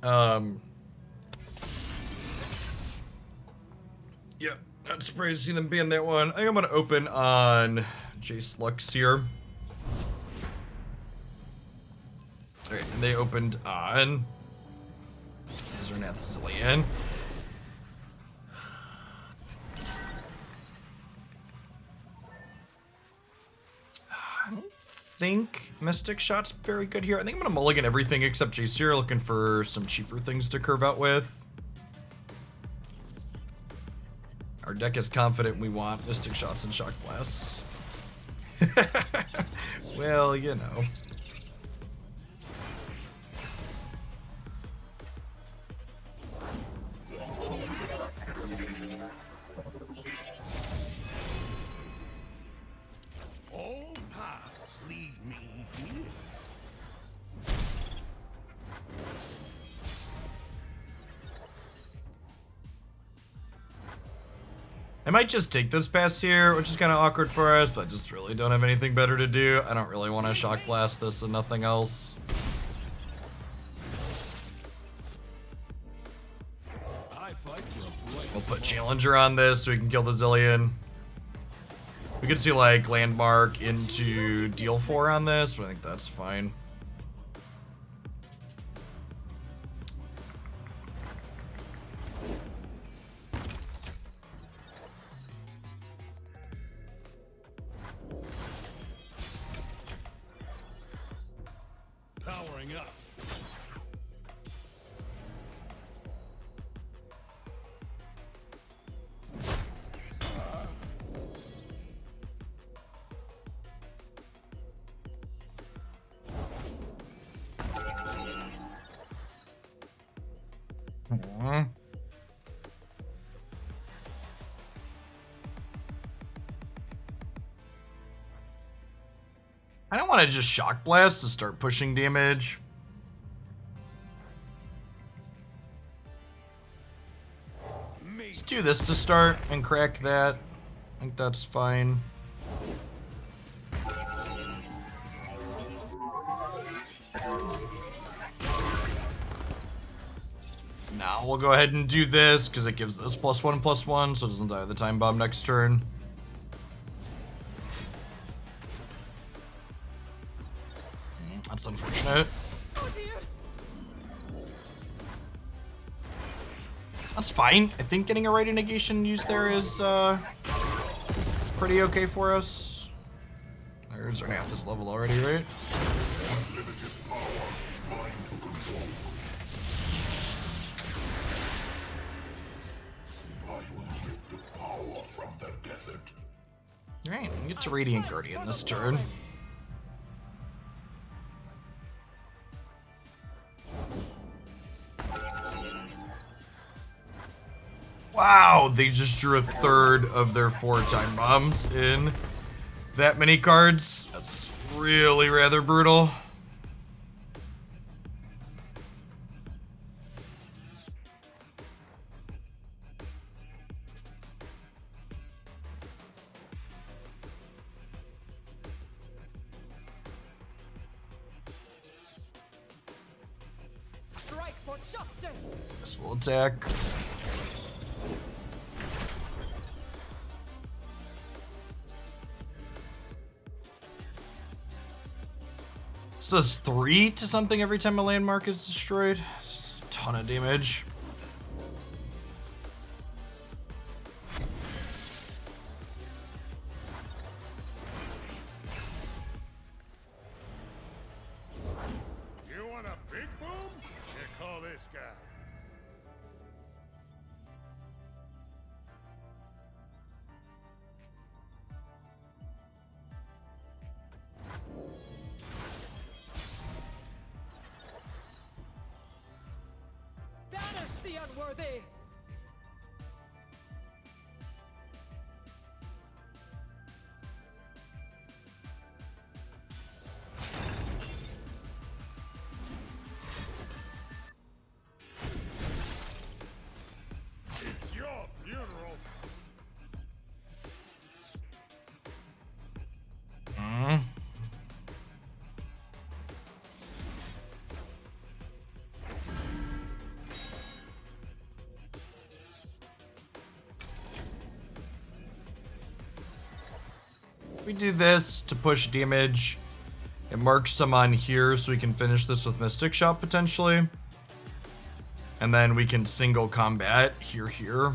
Um, yeah, not surprised to see them ban that one. I think I'm gonna open on Jace Lux here. Alright, and they opened on Azernath Zillion. I don't think Mystic Shot's very good here. I think I'm gonna mulligan everything except Jace here, looking for some cheaper things to curve out with. Our deck is confident we want Mystic Shots and Shock Blasts. Well, you know. All paths lead me here. I might just take this pass here, which is kind of awkward for us, but I just really don't have anything better to do. I don't really want to Shock Blast this and nothing else. We'll put Challenger on this so we can kill the Zillion. We could see like Landmark into deal 4 on this, but I think that's fine. Powering up. I don't want to just Shock Blast to start pushing damage. Let's do this to start and crack that. I think that's fine. Now we'll go ahead and do this because it gives this +1/+1, so it doesn't die with the time bomb next turn. That's unfortunate. Oh dear. That's fine. I think getting a right negation used there is pretty okay for us. There's our half this level already, right? Alright, we get to Radiant Guardian this turn. Wow, they just drew a third of their 4 time bombs in that many cards. That's really rather brutal. Strike for justice. This will attack. This does 3 to something every time a landmark is destroyed. It's a ton of damage. You want a big boom? Here, call this guy. Banish the unworthy. It's your funeral. We do this to push damage. It marks some on here so we can finish this with Mystic Shot potentially. And then we can single combat here.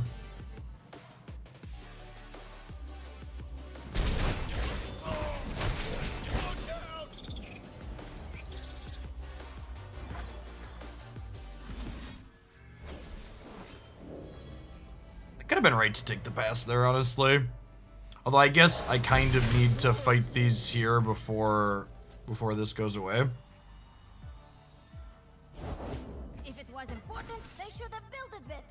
Could have been right to take the pass there, honestly. Although I guess I kind of need to fight these here before this goes away. If it was important, they should have built it better.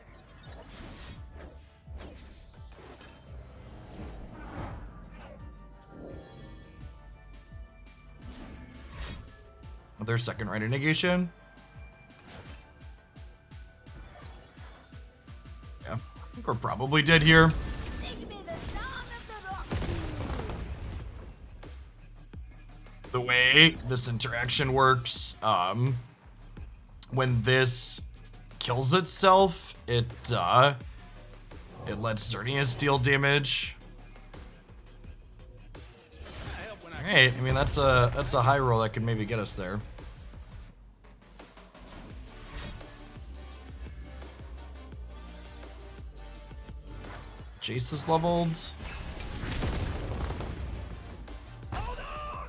Their second right of negation. Yeah, I think we're probably dead here. Sing me the song of the rock. The way this interaction works, when this kills itself, it lets Xerneas deal damage. Hey, I mean that's a high roll that could maybe get us there. Jace is leveled. Hold on!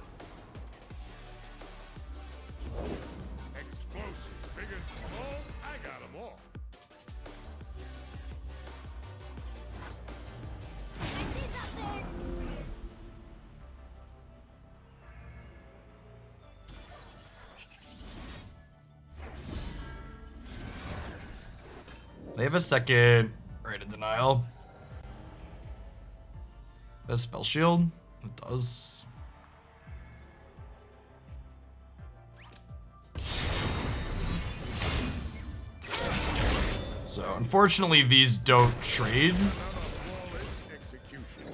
Explosives, big and small, I got them all. He's up there. They have a second right of denial. Does spell shield? It does. So unfortunately these don't trade, Execution.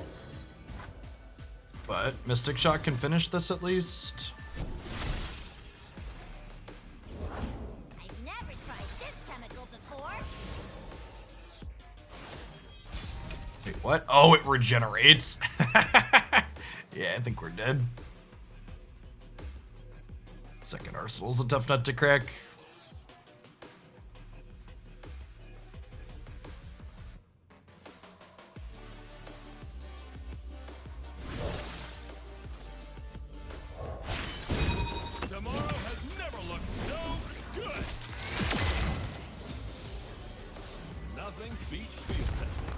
but Mystic Shot can finish this at least. I've never tried this chemical before. Wait, what? Oh, it regenerates. Yeah, I think we're dead. Second Arsenal's a tough nut to crack. Tomorrow has never looked so good. Nothing beats field testing.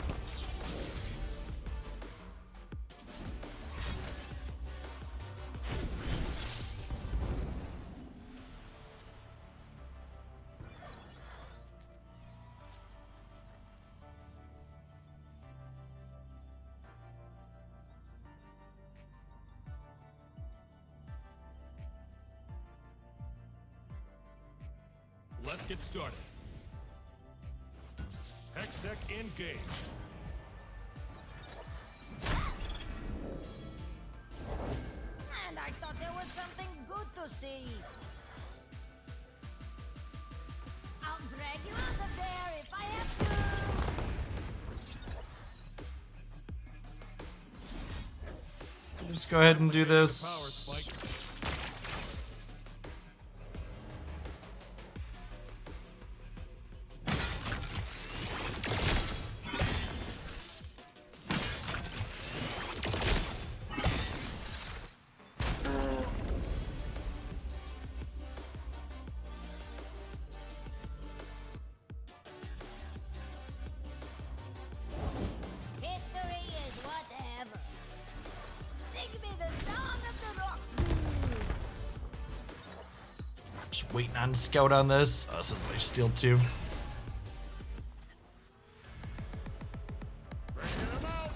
Let's get started. Hex tech engaged. And I thought there was something good to see. I'll drag you out of there if I have to. Just go ahead and do Power this. spike. History is whatever. Sing me the song of the rock. Just waiting on Scout on this. Since I steal 2. Bringing them out.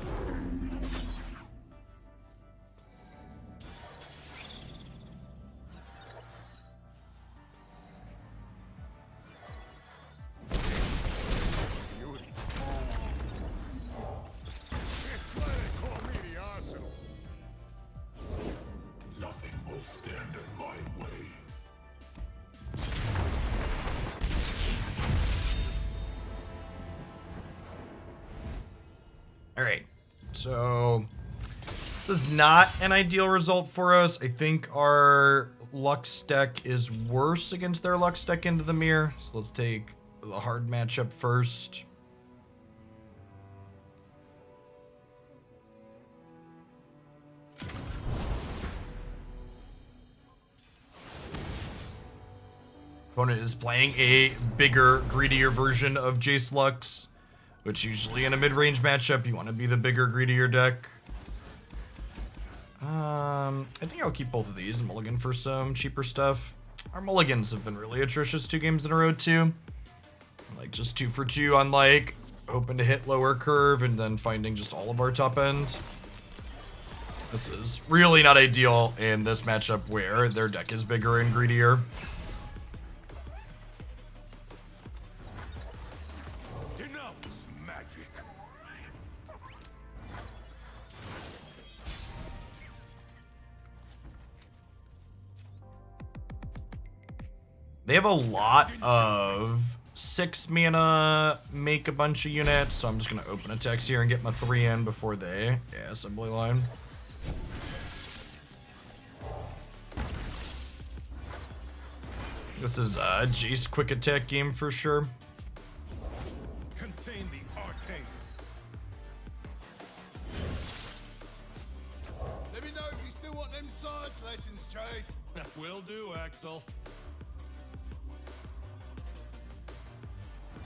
Beauty. It's why they call me the Arsenal. Nothing will stand in my way. All right. So This is not an ideal result for us. I think our Lux deck is worse against their Lux deck into the mirror. So let's take the hard matchup first. Opponent is playing a bigger, greedier version of Jace Lux, which usually in a mid-range matchup, you want to be the bigger, greedier deck. I think I'll keep both of these and mulligan for some cheaper stuff. Our mulligans have been really atrocious 2 games in a row too. Like just 2 for 2 on like hoping to hit lower curve and then finding just all of our top end. This is really not ideal in this matchup where their deck is bigger and greedier. Denounce magic. They have a lot of 6 mana, make a bunch of units, so I'm just gonna open attacks here and get my 3 in before they, yeah, assembly line. This is a Jace quick attack game for sure. Contain the arcane. Let me know if you still want them science lessons, Chase. Will do, Axel.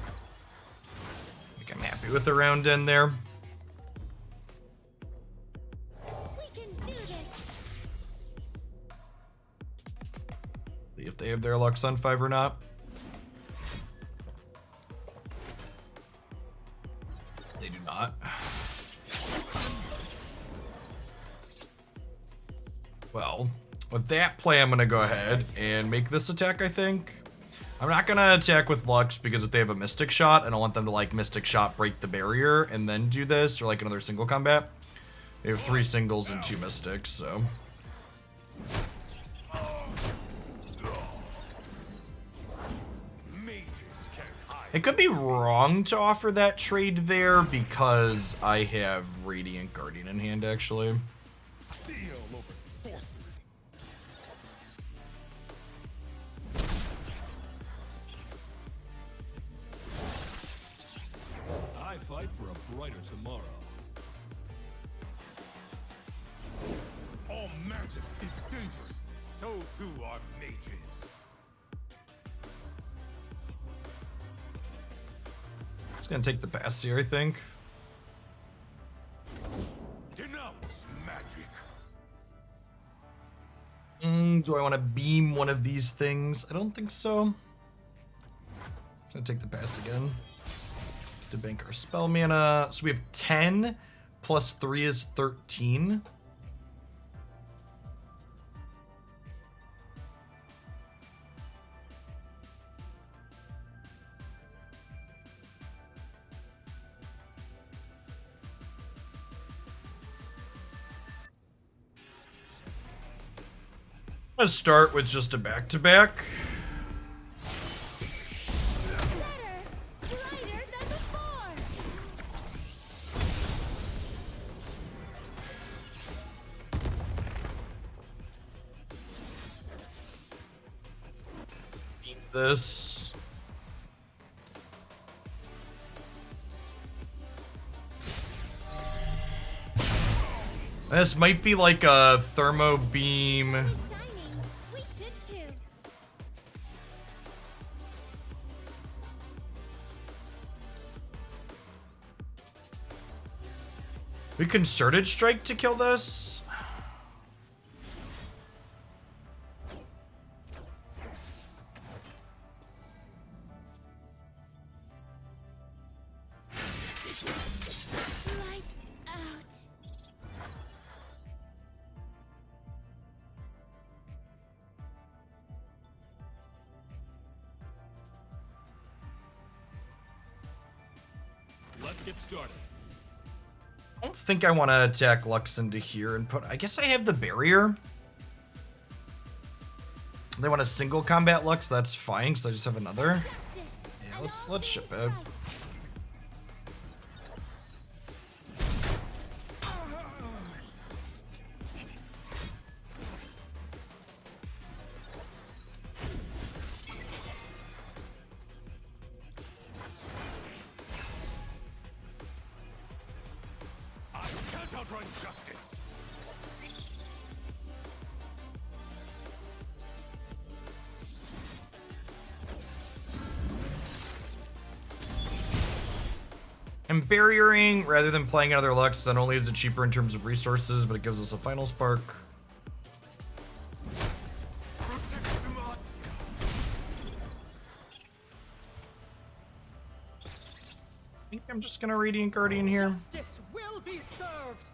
I think I'm happy with the round in there. We can do this. See if they have their Lux on 5 or not. They do not. Well, with that play, I'm gonna go ahead and make this attack, I think. I'm not gonna attack with Lux because if they have a Mystic Shot, I don't want them to like Mystic Shot, break the barrier, and then do this, or like another single combat. They have 3 singles and 2 Mystics, so. Mages can't hide. It could be wrong to offer that trade there because I have Radiant Guardian in hand, actually. Steal over sorcery. I fight for a brighter tomorrow. All magic is dangerous. So too are mages. It's gonna take the pass here, I think. Denounce magic. Do I want to beam one of these things? I don't think so. I'm gonna take the pass again. To bank our spell mana. So we have 10 plus 3 is 13. I'm gonna start with just a back-to-back. Better. Brighter than before. Beam this. This might be like a thermo beam. Shining. We should too. We concerted strike to kill this. Lights out. Let's get started. I don't think I want to attack Lux into here and put. I guess I have the barrier. They want a single combat Lux. That's fine because I just have another. Justice. Yeah, And all let's ship things it. right. outrun justice. And barriering, rather than playing another Lux, not only is it cheaper in terms of resources, but it gives us a final spark. I think I'm just gonna Radiant Guardian here. Justice will be served.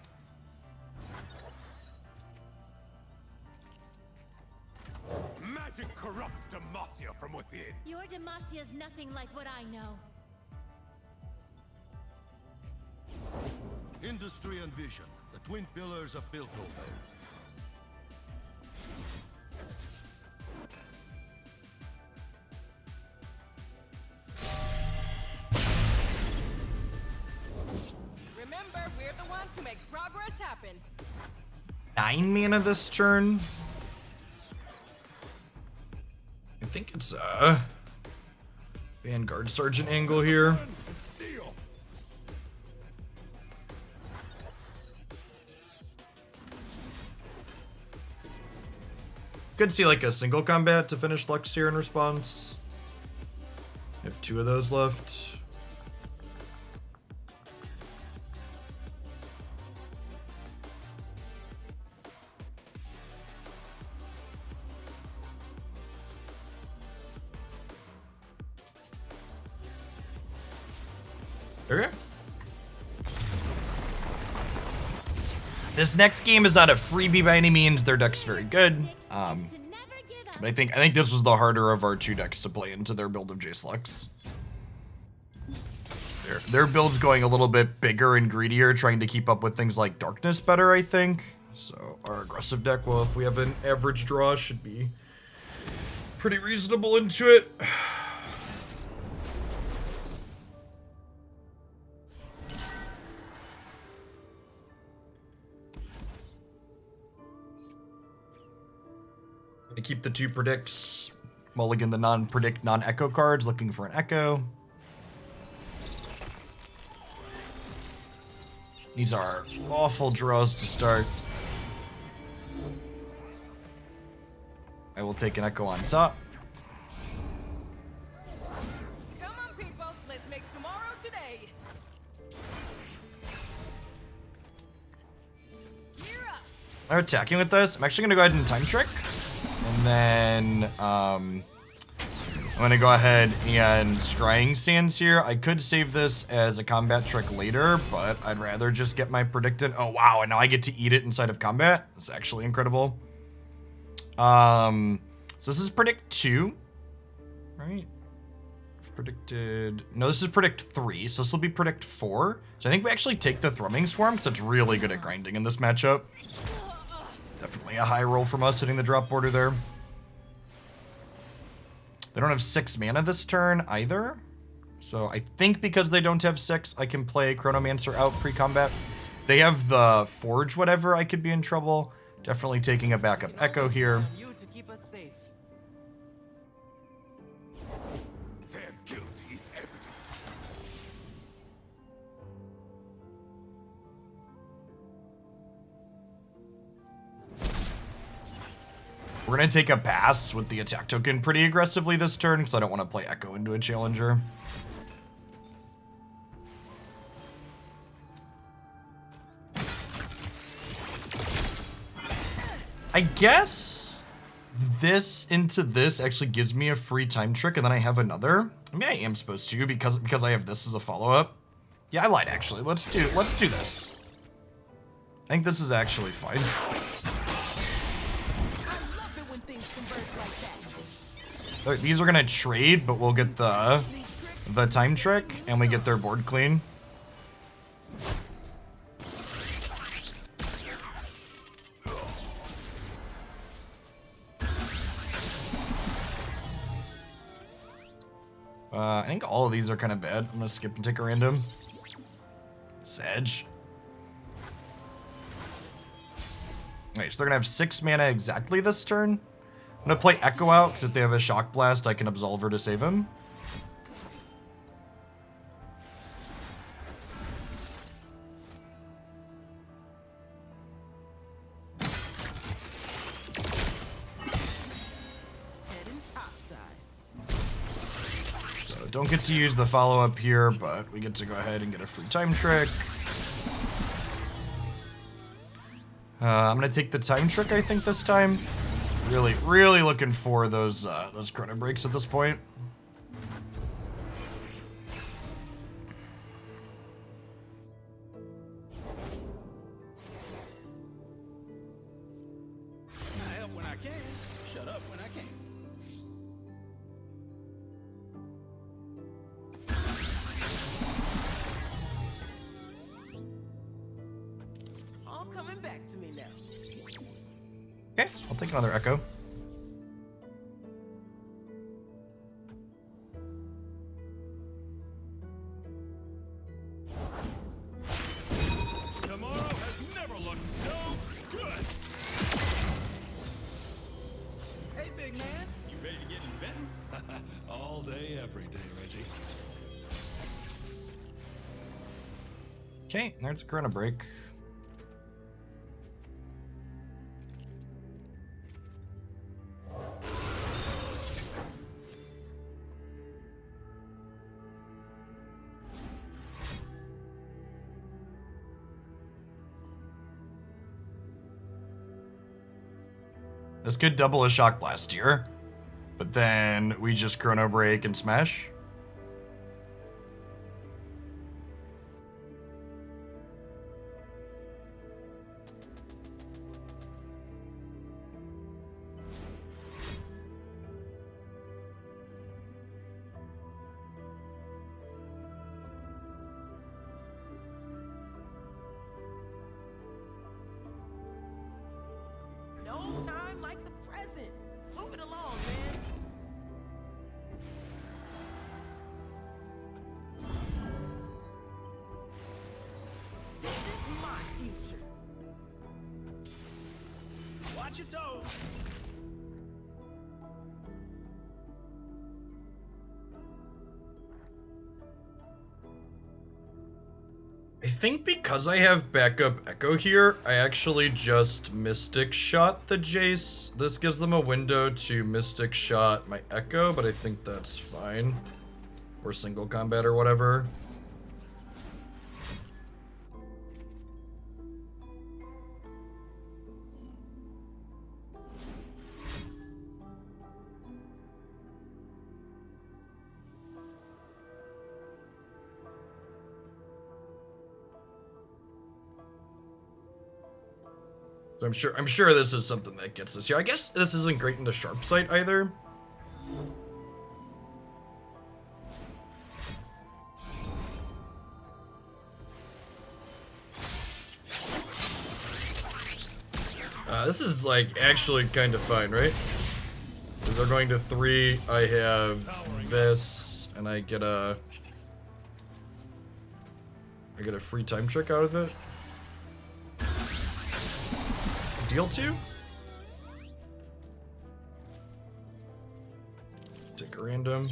Magic corrupts Demacia from within. Your Demasia's nothing like what I know. Industry and vision, the twin pillars of Piltover. Remember, we're the ones who make progress happen. 9 mana this turn. I think it's Vanguard Sergeant angle here. And steal. Could see like a single combat to finish Lux here in response. We have 2 of those left. Okay. This next game is not a freebie by any means. Their deck's very good. To never give up. But I think this was the harder of our 2 decks to play into their build of Jace Lux. Their build's going a little bit bigger and greedier, trying to keep up with things like Darkness better, I think. So our aggressive deck, well, if we have an average draw, should be pretty reasonable into it. Gonna keep the 2 predicts, mulligan the non-predict, non-echo cards, looking for an echo. These are awful draws to start. I will take an echo on top. Come on, people. Let's make tomorrow today. Gear up. I'm attacking with this. I'm actually gonna go ahead and time trick. And then I'm gonna go ahead and Scrying Sands here. I could save this as a combat trick later, but I'd rather just get my predicted. Oh wow, and now I get to eat it inside of combat. It's actually incredible. So this is predict 2, right? Predicted. No, this is predict 3, so this will be predict 4. So I think we actually take the Thrumming Swarm because it's really good at grinding in this matchup. Definitely a high roll from us hitting the drop border there. They don't have 6 mana this turn either. So I think because they don't have 6, I can play Chronomancer out pre-combat. They have the Forge whatever, I could be in trouble. Definitely taking a backup Echo here. You to keep us safe. Their guilt is evident. We're going to take a pass with the attack token pretty aggressively this turn because I don't want to play Echo into a Challenger. I guess this into this actually gives me a free time trick and then I have another. I mean, I am supposed to because I have this as a follow-up. Yeah, I lied actually. Let's do this. I think this is actually fine. These are gonna trade, but we'll get the time trick, and we get their board clean. I think all of these are kind of bad. I'm gonna skip and take a random. Sedge. Alright, so they're gonna have 6 mana exactly this turn. I'm gonna play Echo out, because if they have a Shock Blast, I can Absolve her to save him. don't get to use the follow-up here, but we get to go ahead and get a free time trick. I'm gonna take the time trick, I think, this time. Really looking for those chrono breaks at this point. I help when I can. Shut up when I can. All coming back to me now. Okay, I'll take another echo. Tomorrow has never looked so good. Hey, big man. You ready to get in bed? All day, every day, Reggie. Okay, there's a chrono break. This could double a shock blast here, but then we just chrono break and smash. No time like the present. Move it along, man. This is my future. Watch your toes. I think because I have backup echo here, I actually just Mystic Shot the Jace. This gives them a window to Mystic Shot my echo, but I think that's fine. Or single combat or whatever. So I'm sure this is something that gets us here. I guess this isn't great into sharp sight either. This is like actually kind of fine, right? Because they're going to 3. I have this, and I get a free time trick out of it. Deal 2? Take a random.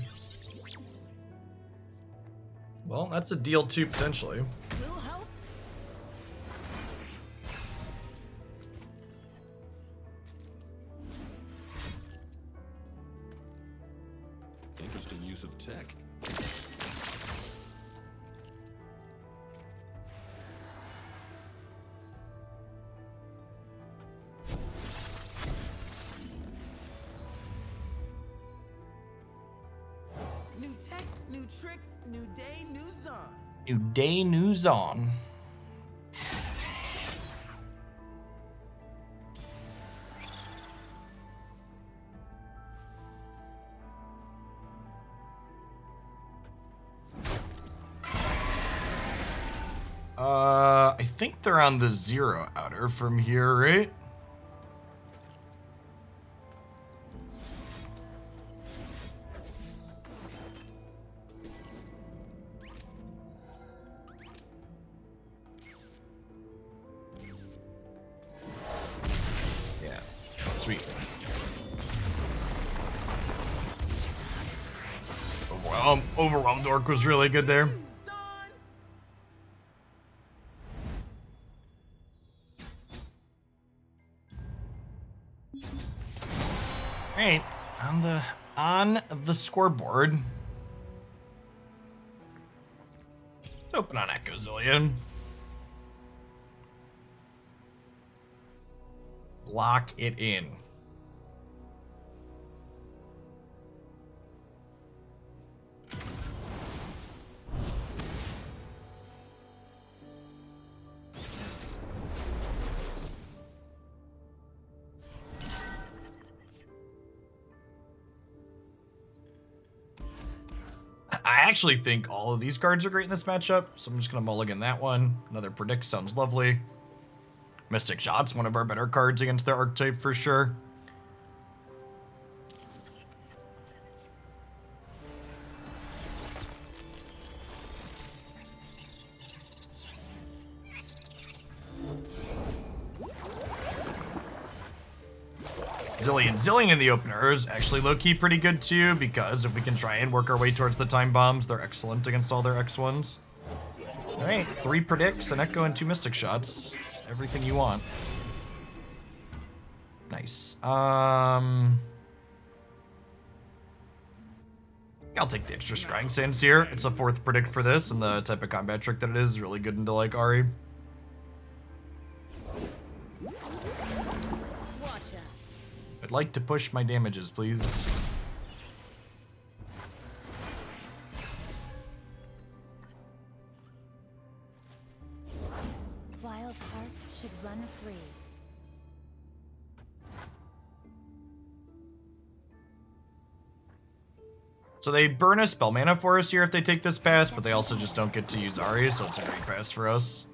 Well, that's a deal 2 potentially. Will help. Interesting use of tech. New tech, new tricks, new day, new song. New day, new on. I think they're on the 0 outer from here, right? Yeah, sweet. Overwhelmed Orc was really good there. Son. Alright, on the scoreboard. Open on Echo Zillion. Lock it in. I actually think all of these cards are great in this matchup, so I'm just going to mulligan that one. Another Predict sounds lovely. Mystic Shot's one of our better cards against their archetype for sure. Zillion in the opener is actually low-key pretty good too, because if we can try and work our way towards the time bombs, they're excellent against all their X1s. Alright, 3 Predicts, an Echo, and 2 Mystic Shots. It's everything you want. Nice. I'll take the extra Scrying Sands here. It's a 4th Predict for this, and the type of combat trick that it is really good into, like, Ahri. I'd like to push my damages, please. Wild hearts should run free. So they burn a spell mana for us here if they take this pass, but they also just don't get to use Ahri, so it's a great pass for us.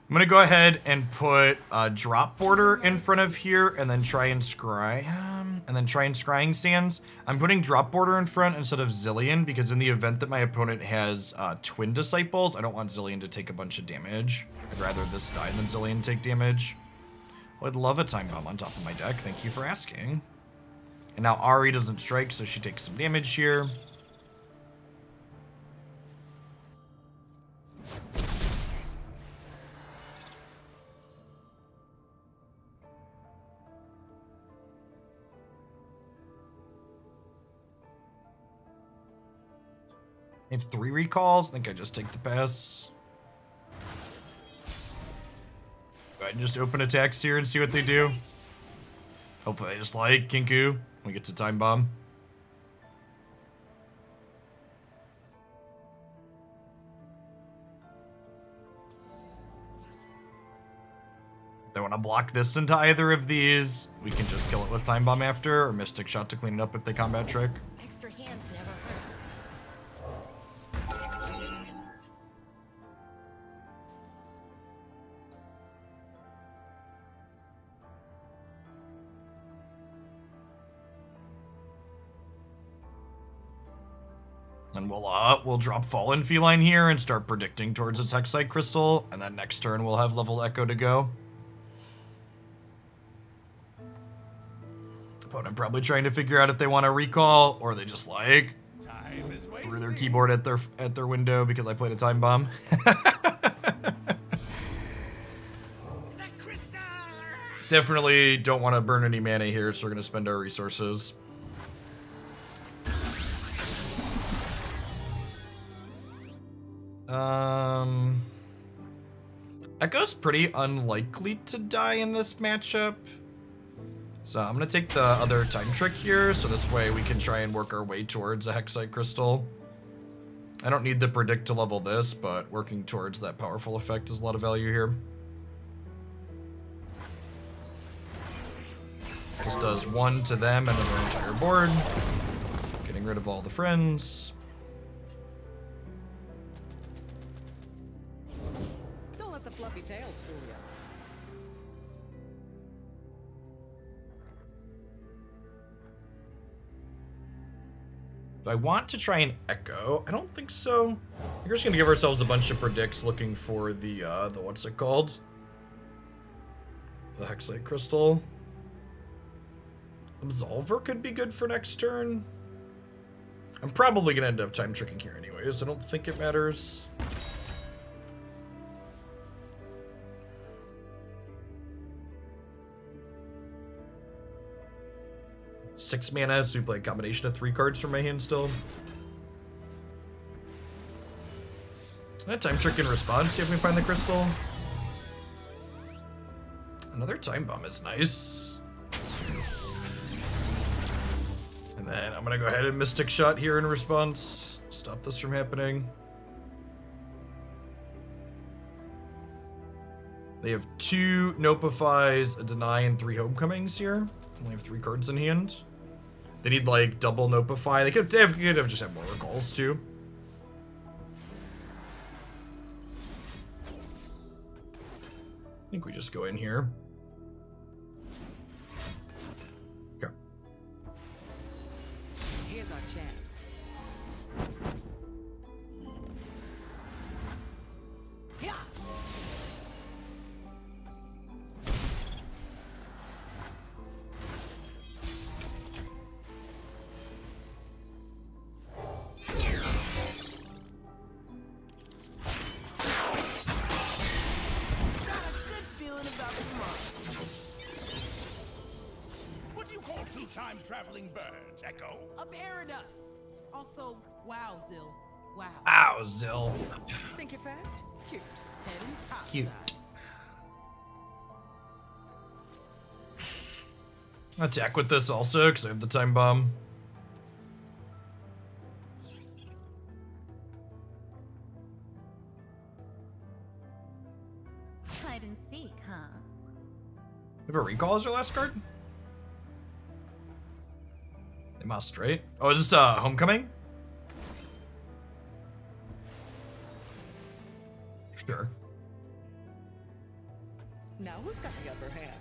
I'm gonna go ahead and put a drop border in front of here, and then try and Scrying Sands. I'm putting drop border in front instead of Zillion because in the event that my opponent has Twin Disciples, I don't want Zillion to take a bunch of damage. I'd rather this die than Zillion take damage. Well, I'd love a Time Bomb on top of my deck. Thank you for asking. And now Ahri doesn't strike, so she takes some damage here. I have 3 recalls. I think I just take the pass. Go ahead and just open attacks here and see what they do. Hopefully they just like Kinku when we get to Time Bomb. If they want to block this into either of these, we can just kill it with Time Bomb after, or Mystic Shot to clean it up if they combat trick. Extra hands never hurt. And we'll drop Fallen Feline here and start predicting towards its Hexite Crystal, and then next turn we'll have level Echo to go. Opponent probably trying to figure out if they want to recall, or they just like threw their keyboard at their window because I played a Time Bomb. Definitely don't want to burn any mana here, so we're going to spend our resources. Echo's pretty unlikely to die in this matchup. So I'm going to take the other time trick here, so this way we can try and work our way towards a Hexite Crystal. I don't need the Predict to level this, but working towards that powerful effect is a lot of value here. This does 1 to them and then their entire board. Getting rid of all the friends. Don't let the fluffy tails fool you. Do I want to try and Echo? I don't think so. We're just gonna give ourselves a bunch of predicts looking for the what's it called? The Hexite Crystal. Absolver could be good for next turn. I'm probably gonna end up time tricking here anyways. I don't think it matters. Six mana, so we play a combination of 3 cards from my hand still. Time trick in response, see if we find the crystal. Another time bomb is nice. And then I'm gonna go ahead and Mystic Shot here in response. Stop this from happening. They have 2 Nopifies, a Deny, and 3 Homecomings here. Only have 3 cards in hand. They need like double Nopify. They could have just had more recalls too. I think we just go in here. Okay. Here's our chance. Yeah. What do you call 2 time-traveling birds, Echo? A paradox. Also, wow, Zill. Wow. Ow, Zill. Think you're fast? Cute. Heading topside. Cute. Attack with this also, because I have the time bomb. Hide and seek, huh? We have a recall as your last card? They must, right? Oh, is this Homecoming? Sure. Now who's got the upper hand?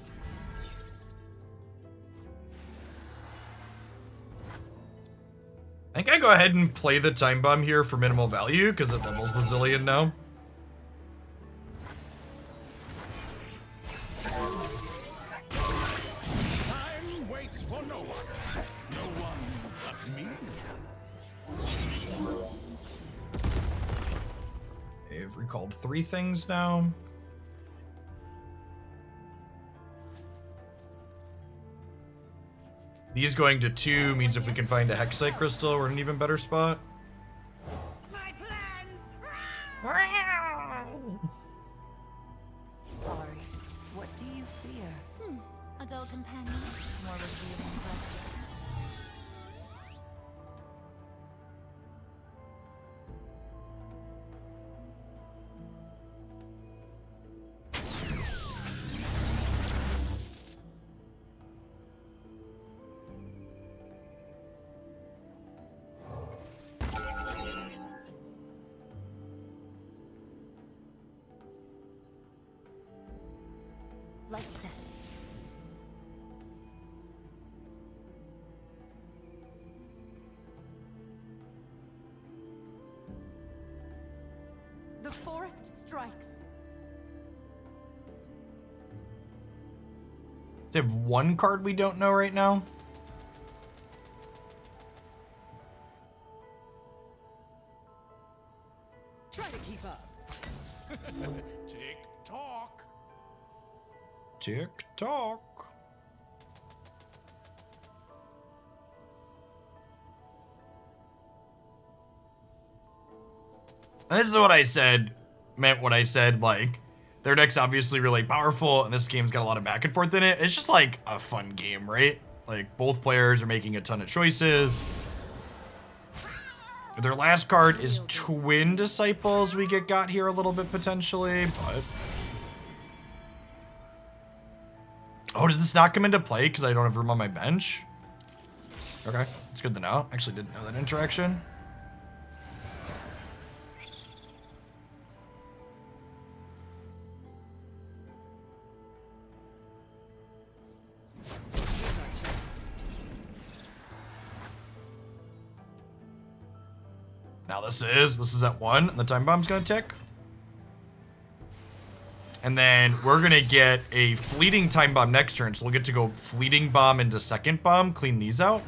I think I go ahead and play the time bomb here for minimal value, because it levels the Zillion now. Time waits for no one. No one but me. They've recalled 3 things now. These going to 2 means if we can find a Hexite Crystal, we're in an even better spot. My plans! Sorry. What do you fear? Adult companion. More revealing question. Light steps. The forest strikes. Does they have 1 card we don't know right now? Try to keep up. Tick tock. Tick tock. And this is what I said, meant what I said, like, their deck's obviously really powerful, and this game's got a lot of back and forth in it. It's just, like, a fun game, right? Like, both players are making a ton of choices. Their last card is Twin Disciples we got here a little bit, potentially, but... Oh, does this not come into play because I don't have room on my bench? Okay, it's good to know. Actually didn't know that interaction. Now this is at 1, and the time bomb's gonna tick. And then we're gonna get a fleeting time bomb next turn, so we'll get to go fleeting bomb into second bomb, clean these out.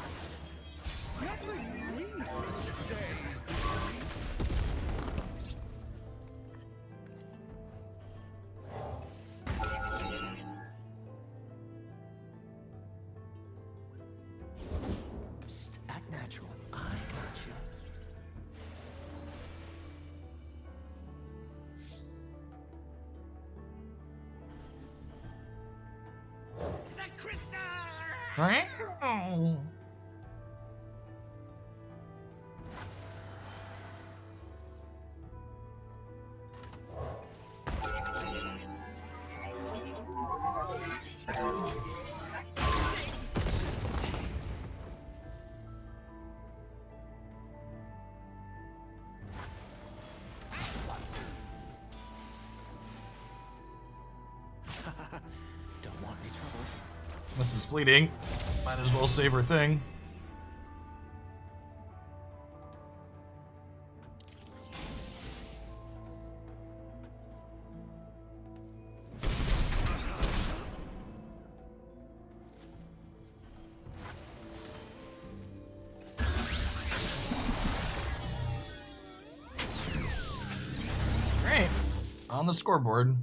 Psst, act natural. I got you. Don't want any trouble. This is fleeting. Might as well save her thing. Great. On the scoreboard.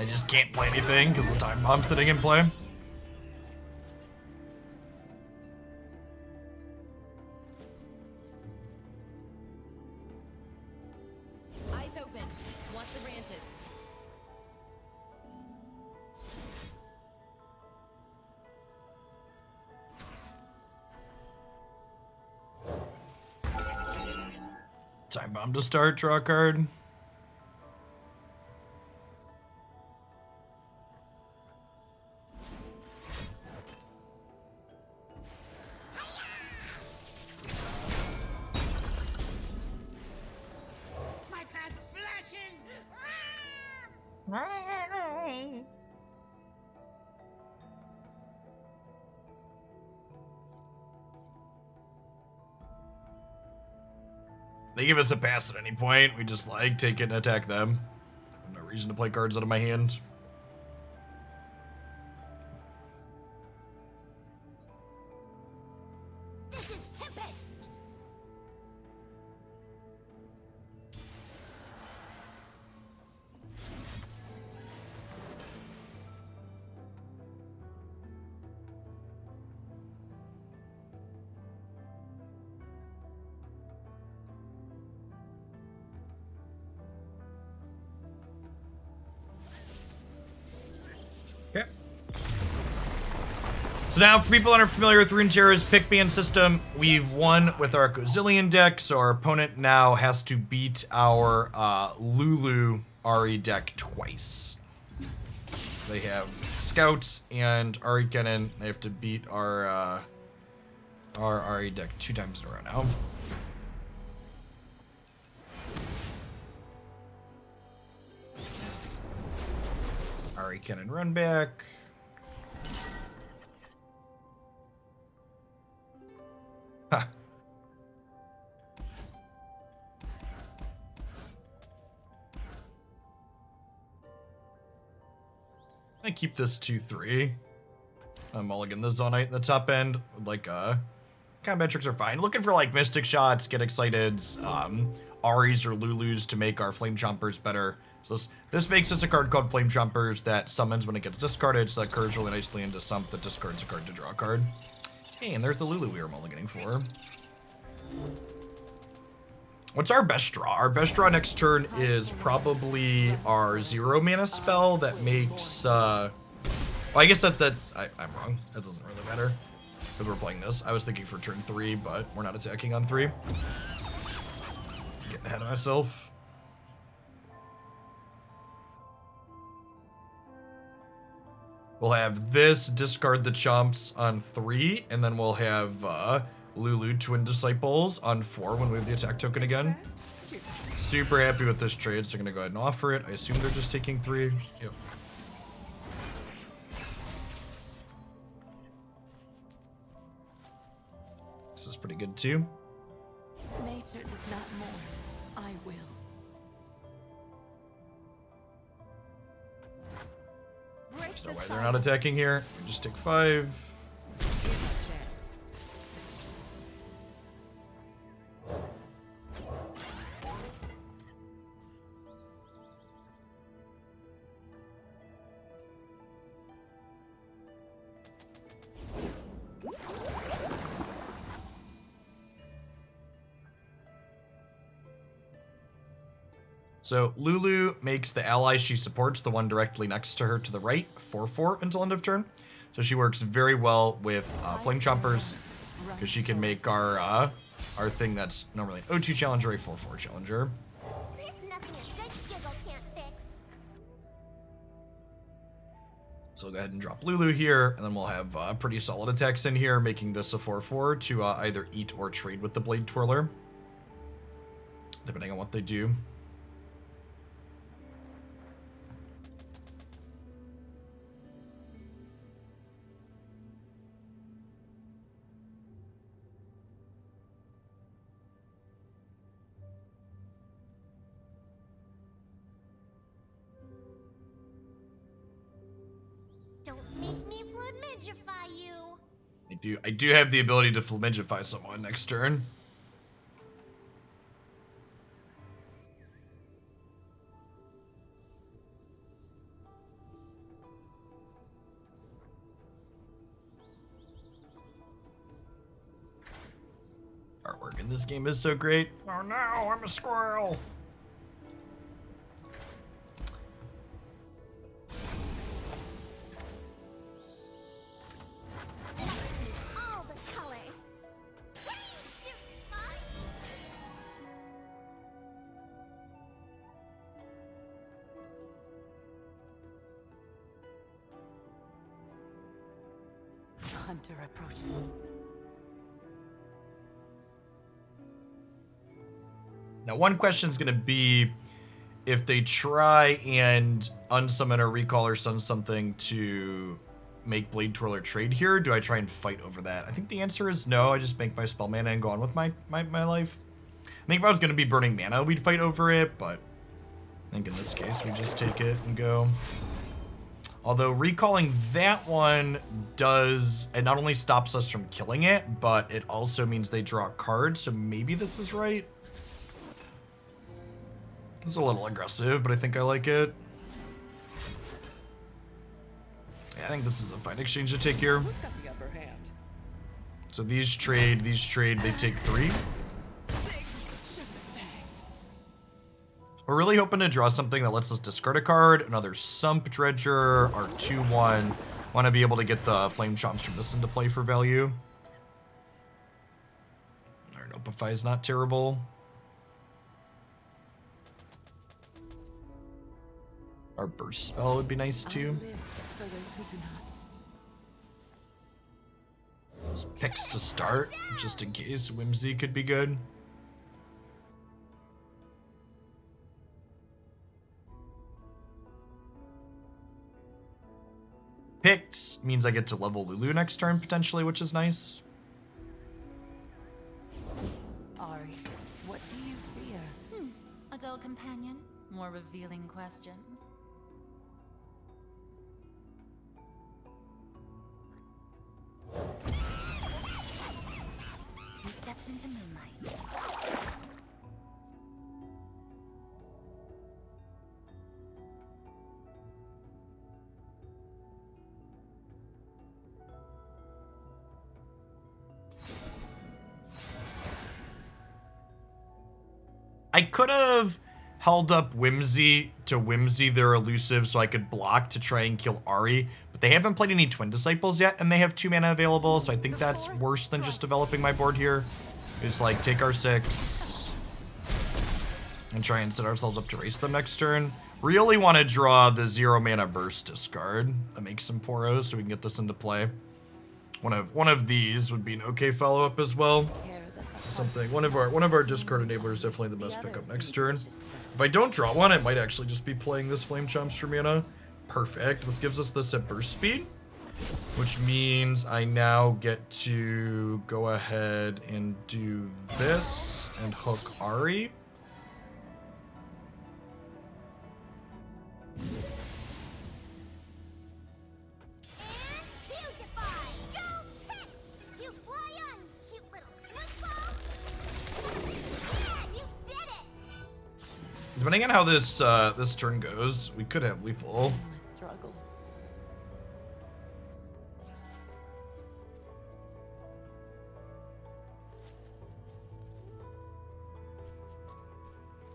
I just can't play anything because the time bomb's sitting in play. Eyes open. Watch the branches. Time bomb to start, draw a card. My past flashes. They give us a pass at any point. We just like take it and attack them. No reason to play cards out of my hand. This is Tempest. Okay. So now, for people that are familiar with Runeterra's pick ban system, we've won with our Gozillion deck, so our opponent now has to beat our Lulu Ari deck twice. They have Scouts and Ari Kennen. They have to beat our Ari deck 2 times in a row now. Ari Kennen run back. Huh. I keep this 2-3. I'm mulligan the Zonite in the top end. Like, combat tricks are fine. Looking for, like, Mystic Shots, Get Excited, Aries or Lulus to make our Flame Chompers better. So this makes us a card called Flame Chompers that summons when it gets discarded, so that curves really nicely into Sump that discards a card to draw a card. Hey, and there's the Lulu we were mulliganing for. What's our best draw? Our best draw next turn is probably our 0 mana spell that makes, well, I guess I'm wrong. That doesn't really matter, because we're playing this. I was thinking for turn 3, but we're not attacking on 3. Getting ahead of myself. We'll have this, discard the chomps on 3, and then we'll have Lulu Twin Disciples on 4 when we have the attack token again. Super happy with this trade, so I'm gonna go ahead and offer it. I assume they're just taking 3. Yep. This is pretty good too. Nature does not mourn. I will. There's no way they're not attacking here. We just take 5. So Lulu makes the ally she supports, the one directly next to her to the right, 4/4 until end of turn. So she works very well with Flame Chompers because she can make our thing that's normally an O2 challenger a 4/4 challenger. There's nothing a good giggle can't fix. So we'll go ahead and drop Lulu here, and then we'll have pretty solid attacks in here, making this a 4/4 to either eat or trade with the Blade Twirler, depending on what they do. Don't make me flamigify you. I do have the ability to Flamigify someone next turn. Artwork in this game is so great. Oh no, I'm a squirrel. All the colors. You're fun. Hunter approaches. Now, one question is going to be if they try and unsummon or recall or stun something to make Blade Twirler trade here, do I try and fight over that? I think the answer is no. I just make my spell mana and go on with my life. I think if I was going to be burning mana, we'd fight over it, but I think in this case, we just take it and go. Although recalling that one does, it not only stops us from killing it, but it also means they draw a card, so maybe this is right. It's a little aggressive, but I think I like it. Yeah, I think this is a fine exchange to take here. Who's got the upper hand? So these trade, they take 3. We're really hoping to draw something that lets us discard a card, another Sump Dredger, our 2/1. Want to be able to get the Flame Chomps from this into play for value. Our Nopify is not terrible. Our Burst Spell would be nice too. Let's picks to start, just in case. Whimsy could be good. Picks means I get to level Lulu next turn, potentially, which is nice. Ari, what do you fear? A dull companion? More revealing questions? Two steps into moonlight. I could have held up Whimsy to Whimsy their elusive so I could block to try and kill Ari, but they haven't played any Twin Disciples yet, and they have 2 mana available, so I think that's worse than just developing my board here. It's like, take our 6 and try and set ourselves up to race them next turn. Really want to draw the 0 mana burst discard to make some Poros so we can get this into play. One of these would be an okay follow-up as well. Something. One of our discard enablers is definitely the best pickup next turn. If I don't draw one, I might actually just be playing this Flame Chomps for mana. Perfect. This gives us this at burst speed, which means I now get to go ahead and do this and hook Ari. Depending on how this this turn goes, we could have lethal. Struggle.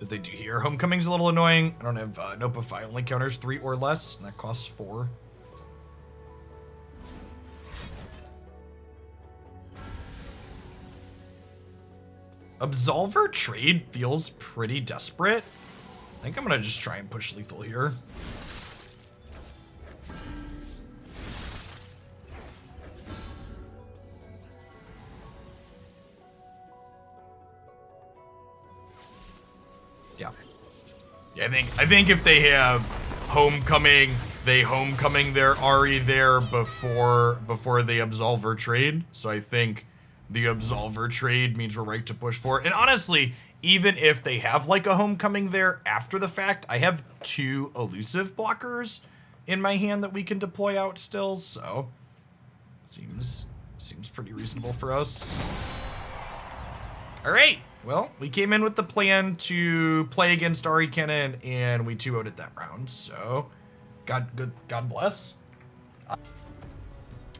that they do here. Homecoming's a little annoying. I don't have Nopify, only counters 3 or less, and that costs 4. Absolver trade feels pretty desperate. I think I'm gonna just try and push lethal here. Yeah, I think if they have Homecoming, they Homecoming their Ari there before the Absolver trade. So I think the Absolver trade means we're right to push for it. And honestly, even if they have like a Homecoming there after the fact, I have 2 elusive blockers in my hand that we can deploy out still. So seems pretty reasonable for us. All right. Well, we came in with the plan to play against Ari Cannon, and we 2-0'd it that round. So, God bless. Yeah,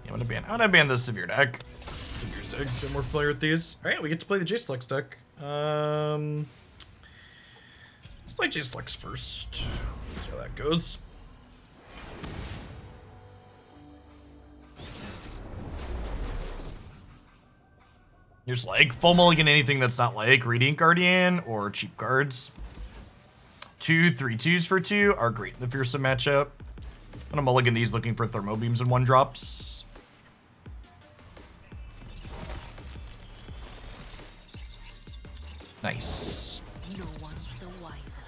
I'm gonna ban the Severe deck. Severe Zig, so I'm more familiar with these. All right, we get to play the J-Slex deck. Let's play J-Slex first. See how that goes. There's like full mulligan anything that's not like Radiant Guardian or cheap cards. 2 3/2s for 2 are great in the fearsome matchup. I'm gonna mulligan these looking for thermo beams and 1-drops. Nice. No one's the wiser.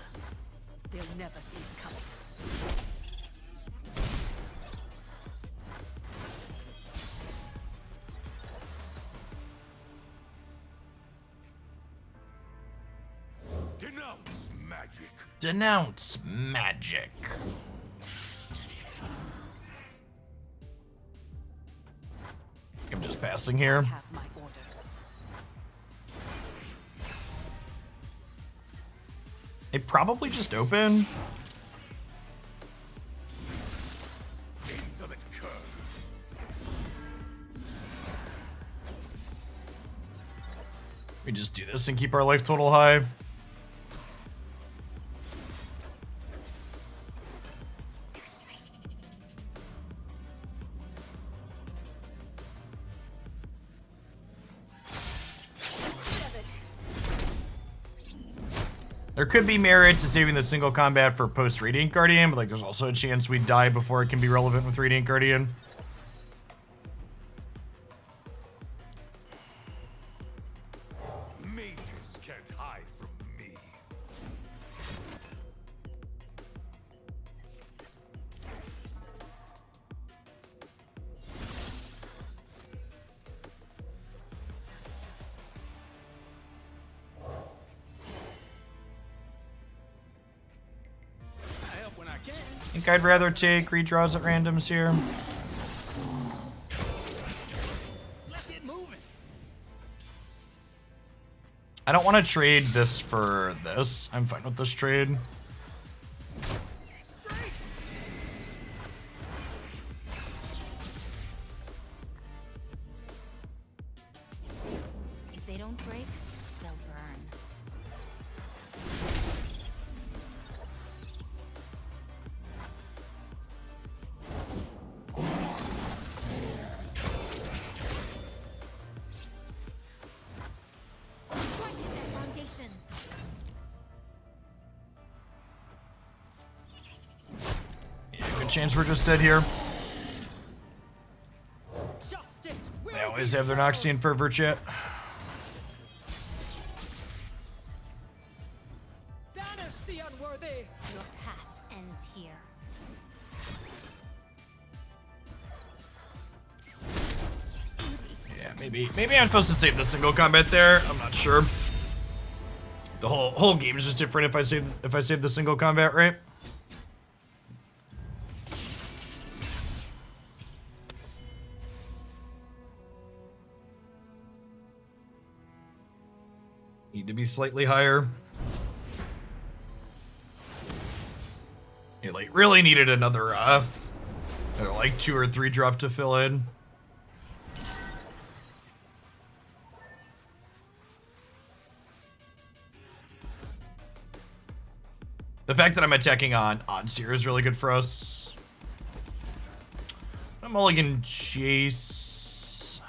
They'll never see it coming. Denounce magic. Denounce magic. I'm just passing here. Have my orders. They probably just open. Insolent curse. We just do this and keep our life total high. There could be merit to saving the single combat for post Radiant Guardian, but like there's also a chance we die before it can be relevant with Radiant Guardian. Mages can't hide from me. I help when I can. I think I'd rather take redraws at randoms here. Let's get moving. I don't want to trade this for this. I'm fine with this trade. If they don't break, they'll burn. Strike at their foundations. Yeah, good chance we're just dead here. Justice will They always be have their served. Noxian Fervor chat. Banish the unworthy. Your path ends here. Yeah, maybe I'm supposed to save the single combat there. I'm not sure. The whole game is just different if I save the single combat, right? Need to be slightly higher. You like really needed another like 2 or 3 drop to fill in. The fact that I'm attacking on odds here is really good for us. I'm mulligan Chase.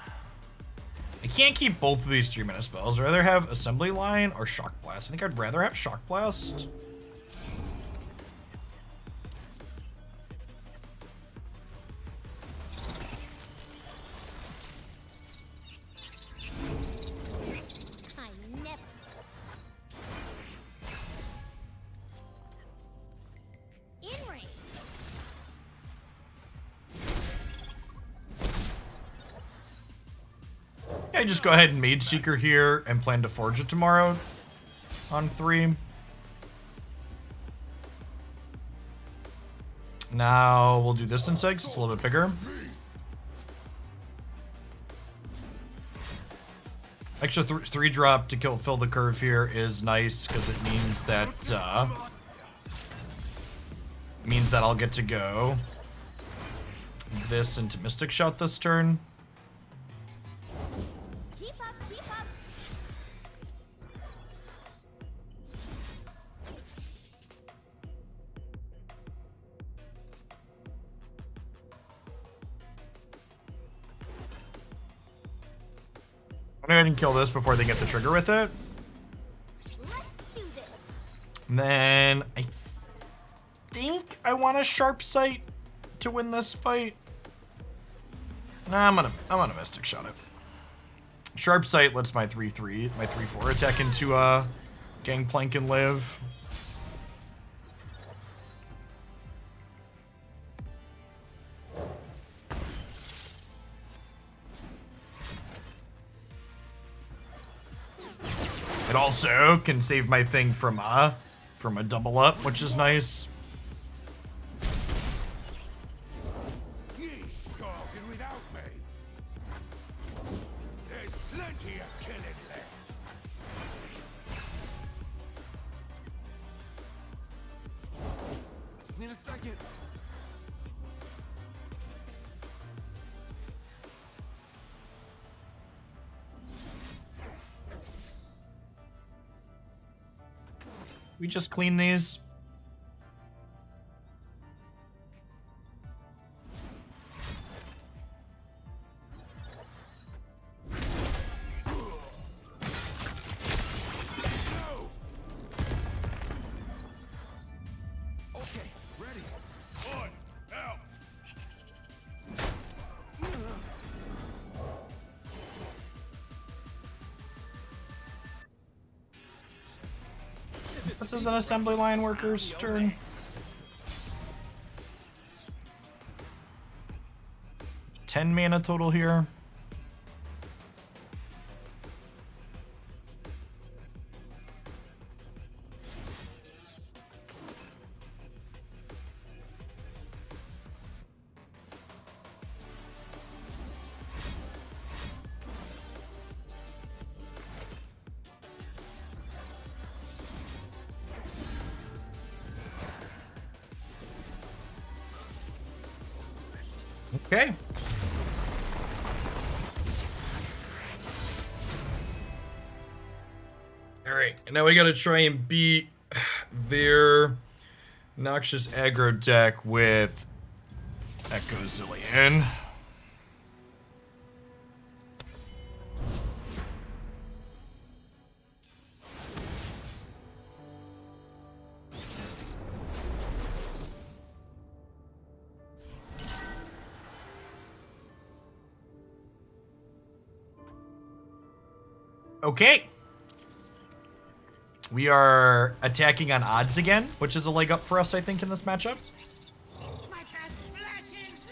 I can't keep both of these 3-mana spells. I'd rather have Assembly Line or Shock Blast. I think I'd rather have Shock Blast. I never. In range. Yeah, just go ahead and Mage Seeker here and plan to forge it tomorrow on 3. Now we'll do this instead 'cause it's a little bit bigger. Extra 3-drop to fill the curve here is nice because it means that I'll get to go this into Mystic Shot this turn. Keep up, keep up. I'm gonna go ahead and kill this before they get the trigger with it. Let's do this. And then I think I want a Sharp Sight to win this fight. Nah, I'm gonna Mystic Shot it. Sharp Sight lets my 3/4 attack into Gangplank and live. It also can save my thing from a double up, which is nice. You ain't starving without me. There's plenty of killing left. Just need a second. We just clean these. Okay, ready. On, out. This is an Assembly Line worker's turn. Ten mana total here. Okay. Alright, and now we gotta try and beat their noxious aggro deck with Echo Zillion. Okay. We are attacking on odds again, which is a leg up for us, I think, in this matchup. My past flashes.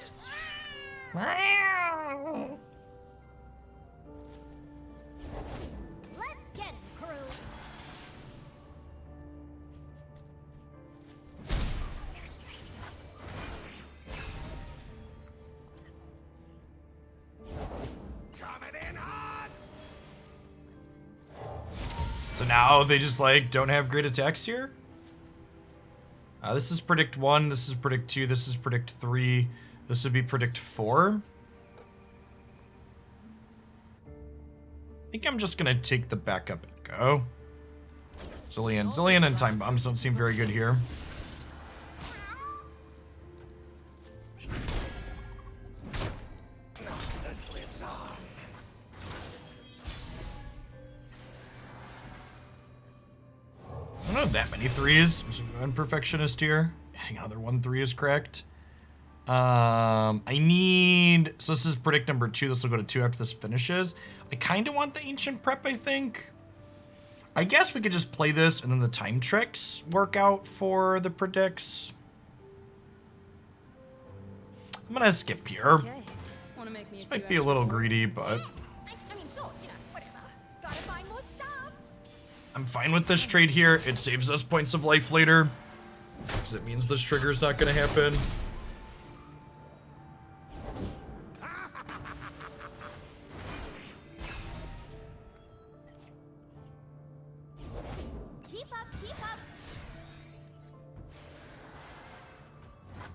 Let's get it, crew. Coming in hot. So now they just, like, don't have great attacks here? This is predict 1, this is predict 2, this is predict 3, this would be predict 4. I think I'm just gonna take the backup and go. Zillion and Time Bombs don't seem very good here. I don't know that many threes. I'm perfectionist here. Getting another 1-3 is correct. I need... So this is predict number 2. This will go to 2 after this finishes. I kind of want the Ancient Prep, I think. I guess we could just play this and then the time tricks work out for the predicts. I'm going to skip here. Okay. Wanna make me This a might few be a extra little points? greedy, but I mean, sure, you know, whatever. Gotta find more stuff. I'm fine with this trade here. It saves us points of life later, because it means this trigger's not going to happen. Keep up, keep up.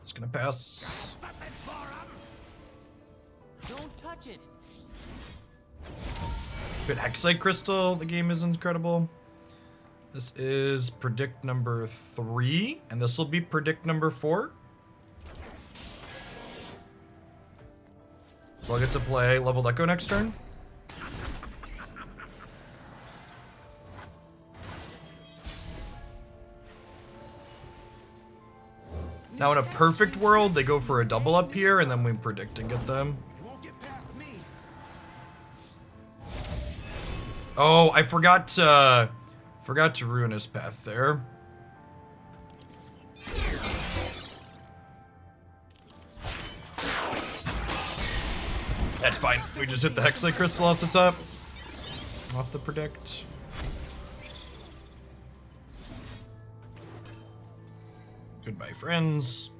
It's going to pass. Don't touch it. Good Hexite Crystal. The game is incredible. This is predict number 3, and this will be predict number 4. So I'll get to play Leveled Echo next turn. Now in a perfect world, they go for a double up here, and then we predict and get them. You won't get past me. Oh, I forgot to ruin his path there. That's fine. We just hit the Hexite Crystal off the top. Off the predict. Goodbye, friends.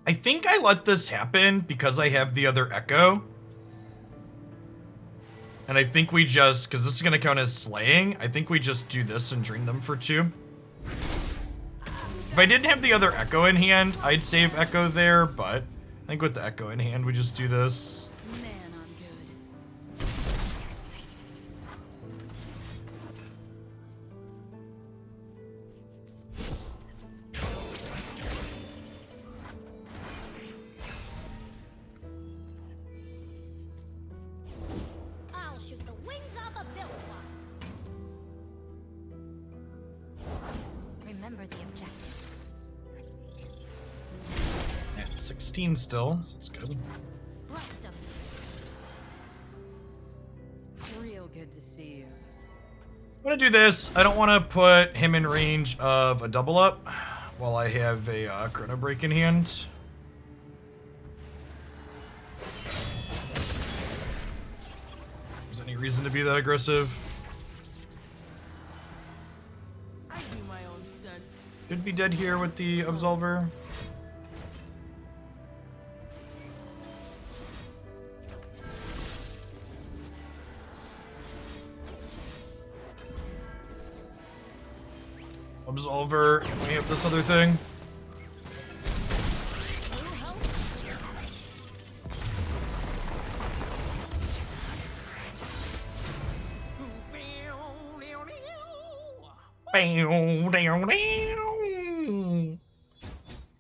I think I let this happen because I have the other Echo. And I think we just, because this is going to count as slaying, I think we just do this and drain them for 2. If I didn't have the other Echo in hand, I'd save Echo there, but I think with the Echo in hand, we just do this. Man, I'm good. I'll shoot the wings off a bill Remember the objectives. At 16 still, so it's good. Blast 'em. Real good to see you. I'm gonna do this. I don't want to put him in range of a double up while I have a Chrono Break in hand. Is there any reason to be that aggressive? I do my own stunts. Should be dead here with the Absolver. Absolver. We have this other thing.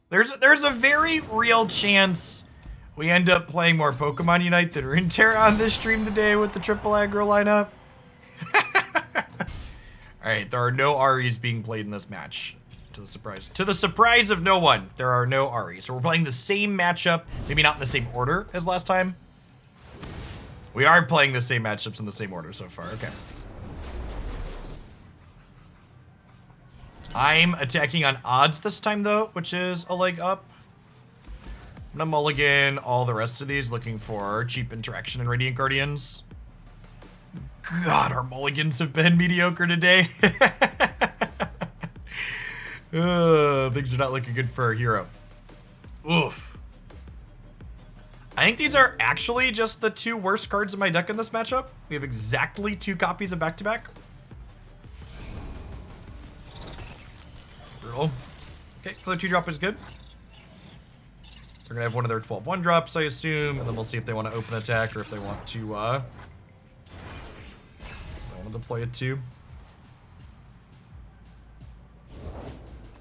There's a very real chance we end up playing more Pokemon Unite than Runeterra on this stream today with the triple aggro lineup. Alright, there are no Aries being played in this match. To the surprise of no one, there are no Aries. So we're playing the same matchup, maybe not in the same order as last time. We are playing the same matchups in the same order so far, okay. I'm attacking on odds this time though, which is a leg up. I'm gonna mulligan all the rest of these, looking for cheap interaction and Radiant Guardians. God, our mulligans have been mediocre today. Things are not looking good for our hero. Oof. I think these are actually just the 2 worst cards in my deck in this matchup. We have exactly 2 copies of back-to-back. Brutal. Okay, color 2 drop is good. They're gonna have one of their 12-1 drops, I assume, and then we'll see if they want to open attack or if they want to deploy it too.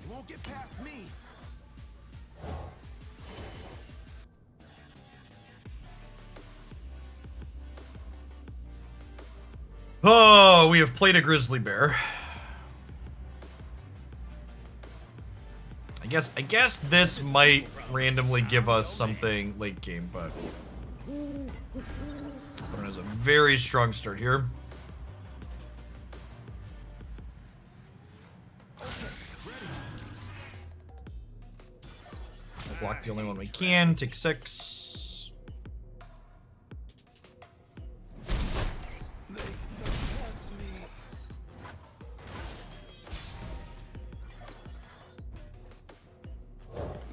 You won't get past me. Oh, we have played a grizzly bear. I guess this might randomly give us something late game, but it has a very strong start here. We'll block the only one we can. Take 6.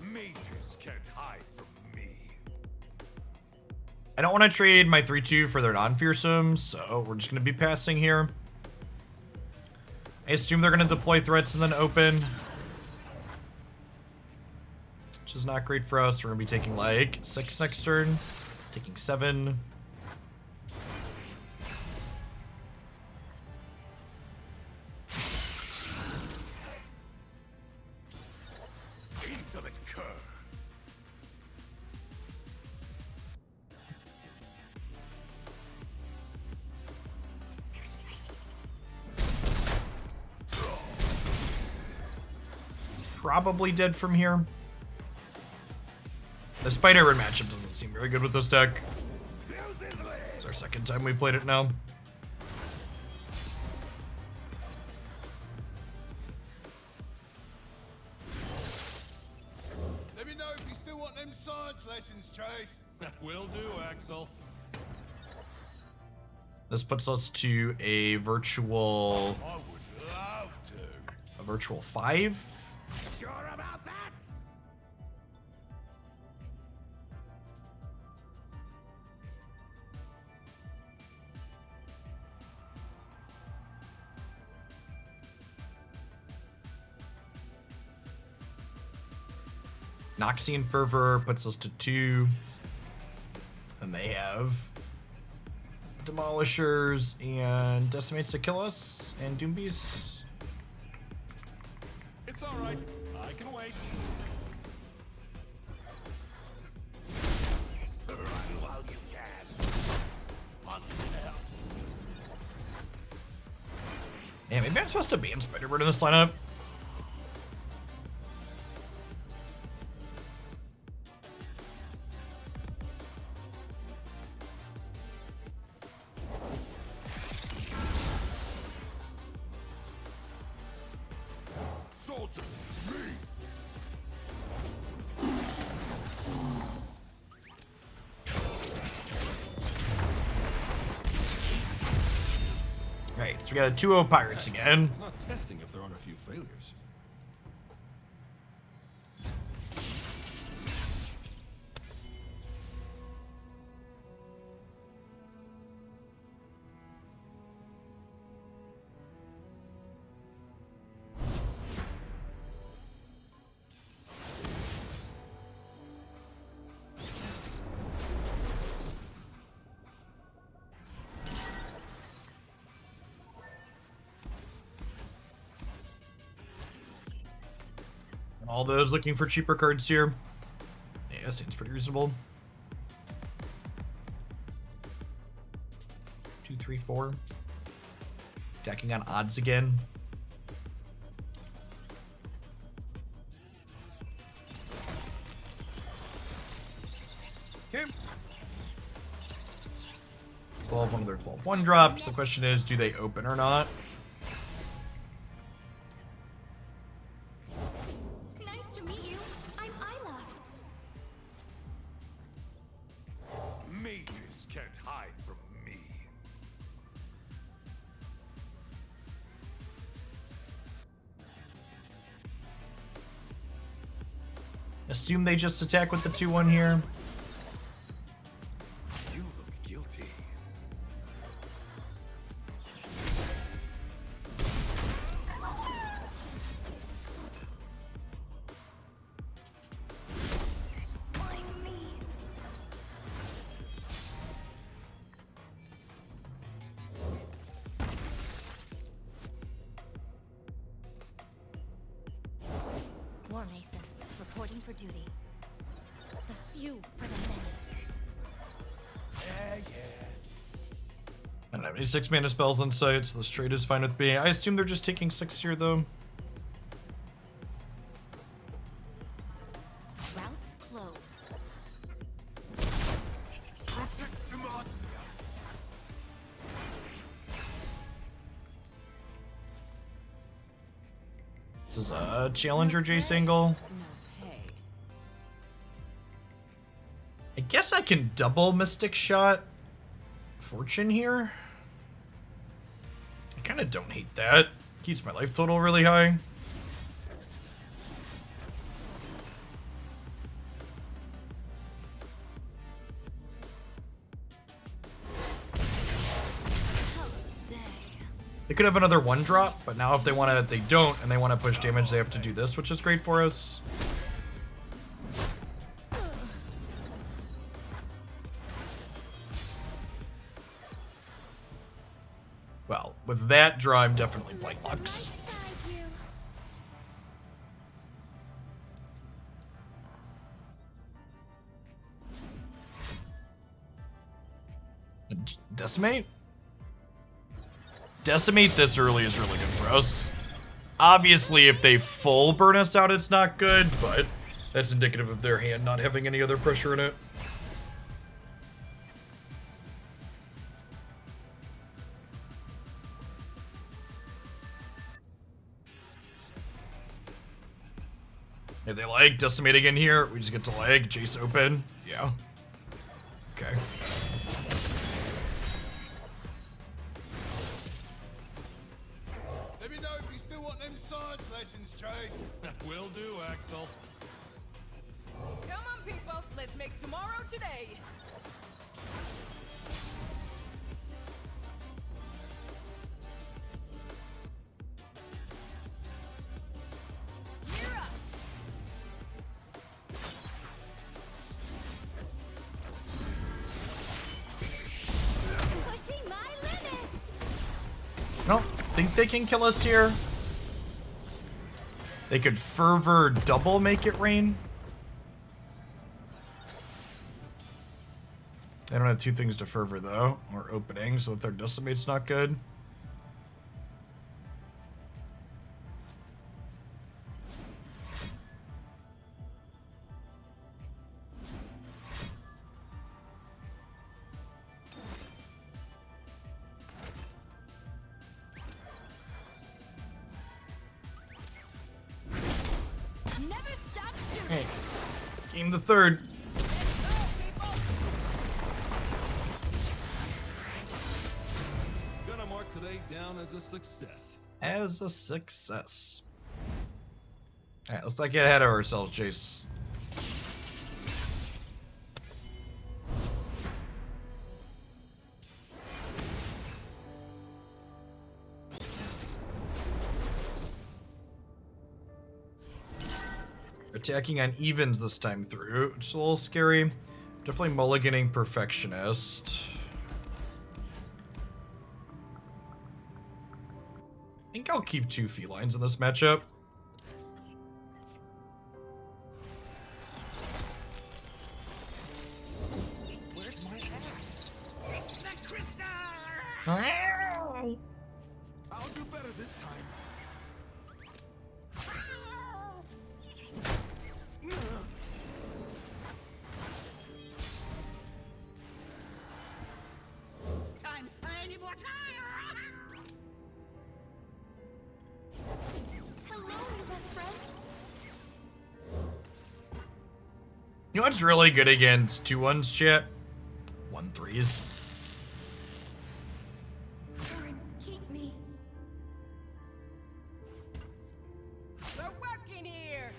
Mages can't hide from me. I don't want to trade my 3-2 for their non-fearsome, so we're just going to be passing here. I assume they're going to deploy threats and then open, which is not great for us. We're going to be taking like 6 next turn, taking 7. Insolent cur. Probably dead from here. The Spider-Man matchup doesn't seem very good with this deck. It's our second time we played it now. Let me know if you still want them science lessons, Chase. Will do, Axel. This puts us to a virtual I would love to. 5. Sure about that? Noxian Fervor puts us to 2. And they have Demolishers and Decimates to kill us, and Doom Beasts. It's all right. I can wait. Run while you can. On now. Yeah, maybe I'm supposed to ban Spider-Bird in this lineup. Soldiers, to me. Right, so we got a 2-0 Pirates again. It's not testing if there aren't a few failures. All those looking for cheaper cards here. Yeah, seems pretty reasonable. 2, 3, 4. Attacking on odds again. Okay. So I'll have one of their 12-1 drops. The question is, do they open or not? Nice to meet you. I'm Isla. Mages can't hide from me. Assume they just attack with the 2-1 here. You look guilty. I'm reporting for duty. The few for the many. I don't have any 6 mana spells on site, so this trade is fine with me. I assume they're just taking 6 here, though. Routes closed. This is a Challenger Jace angle. No pay. I guess I can double Mystic Shot Fortune here. I kind of don't hate that. Keeps my life total really high. They could have another 1-drop, but now if they want to, they don't, and they want to push damage, they have to do this, which is great for us. Well, with that draw, I'm definitely playing Lux. Decimate? Decimate this early is really good for us. Obviously, if they full burn us out, it's not good, but that's indicative of their hand not having any other pressure in it. If they like Decimate again here, we just get to leg, Jace open. Yeah. Okay. Let me know if you still want them science lessons, Chase. Will do, Axel. Come on, people. Let's make tomorrow today. Gear up. Pushing my limits. I don't think they can kill us here. They could Fervor double make it rain. They don't have 2 things to Fervor though, or opening, so if their Decimate's not good. Never stop shooting. Hey, game the 3rd. Gonna mark today down as a success. As a success. Alright, let's not get ahead of ourselves, Jace. Attacking on evens this time through, which is a little scary. Definitely mulliganing Perfectionist. I think I'll keep 2 felines in this matchup. Where's my axe? The crystal! I'll do better this time. Time. I need more time. Hello, new best friend. You know what's really good against 2-1s, chat? 1-3s. Parents, keep me. We're working here.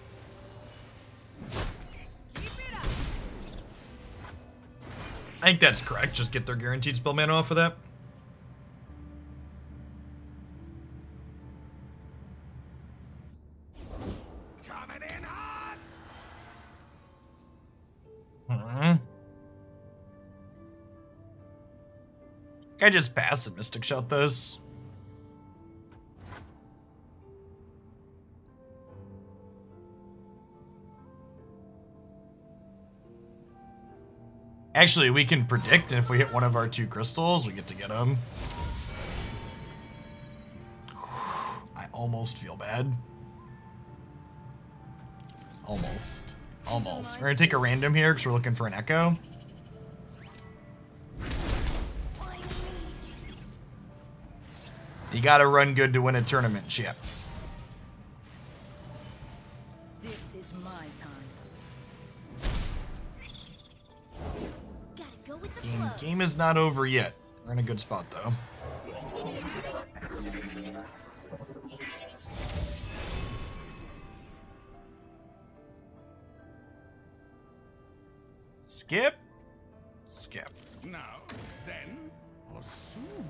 Keep it up. I think that's correct. Just get their guaranteed spell mana off of that. Coming in hot! I just pass and Mystic Shot those. Actually, we can predict, and if we hit one of our 2 crystals, we get to get them. I almost feel bad. Almost. Almost. We're gonna take a random here because we're looking for an echo. You gotta run good to win a tournament, chip. This is my time. Gotta go with the flow. Game is not over yet. We're in a good spot, though. Skip. Skip. Now, then, or soon.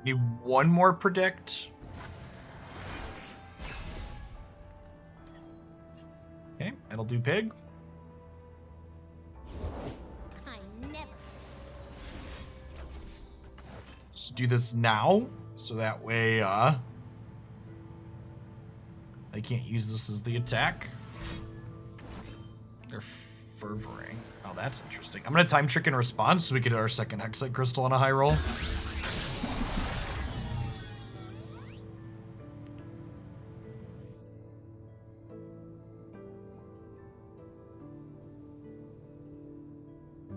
Need one more predict. Okay, that'll do pig. I never. Let's do this now, so that way, I can't use this as the attack. They're fervoring. Oh, that's interesting. I'm gonna time trick in response so we get our second Hexite Crystal on a high roll.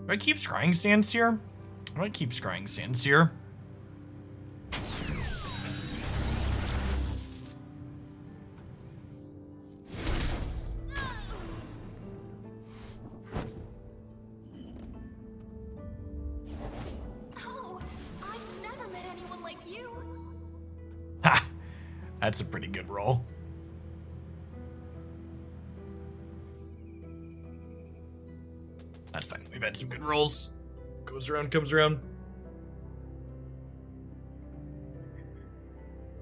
Do I keep Scrying Sands here? I might keep Scrying Sands here. Oh, I've never met anyone like you. Ha! That's a pretty good roll. That's fine. We've had some good rolls. Goes around, comes around.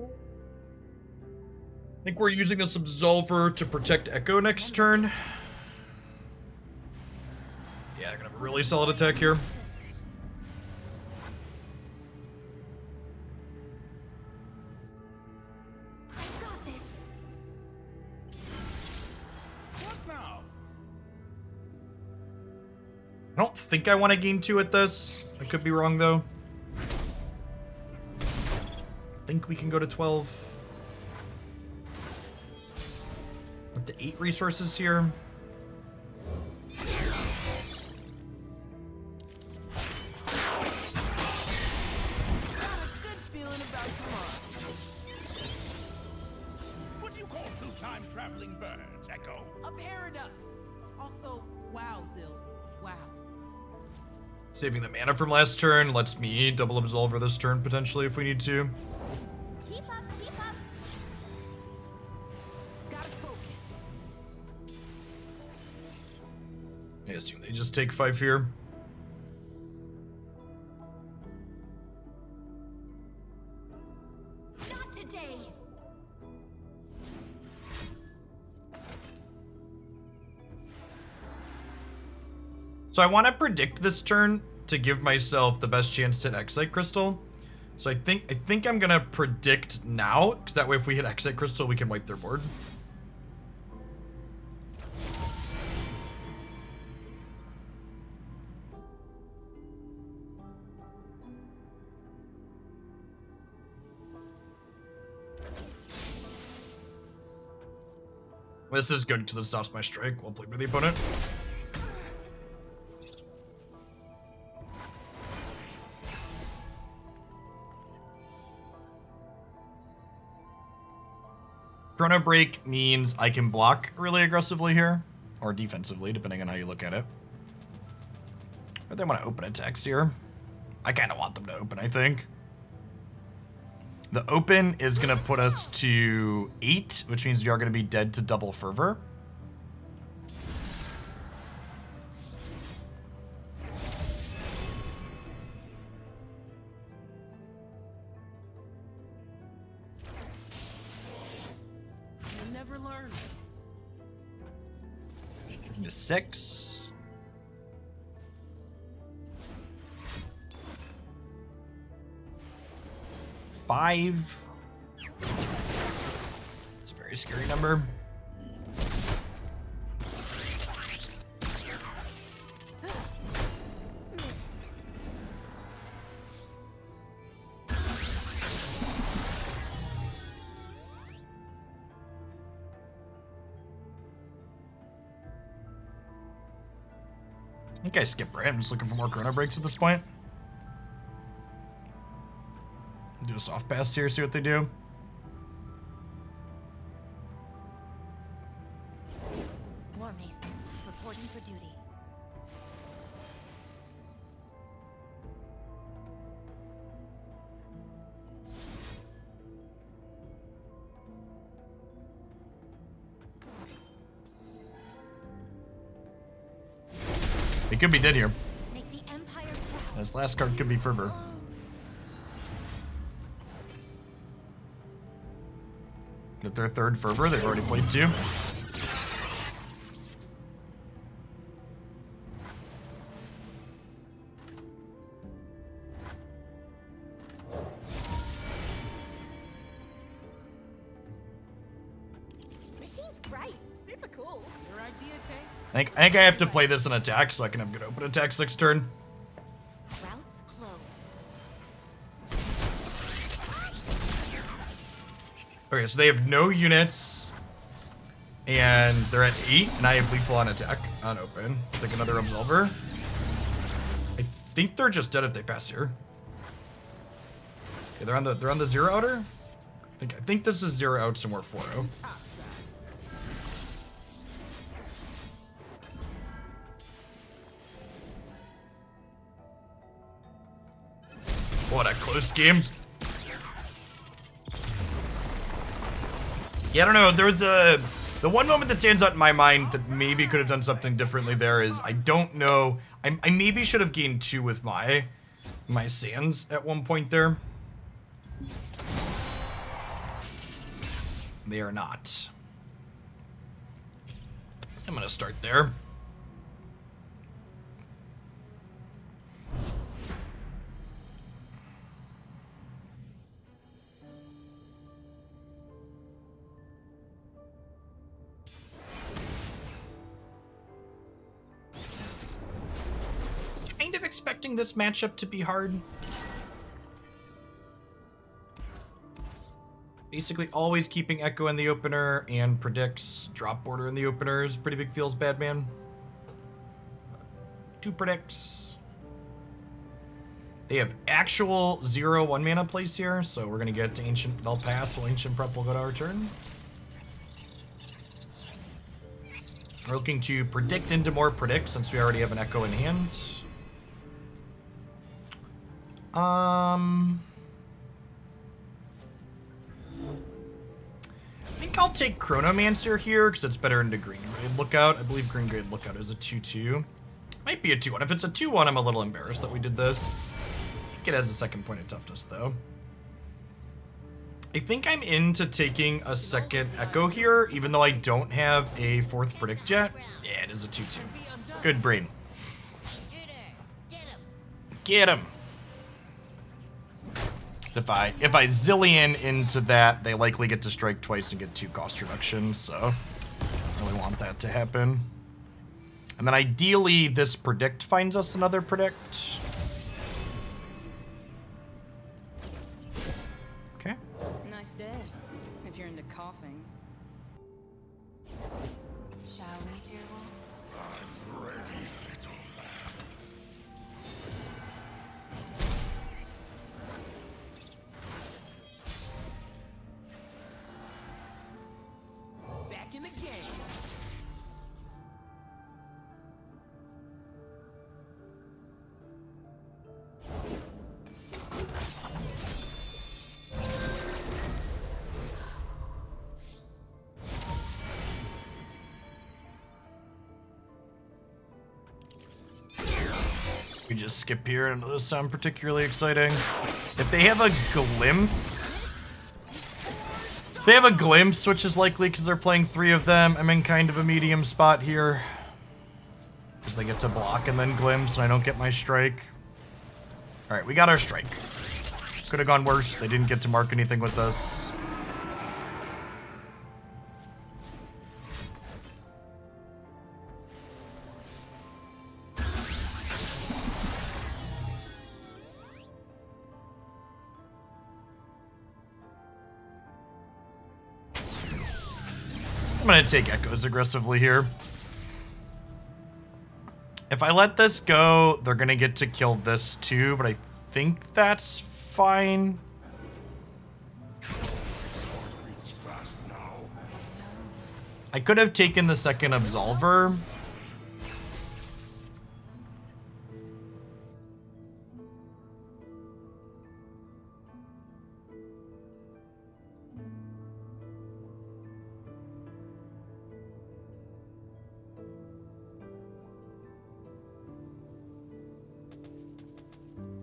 I think we're using this Absolver to protect Echo next turn. Yeah, they're gonna have a really solid attack here. Got this. What now? I don't think I want to gain 2 at this. I could be wrong, though. I think we can go to 12. Up to 8 resources here. Good feeling about tomorrow. What do you call 2 time traveling birds, Echo? A paradox. Also, wow, Zil. Wow. Saving the mana from last turn lets me double Absolver this turn, potentially, if we need to. Keep up, keep up. Gotta focus. I assume they just take 5 here. Not today. So I want to predict this turn to give myself the best chance to hit Excite Crystal. So I think I'm gonna predict now, because that way if we hit Excite Crystal, we can wipe their board. This is good because it stops my strike while played by the opponent. Chrono Break means I can block really aggressively here, or defensively, depending on how you look at it. But they want to open attacks here. I kind of want them to open, I think. The open is going to put us to 8, which means we are going to be dead to double fervor. You'll never learn. Into 6. 5. It's a very scary number. I think I skipped right. I'm just looking for more chrono breaks at this point. Do a soft pass here, see what they do. War Mason, reporting for duty. It could be dead here. Make the Empire proud. This last card could be Fervor. Get their 3rd Fervor. They've already played 2. Machine's great. Super cool. Your idea, Kay? I think I have to play this in attack so I can have good open attack 6th turn. Routes closed. Okay, so they have no units, and they're at 8, and I have lethal on attack on open. Take another Absolver. I think they're just dead if they pass here. Okay, they're on the 0 outer. I think this is 0 out somewhere 4-0. What a close game. Yeah, I don't know. There's the one moment that stands out in my mind that maybe could have done something differently there is I don't know. I maybe should have gained 2 with my sands at one point there. They are not. I'm gonna start there. Kind of expecting this matchup to be hard. Basically always keeping Echo in the opener and predicts drop border in the opener is pretty big feels bad man. 2 predicts. They have actual 0 1 mana plays here, so we're gonna get to Ancient. They'll pass, while Ancient Prep will go to our turn. We're looking to predict into more predict since we already have an Echo in hand. I think I'll take Chronomancer here because it's better into Green Grade Lookout. I believe Green Grade Lookout is a 2/2. Might be a 2/1. If it's a 2/1, I'm a little embarrassed that we did this. I think it has a 2nd point of toughness though. I think I'm into taking a 2nd Echo here, even though I don't have a 4th predict yet. Yeah, it is a 2/2. Good brain. Get him. If I zillion into that, they likely get to strike twice and get 2 cost reduction, so I really want that to happen. And then ideally, this predict finds us another predict. Okay. Nice day, if you're into coughing. Shall we, dear wolf? I'm ready, little lamb. Back in the game. We just skip here, and those sound particularly exciting. If they have a glimpse, which is likely because they're playing 3 of them, I'm in kind of a medium spot here. Because they get to block and then glimpse, and I don't get my strike. All right, we got our strike. Could have gone worse. They didn't get to mark anything with us. I'm gonna take echoes aggressively here. If I let this go, they're gonna get to kill this too, but I think that's fine. I could have taken the second Absolver.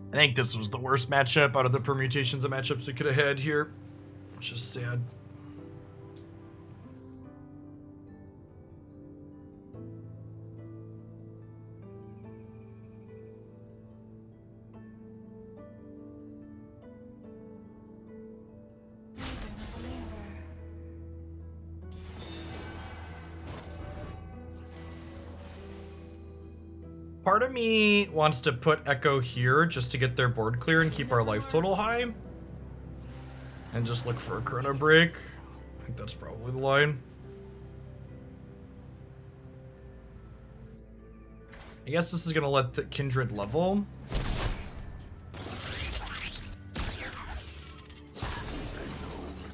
I think this was the worst matchup out of the permutations of matchups we could have had here, which is sad. Part of me wants to put Echo here just to get their board clear and keep our life total high. And just look for a chrono break. I think that's probably the line. I guess this is gonna let the Kindred level.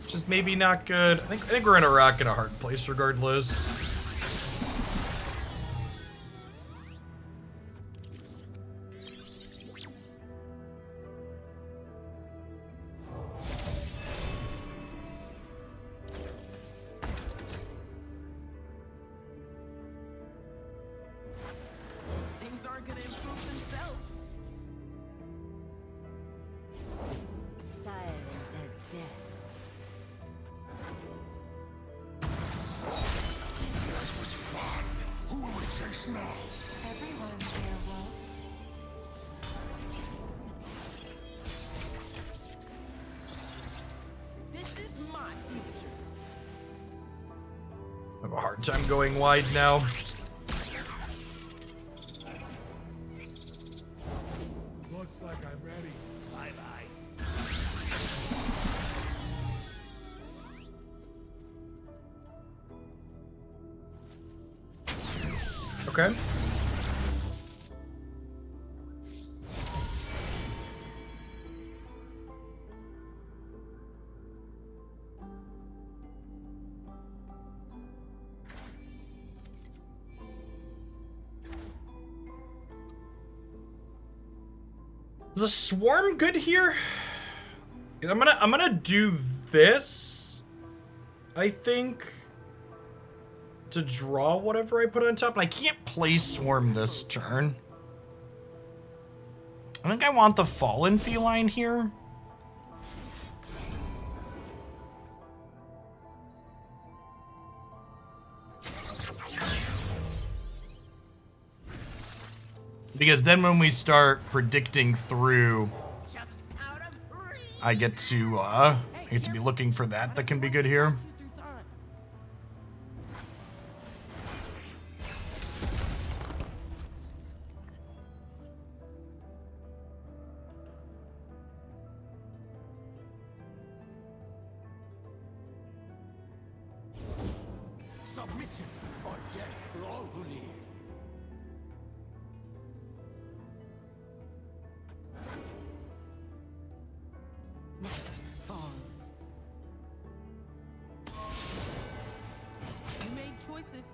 Just maybe not good. I think we're in a rock and a hard place regardless. Things aren't gonna improve themselves. Silent as death. This was fun. Who will we chase now? Everyone, werewolf. This is my future. I have a hard time going wide now. Looks like I'm ready. Bye-bye. Okay. Is the swarm good here? I'm gonna do this, I think, to draw whatever I put on top. And I can't play swarm this turn. I think I want the fallen feline here. Because then when we start predicting through, I get to be looking for that can be good here. Submission or death for all who leave. Night falls. You made choices.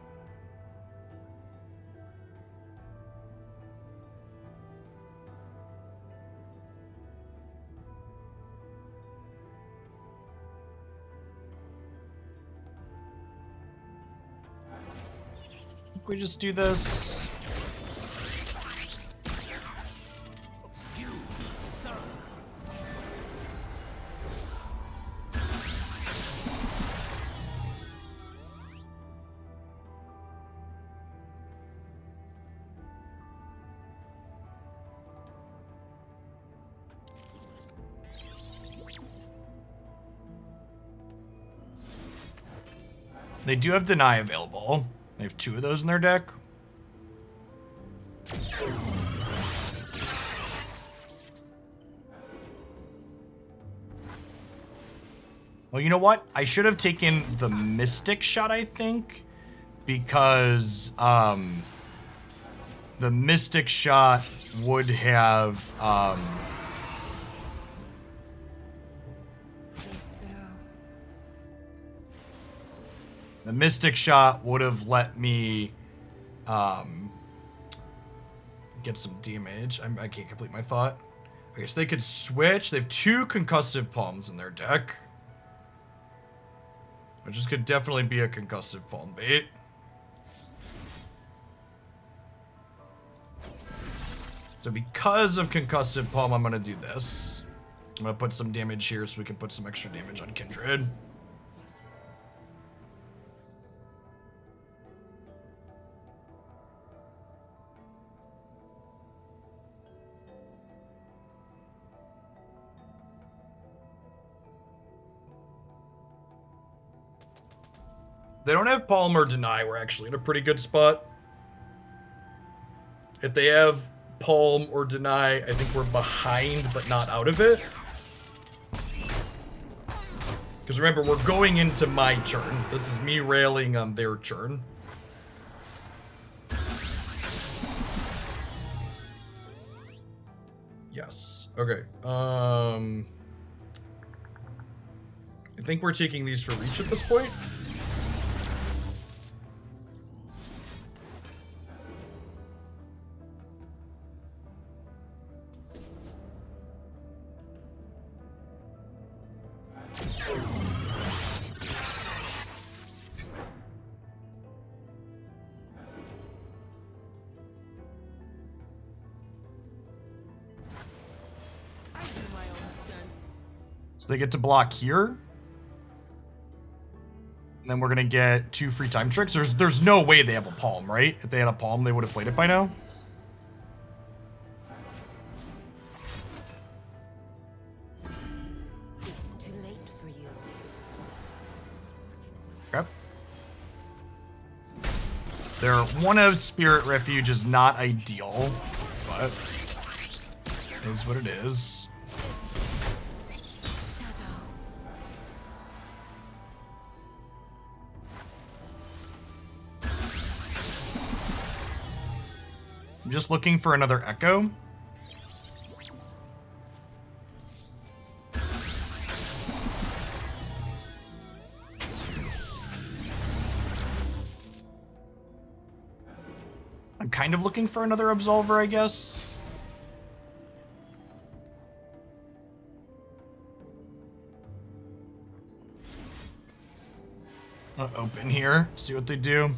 We just do this. They do have Deny available. They have 2 of those in their deck. Well, you know what? I should have taken the Mystic Shot, I think, because the Mystic Shot would have the Mystic Shot would have let me get some damage. I can't complete my thought. Okay, so they could switch. They have 2 Concussive Palms in their deck, which this could definitely be a Concussive Palm bait. So because of Concussive Palm, I'm going to do this. I'm going to put some damage here so we can put some extra damage on Kindred. They don't have Palm or Deny. We're actually in a pretty good spot. If they have Palm or Deny, I think we're behind but not out of it. Because remember, we're going into my turn. This is me railing on their turn. Yes. Okay. I think we're taking these for reach at this point. They get to block here. And then we're gonna get 2 free time tricks. There's no way they have a Palm, right? If they had a Palm, they would have played it by now. It's too late for you. Okay. Their 1 of Spirit Refuge is not ideal, but it is what it is. I'm just looking for another Echo. I'm kind of looking for another Absolver, I guess. I'll open here, see what they do.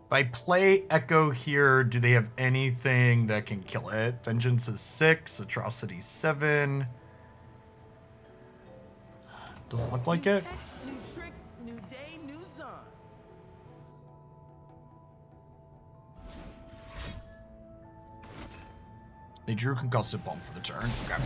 If I play Echo here, do they have anything that can kill it? Vengeance is 6, Atrocity 7. Doesn't look like it. New tricks, new day, new sun. They drew Concussive Bomb for the turn. Okay.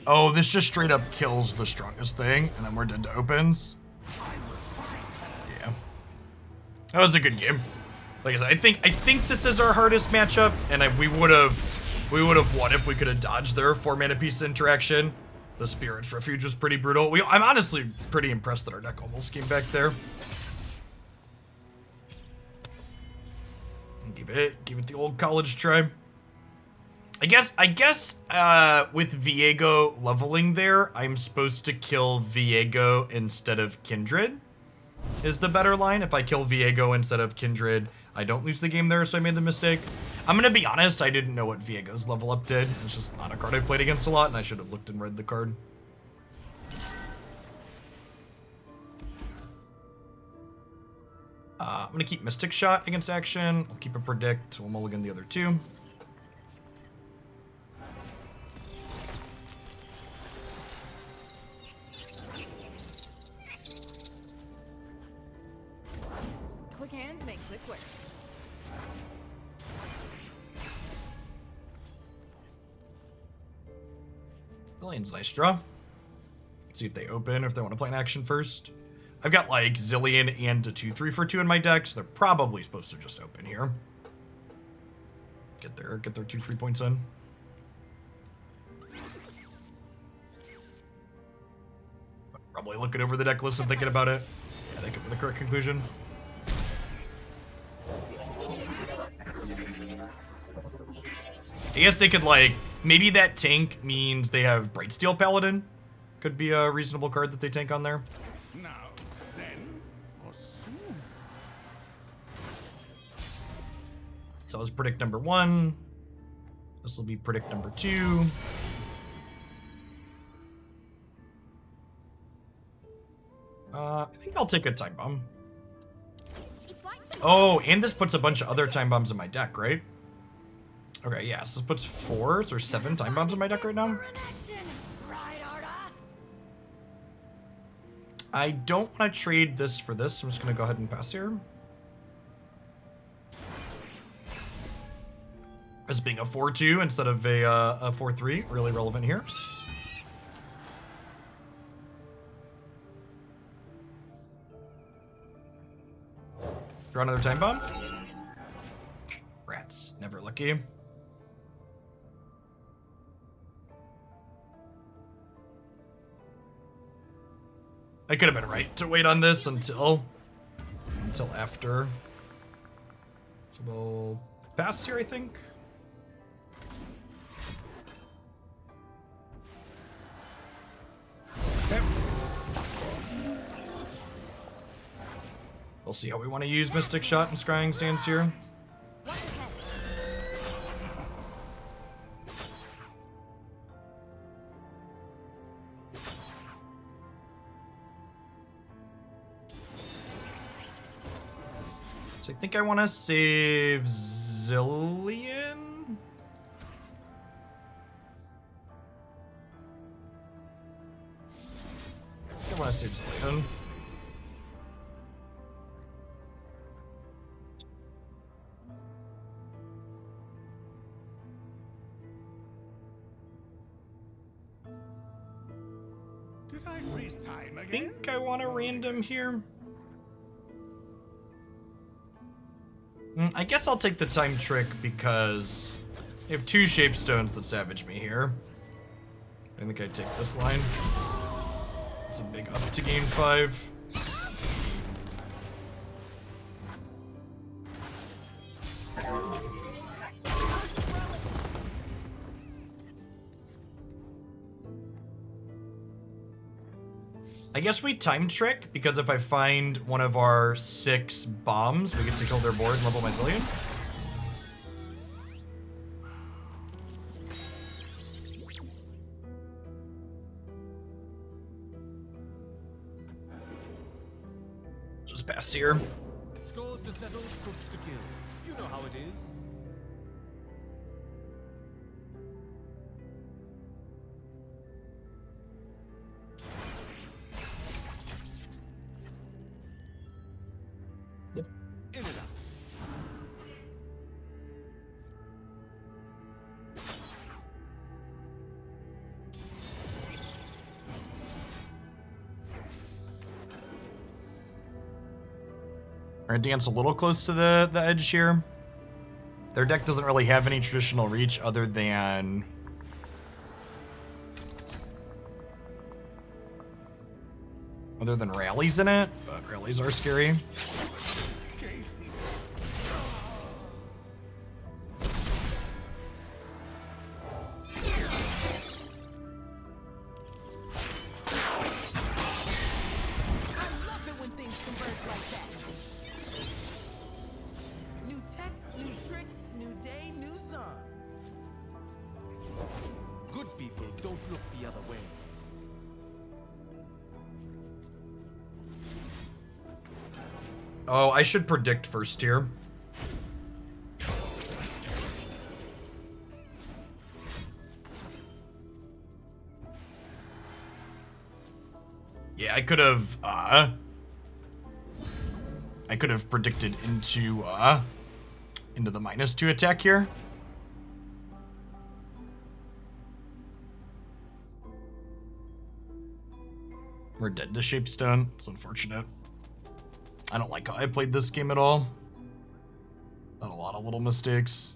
Oh, this just straight up kills the strongest thing, and then we're dead to opens. Yeah. That was a good game. Like I said, I think this is our hardest matchup, and we would have won if we could have dodged their 4-mana piece interaction. The Spirit's Refuge was pretty brutal. I'm honestly pretty impressed that our deck almost came back there. Give it the old college try. I guess with Viego leveling there, I'm supposed to kill Viego instead of Kindred is the better line. If I kill Viego instead of Kindred, I don't lose the game there, so I made the mistake. I'm gonna be honest, I didn't know what Viego's level up did. It's just not a card I played against a lot, and I should have looked and read the card. I'm gonna keep Mystic Shot against action. I'll keep a Predict. We'll mulligan the other two. Quick hands make quick work. Zillion's nice draw. Let's see if they open or if they want to play an action first. I've got like Zillion and a 2/3 for 2 in my deck, so they're probably supposed to just open here. Get their 2 free points in. Probably looking over the deck list and thinking about it. Yeah, they come to the correct conclusion. I guess they could like, maybe that tank means they have Brightsteel Paladin. Could be a reasonable card that they tank on there. Now, then, or soon. So that was predict number 1. This will be predict number 2. I think I'll take a Time Bomb. Oh, and this puts a bunch of other Time Bombs in my deck, right? Okay, yeah, so this puts 4 or 7 Time Bombs in my deck right now. I don't want to trade this for this. I'm just going to go ahead and pass here. As being a 4-2 instead of a 4-3, really relevant here. Draw another Time Bomb. Rats, never lucky. I could have been right to wait on this until after. So we'll pass here, I think. Okay. We'll see how we want to use Mystic Shot and Scrying Sands here. So I think I want to save Zillion. I want to save Zillion. Did I freeze time I again? think I want a random here. I guess I'll take the time trick because I have 2 Shapestones that savage me here. I think I take this line. It's a big up to gain 5. I guess we time trick, because if I find one of our 6 bombs, we get to kill their board and level my Zillion. Just pass here. Scores to settle, cooks to kill. You know how it is. In and out. We're gonna dance a little close to the edge here. Their deck doesn't really have any traditional reach other than rallies in it, but rallies are scary. Gave me. Oh, you want a big boom? Here, call this guy. I think I want to Random here. Their deck doesn't really have any traditional reach other than rallies in it, but rallies are scary. 'Cause Rallies are scary. Good people don't look the other way. Oh, I should predict first here. Yeah, I could have predicted into the -2 attack here. We're dead to Shapestone. It's unfortunate. I don't like how I played this game at all. Done a lot of little mistakes.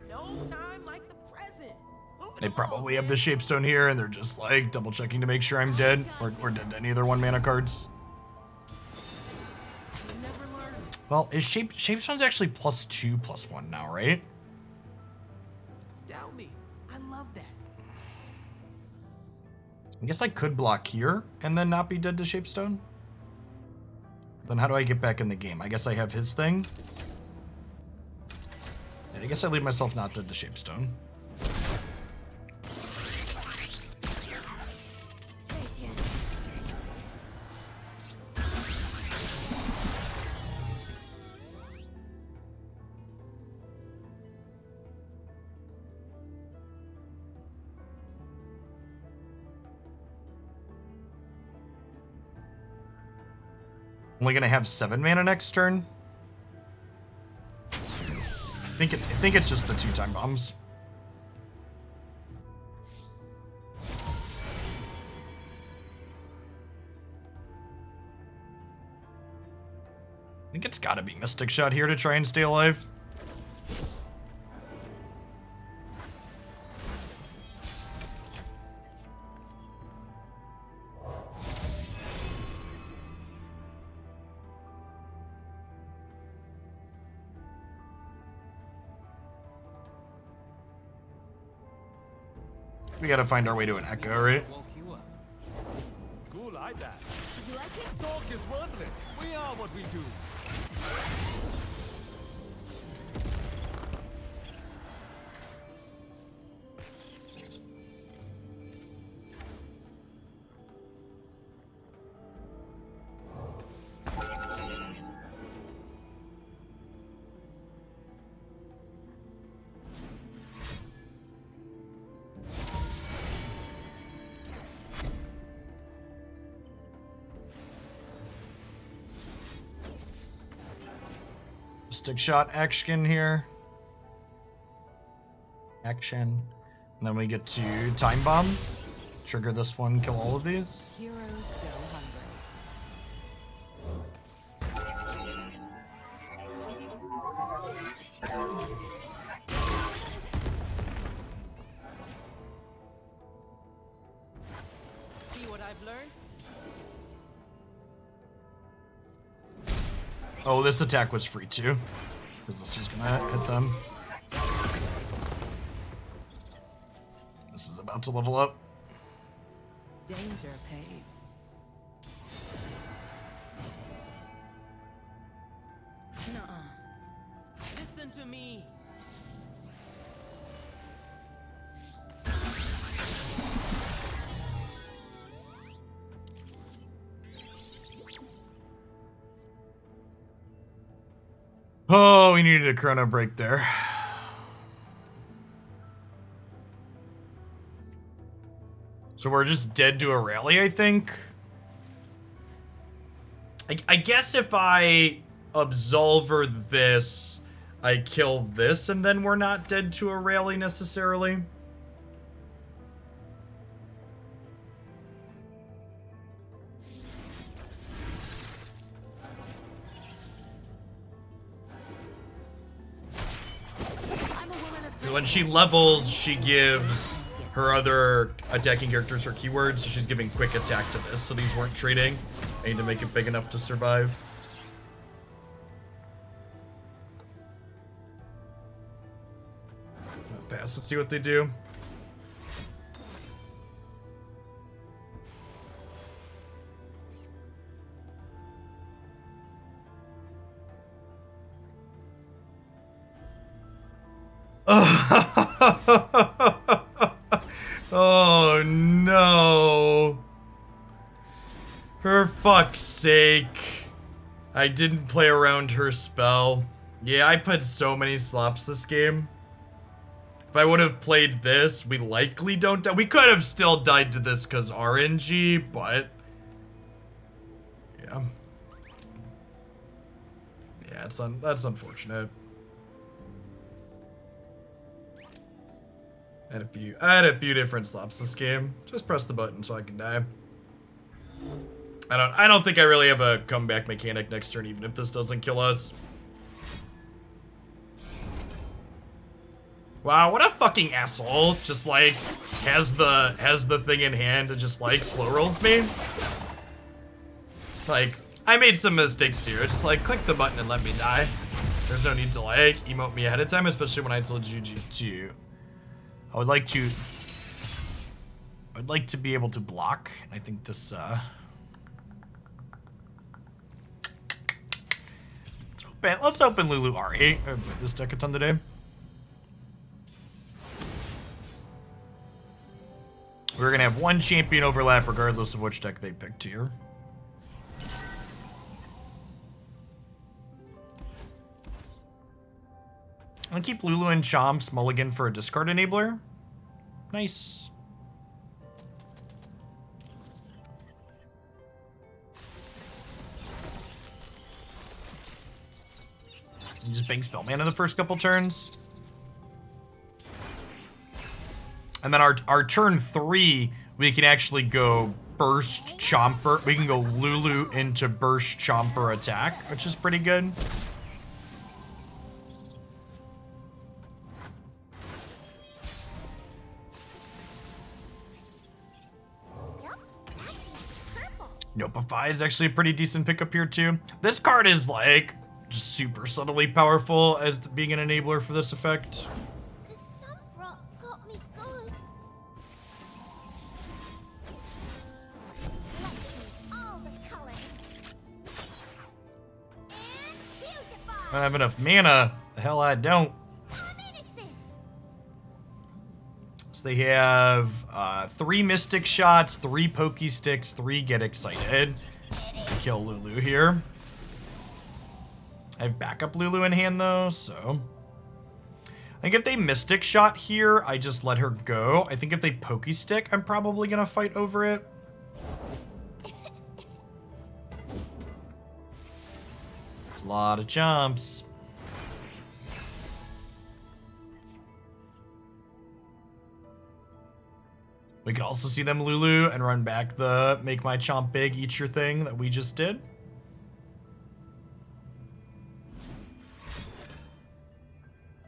No time like the present. They probably have the Shapestone here, and they're just like double checking to make sure I'm dead or dead to any of their 1-mana cards. Well, is Shapestone's actually +2/+1 now, right? Doubt me. I love that. I guess I could block here and then not be dead to Shapestone. Then how do I get back in the game? I guess I have his thing. Yeah, I guess I leave myself not dead to Shapestone. Only gonna have 7 mana next turn. I think it's just the 2 time bombs. I think it's gotta be Mystic Shot here to try and stay alive. We gotta find our way to an Echo, right? Woke you up. Cool like that. You like it? Talk is worthless. We are what we do. Mystic Shot action here. Action. And then we get to Time Bomb. Trigger this one, kill all of these. Heroes go hungry. See what I've learned? Oh, this attack was free too. Because this was gonna hit them. This is about to level up. Danger pays. Nuh-uh. Listen to me. Oh, we needed a chrono break there. So we're just dead to a rally, I think. I guess if I Absolver this, I kill this, and then we're not dead to a rally necessarily. When she levels, she gives her other attacking characters her keywords, so she's giving quick attack to this, so these weren't trading. I need to make it big enough to survive. Pass and see what they do. Oh no. For fuck's sake. I didn't play around her spell. Yeah, I put so many slops this game. If I would have played this, we likely don't die. We could have still died to this because RNG, but... Yeah. Yeah, that's unfortunate. I had a few different slops this game. Just press the button so I can die. I don't think I really have a comeback mechanic next turn, even if this doesn't kill us. Wow, what a fucking asshole. Just like has the thing in hand and just like slow rolls me. Like, I made some mistakes here. Just like click the button and let me die. There's no need to like emote me ahead of time, especially when I told you to. I'd like to be able to block. I think this let's open Lulu R8. This deck a ton today. We're gonna have one champion overlap regardless of which deck they picked here. I'm gonna keep Lulu and Chomps mulligan for a discard enabler. Nice. You just bank spell mana the first couple turns. And then our turn 3, we can actually go burst Chomper. We can go Lulu into burst Chomper attack, which is pretty good. Nopeify is actually a pretty decent pickup here too. This card is like just super subtly powerful as being an enabler for this effect. I don't have enough mana. The hell I don't. So they have 3 Mystic Shots, 3 Pokey Sticks, 3 Get Excited to kill Lulu here. I have backup Lulu in hand though, so... I think if they Mystic Shot here, I just let her go. I think if they Pokey Stick, I'm probably gonna fight over it. It's a lot of jumps. We could also see them Lulu and run back the make my chomp big, eat your thing that we just did.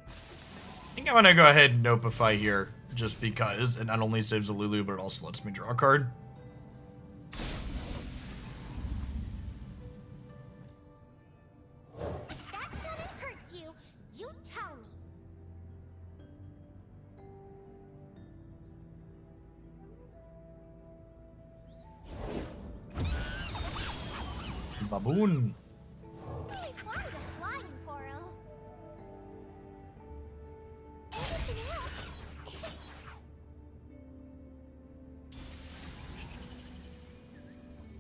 I think I'm gonna go ahead and Nopeify here just because it not only saves a Lulu, but it also lets me draw a card. Baboon.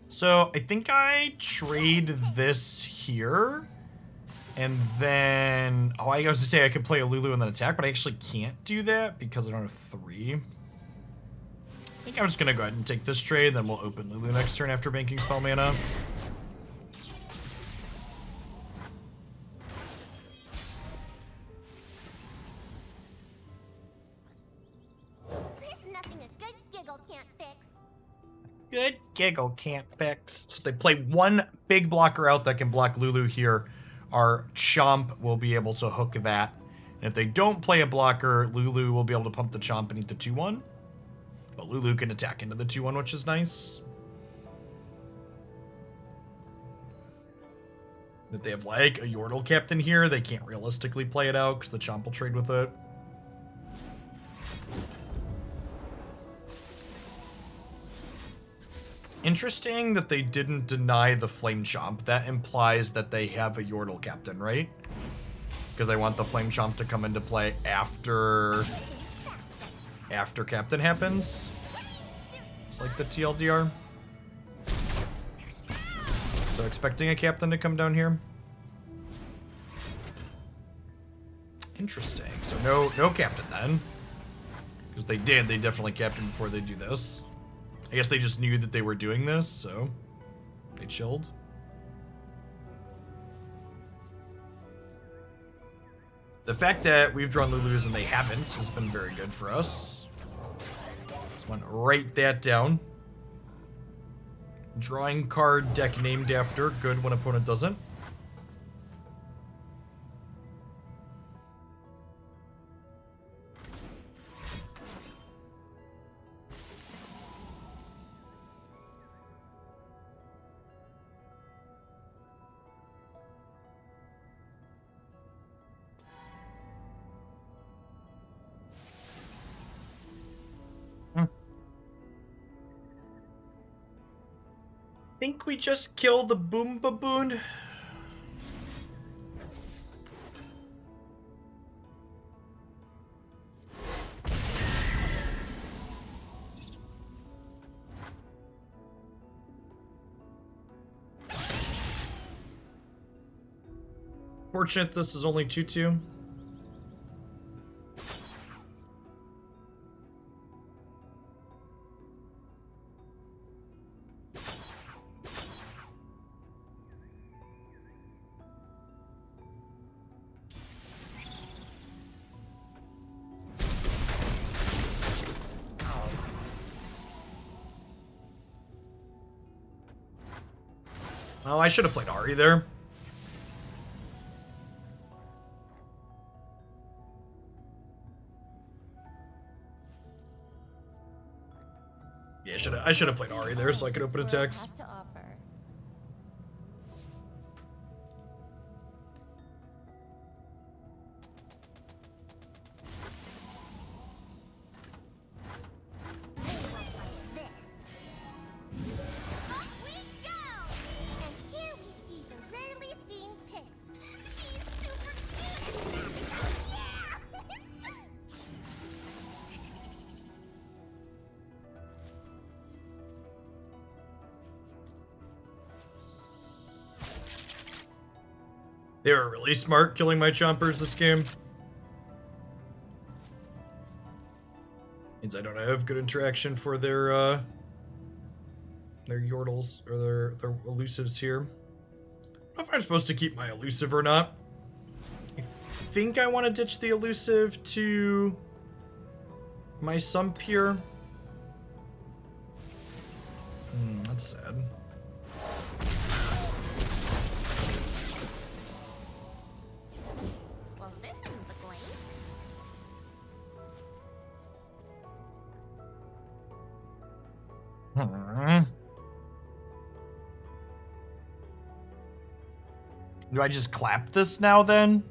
So I think I trade this here, and then I was to say I could play a Lulu and then attack, but I actually can't do that because I don't have 3. I think I'm just gonna go ahead and take this trade, then we'll open Lulu next turn after banking spell mana. Good giggle can't fix. So they play one big blocker out that can block Lulu here. Our Chomp will be able to hook that. And if they don't play a blocker, Lulu will be able to pump the Chomp and eat the 2-1. But Lulu can attack into the 2-1, which is nice. If they have like a Yordle Captain here, they can't realistically play it out because the Chomp will trade with it. Interesting that they didn't deny the Flame Chomp. That implies that they have a Yordle Captain, right? Because I want the Flame Chomp to come into play after Captain happens. It's like the TLDR. So expecting a Captain to come down here. Interesting. So no Captain then. Because they definitely Captain before they do this. I guess they just knew that they were doing this, so they chilled. The fact that we've drawn Lulus and they haven't has been very good for us. Just want to write that down. Drawing card deck named after. Good when opponent doesn't. Think we just killed the Boom Baboon? Fortunate this is only 2/2. Oh, I should have played Ari there. Yeah, I should have played Ari there so I could open attacks. Has to offer. Off we go! And here we see the rarely seen Pix. She's super cute! Yeah! They were really smart killing my Chompers this game. Means I don't have good interaction for their Yordles or their elusives here. I don't know if I'm supposed to keep my elusive or not. I think I want to ditch the elusive to my Sump here. That's sad. Well, this isn't the Glade. Do I just clap this now then?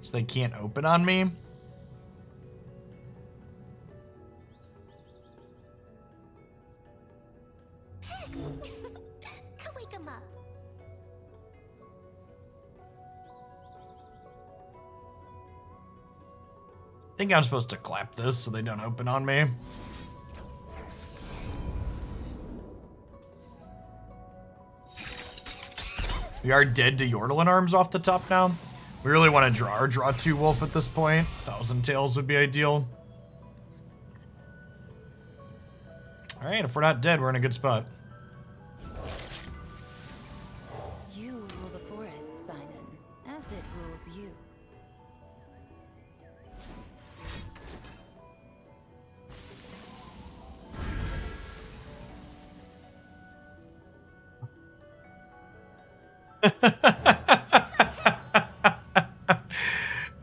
So they can't open on me? Go wake him up. I think I'm supposed to clap this so they don't open on me. We are dead to Yordle and Arms off the top now. We really want to draw 2 Wolf at this point. 1,000 Tails would be ideal. Alright, if we're not dead, we're in a good spot. You rule the forest, Sinon, as it rules you.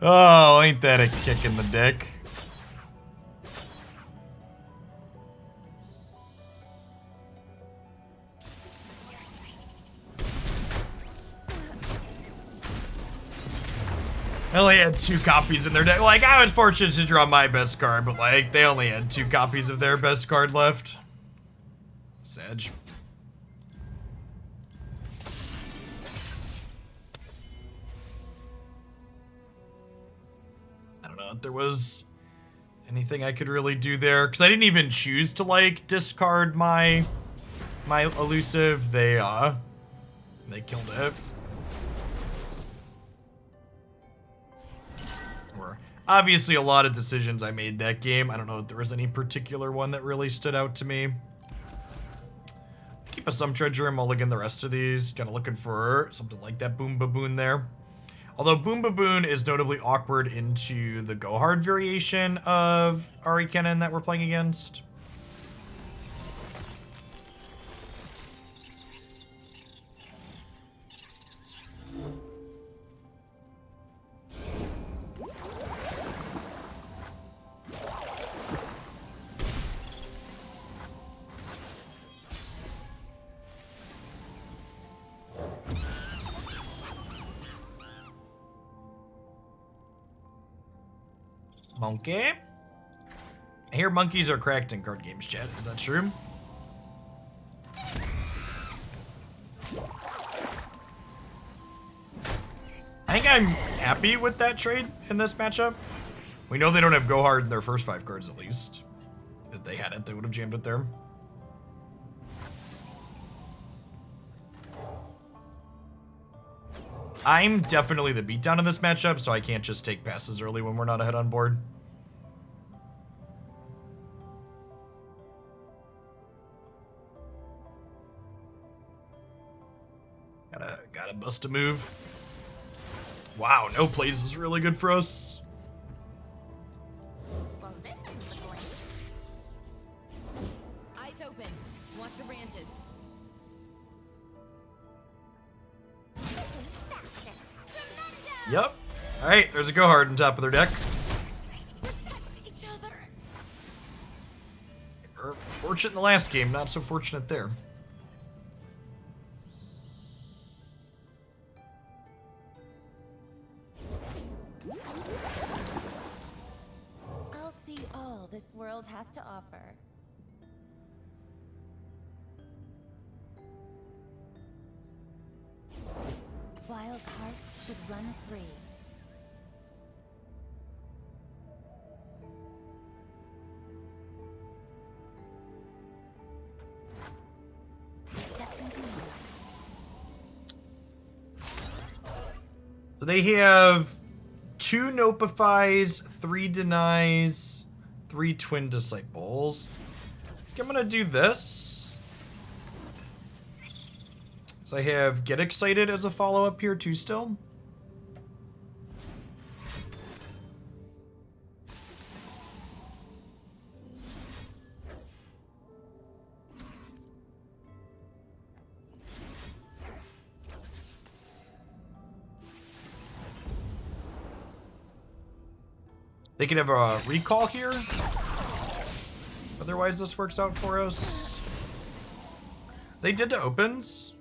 Oh, ain't that a kick in the dick? I only had 2 copies in their deck. Like, I was fortunate to draw my best card, but like, they only had 2 copies of their best card left. Sedge. that there was anything I could really do there, because I didn't even choose to like discard my elusive. They killed it. Or obviously a lot of decisions I made that game. I don't know if there was any particular one that really stood out to me. Keep a some treasure and mulligan the rest of these. Kind of looking for something like that Boom Baboon there. Although Boom Baboon is notably awkward into the Go Hard variation of Ari Kennen that we're playing against. Monkey? I hear monkeys are cracked in card games, chat. Is that true? I think I'm happy with that trade in this matchup. We know they don't have Go Hard in their first 5 cards, at least. If they had it, they would have jammed it there. I'm definitely the beatdown in this matchup, so I can't just take passes early when we're not ahead on board. Gotta bust a move. Wow, no plays is really good for us. Well, this is the place. Eyes open. Watch the branches. Faster. Tremendo! Yep. Alright, there's a Go Hard on top of their deck. Protect each other. We're fortunate in the last game, not so fortunate there. I'll see all this world has to offer. Wild hearts should run free. Two steps into moonlight. So they have 2 Nopifies, 3 Denies, 3 Twin Disciples. I think I'm gonna do this. So I have Get Excited as a follow-up here too still. They can have a recall here. Otherwise, this works out for us. They did the opens.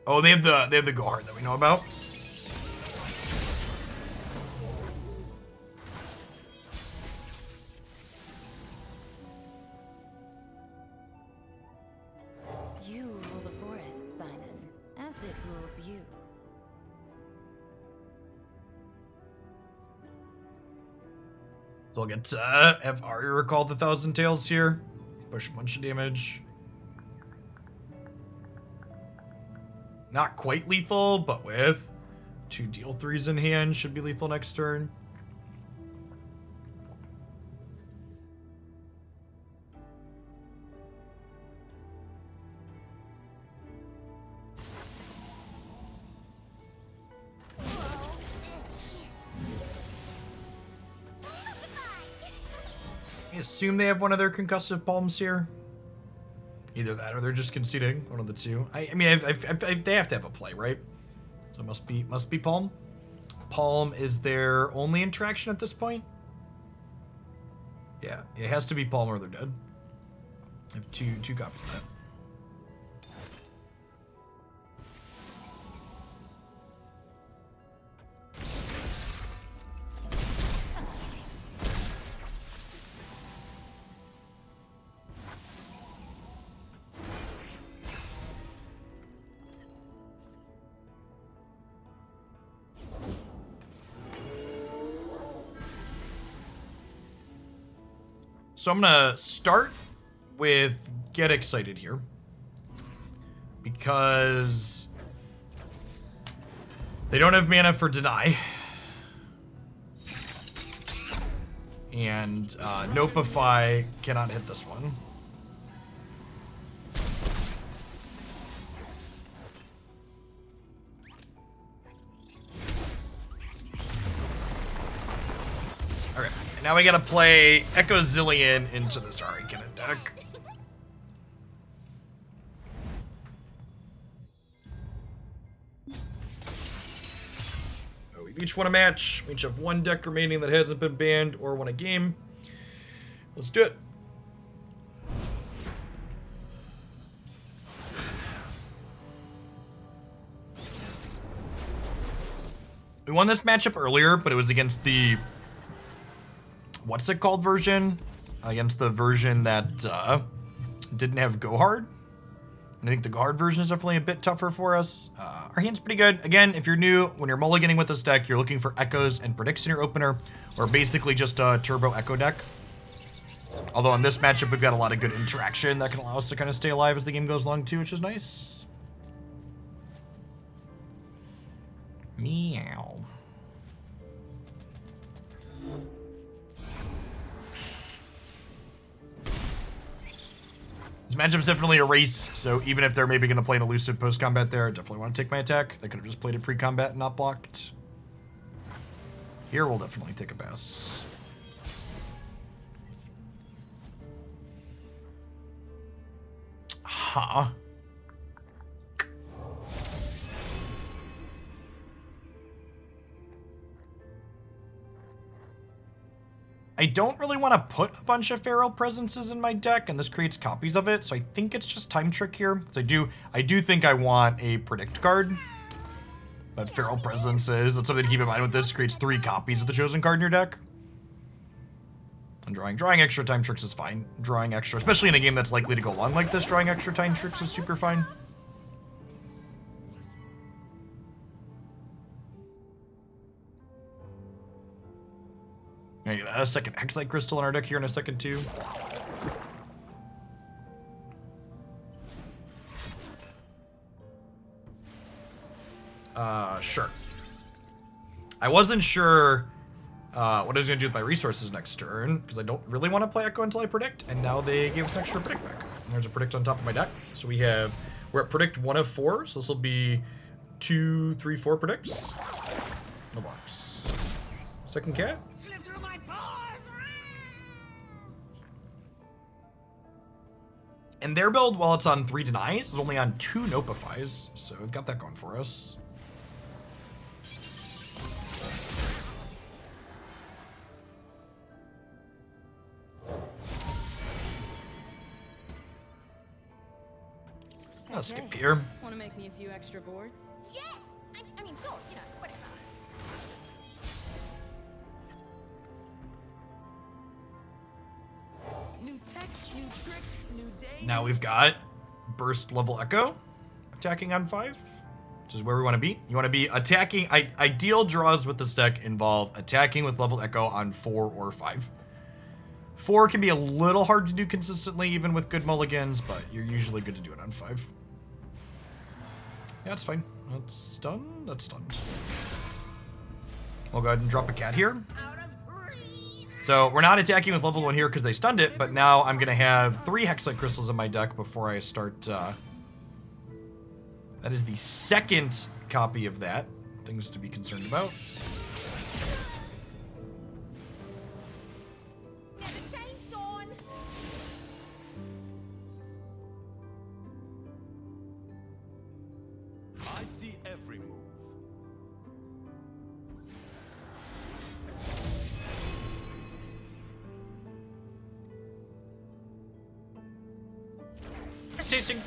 Oh, they have the Go Hard that we know about. You rule the forest, Simon, as it rules you. So I'll get have Ari recall the Thousand Tails here. Push a bunch of damage. Not quite lethal, but with 2 deal 3s in hand, should be lethal next turn. I assume they have one of their concussive palms here. Either that or they're just conceding. One of the two. I mean, they have to have a play, right? So it must be palm. Palm is their only interaction at this point. Yeah, it has to be palm or they're dead. I have two copies of that. So I'm gonna start with Get Excited here. Because they don't have mana for Deny. And Notify cannot hit this one. Okay, and now we gotta play Echo Zillion into this Arikan deck. Oh, we each won a match. We each have one deck remaining that hasn't been banned or won a game. Let's do it. We won this matchup earlier, but it was against the what's it called version? Against the version that didn't have Go Hard. And I think the Go Hard version is definitely a bit tougher for us. Our hand's pretty good. Again, if you're new, when you're mulliganing with this deck, you're looking for Echoes and Predicts in your opener, or basically just a Turbo Echo deck. Although in this matchup, we've got a lot of good interaction that can allow us to kind of stay alive as the game goes along too, which is nice. Meow. This matchup's definitely a race, so even if they're maybe going to play an elusive post-combat there, I definitely want to take my attack. They could have just played it pre-combat and not blocked. Here, we'll definitely take a pass. Huh. I don't really want to put a bunch of Feral Presences in my deck, and this creates copies of it, so I think it's just Time Trick here. So I do think I want a Predict card. But Feral Presences, that's something to keep in mind with this, creates 3 copies of the chosen card in your deck. And drawing extra Time Tricks is fine. Drawing extra, especially in a game that's likely to go long like this, drawing extra Time Tricks is super fine. I need a second Hexite Crystal in our deck here in a second too. Sure. I wasn't sure what I was going to do with my resources next turn, because I don't really want to play Echo until I Predict, and now they gave us an extra Predict back. And there's a Predict on top of my deck. So we're at Predict 1 of 4, so this will be 2, 3, 4 Predicts. No box. Second cat. Slip through my paws. And their build, while it's on 3 Denies, is only on 2 Notifies, so we've got that going for us. I'll skip here. Want to make me a few extra boards? Yes! I mean, sure, you know, whatever. New tech, new tricks, new day. Now we've got Burst level Echo attacking on 5, which is where we want to be. You want to be attacking. Ideal draws with this deck involve attacking with level Echo on 4 or 5. 4 can be a little hard to do consistently, even with good mulligans, but you're usually good to do it on 5. Yeah, that's fine. That's done. That's done. We'll go ahead and drop a cat here. So we're not attacking with level 1 here because they stunned it, but now I'm going to have 3 Hexite Crystals in my deck before I start. That is the second copy of that. Things to be concerned about. Get the chainsaw on. I see every move.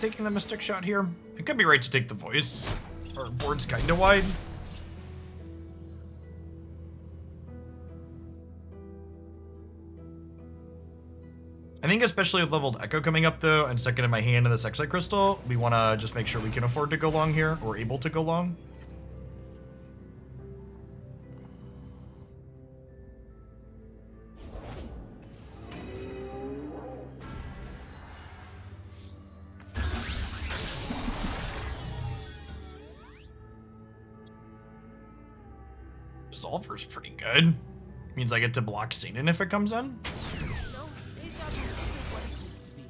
Taking the Mystic Shot here. It could be right to take the Voice. Our board's kind of wide. I think especially with leveled Echo coming up though, and second in my hand in this Hexite Crystal, we want to just make sure we can afford to go long here, or able to go long. Sulfur's pretty good. Means I get to block Satan if it comes in. No, deja vu isn't what it used to be.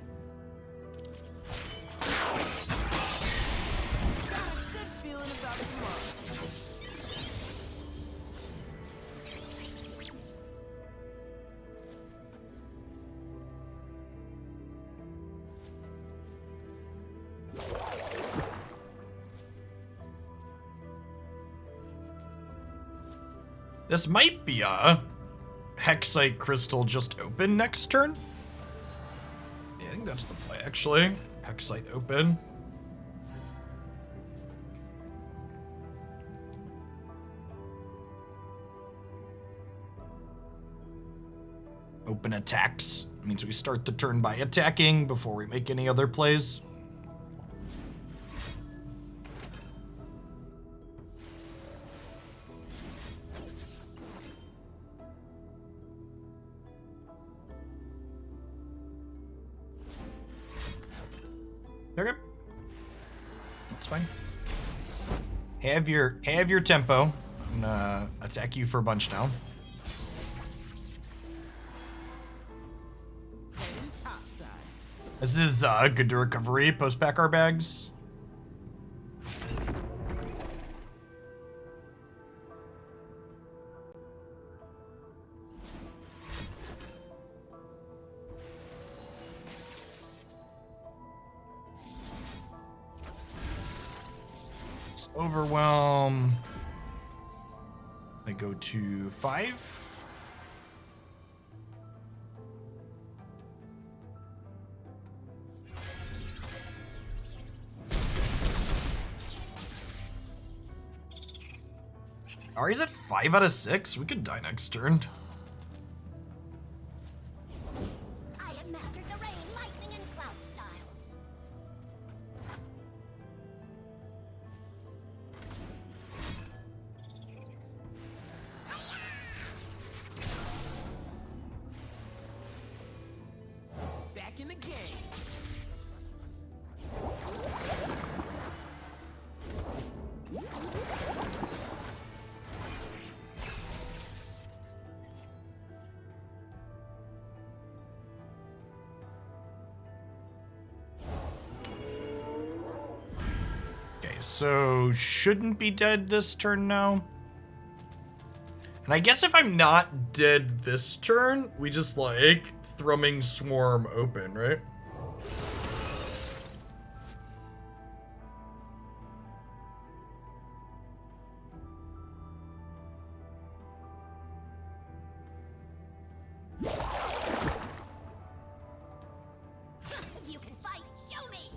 Got a good feeling about tomorrow. This might be a Hexite Crystal just open next turn. Yeah, I think that's the play, actually. Hexite open. Open attacks. Means we start the turn by attacking before we make any other plays. Okay. That's fine. Have your tempo. I'm gonna attack you for a bunch now. Heading topside. This is good to recovery, post-pack our bags. Let's overwhelm. I go to 5. Ari's at 5 out of 6. We could die next turn. I have mastered the rain, lightning, and cloud styles. Back in the game. Okay, so shouldn't be dead this turn now. And I guess if I'm not dead this turn, we just like Thrumming Swarm open, right? If you can fight, show me!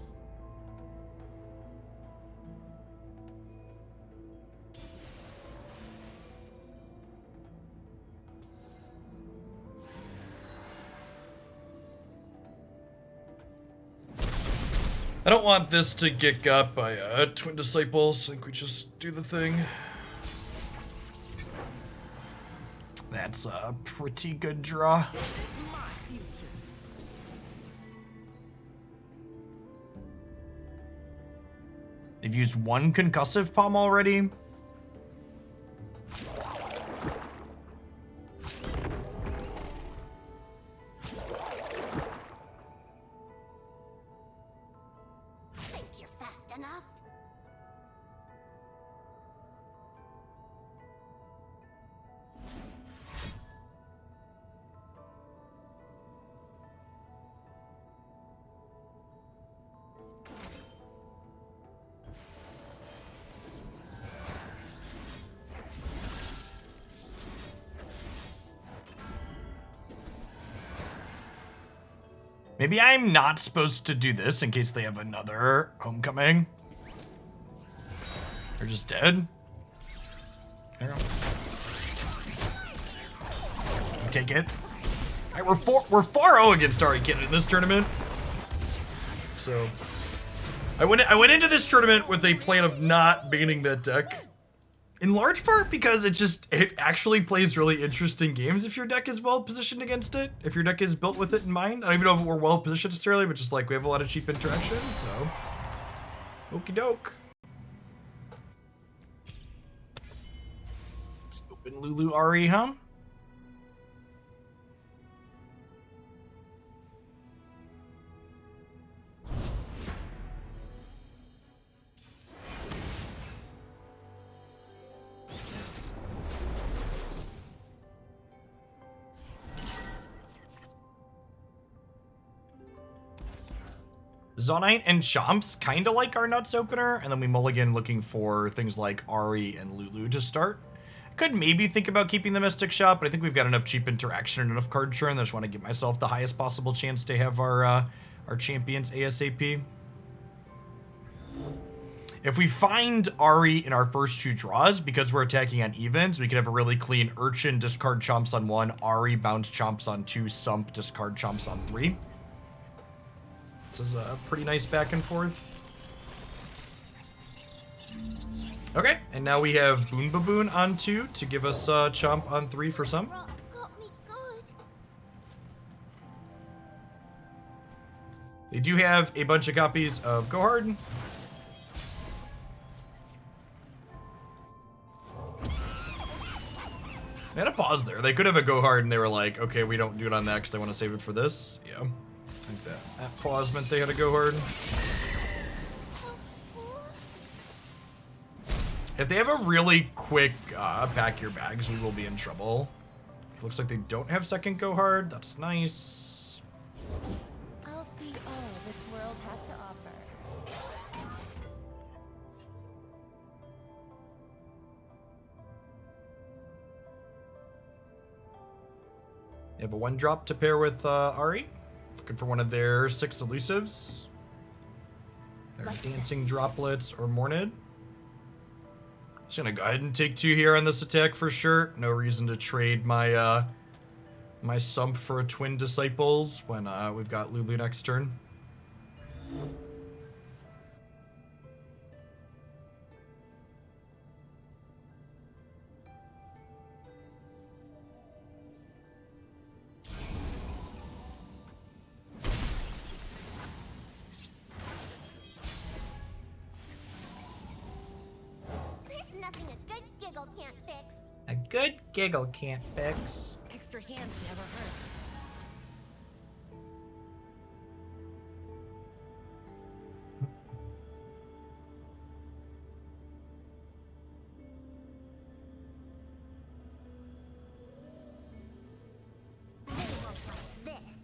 I don't want this to get got by Twin Disciples. I think we just do the thing. That's a pretty good draw. This is my future. They've used one concussive palm already. Think you're fast enough? Maybe I'm not supposed to do this in case they have another homecoming. They're just dead. There you go. Take it. All right, we're 4-0 against Ari Kid in this tournament. So I went into this tournament with a plan of not banning that deck. In large part because it actually plays really interesting games if your deck is well positioned against it. If your deck is built with it in mind. I don't even know if we're well positioned necessarily, but just like we have a lot of cheap interaction, so. Okie doke. Let's Been Lulu Ari, huh? Zonite and Chomps kind of like our Nuts opener, and then we mulligan looking for things like Ari and Lulu to start. Could maybe think about keeping the Mystic Shot, but I think we've got enough cheap interaction and enough card churn that I just want to give myself the highest possible chance to have our champions ASAP. If we find Ari in our first 2 draws, because we're attacking on evens, we could have a really clean Urchin, discard Chomps on 1, Ari, bounce Chomps on 2, Sump, discard Chomps on 3. This is a pretty nice back and forth. Okay, and now we have Boon Baboon on 2 to give us Chomp on 3 for some. Rock got me good. They do have a bunch of copies of Go Hard. They had a pause there. They could have a Go Hard and they were like, okay, we don't do it on that because they want to save it for this. Yeah. I think that pause meant they had to Go Hard. If they have a really quick pack your bags, we will be in trouble. Looks like they don't have second Go Hard. That's nice. I'll see all this world has to offer. They have a 1-drop to pair with Ari. Looking for one of their 6 elusives. Their Dancing Droplets or Mornid. Just gonna go ahead and take 2 here on this attack for sure. No reason to trade my my Sump for a Twin Disciples when we've got Lulu next turn. There's nothing a good giggle can't fix. A good giggle can't fix. Extra hands never hurt. They won't like this.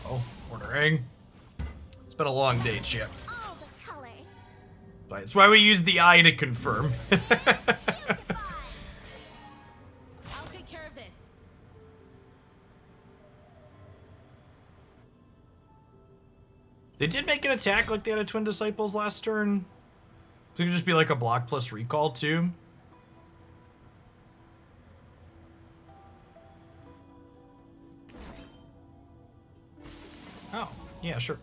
Oh, ordering. It's been a long day, Chip. All the colors. That's why we use the eye to confirm. I'll take care of this. They did make an attack like they had a Twin Disciples last turn. So it could just be like a block plus recall too. Oh, yeah, sure.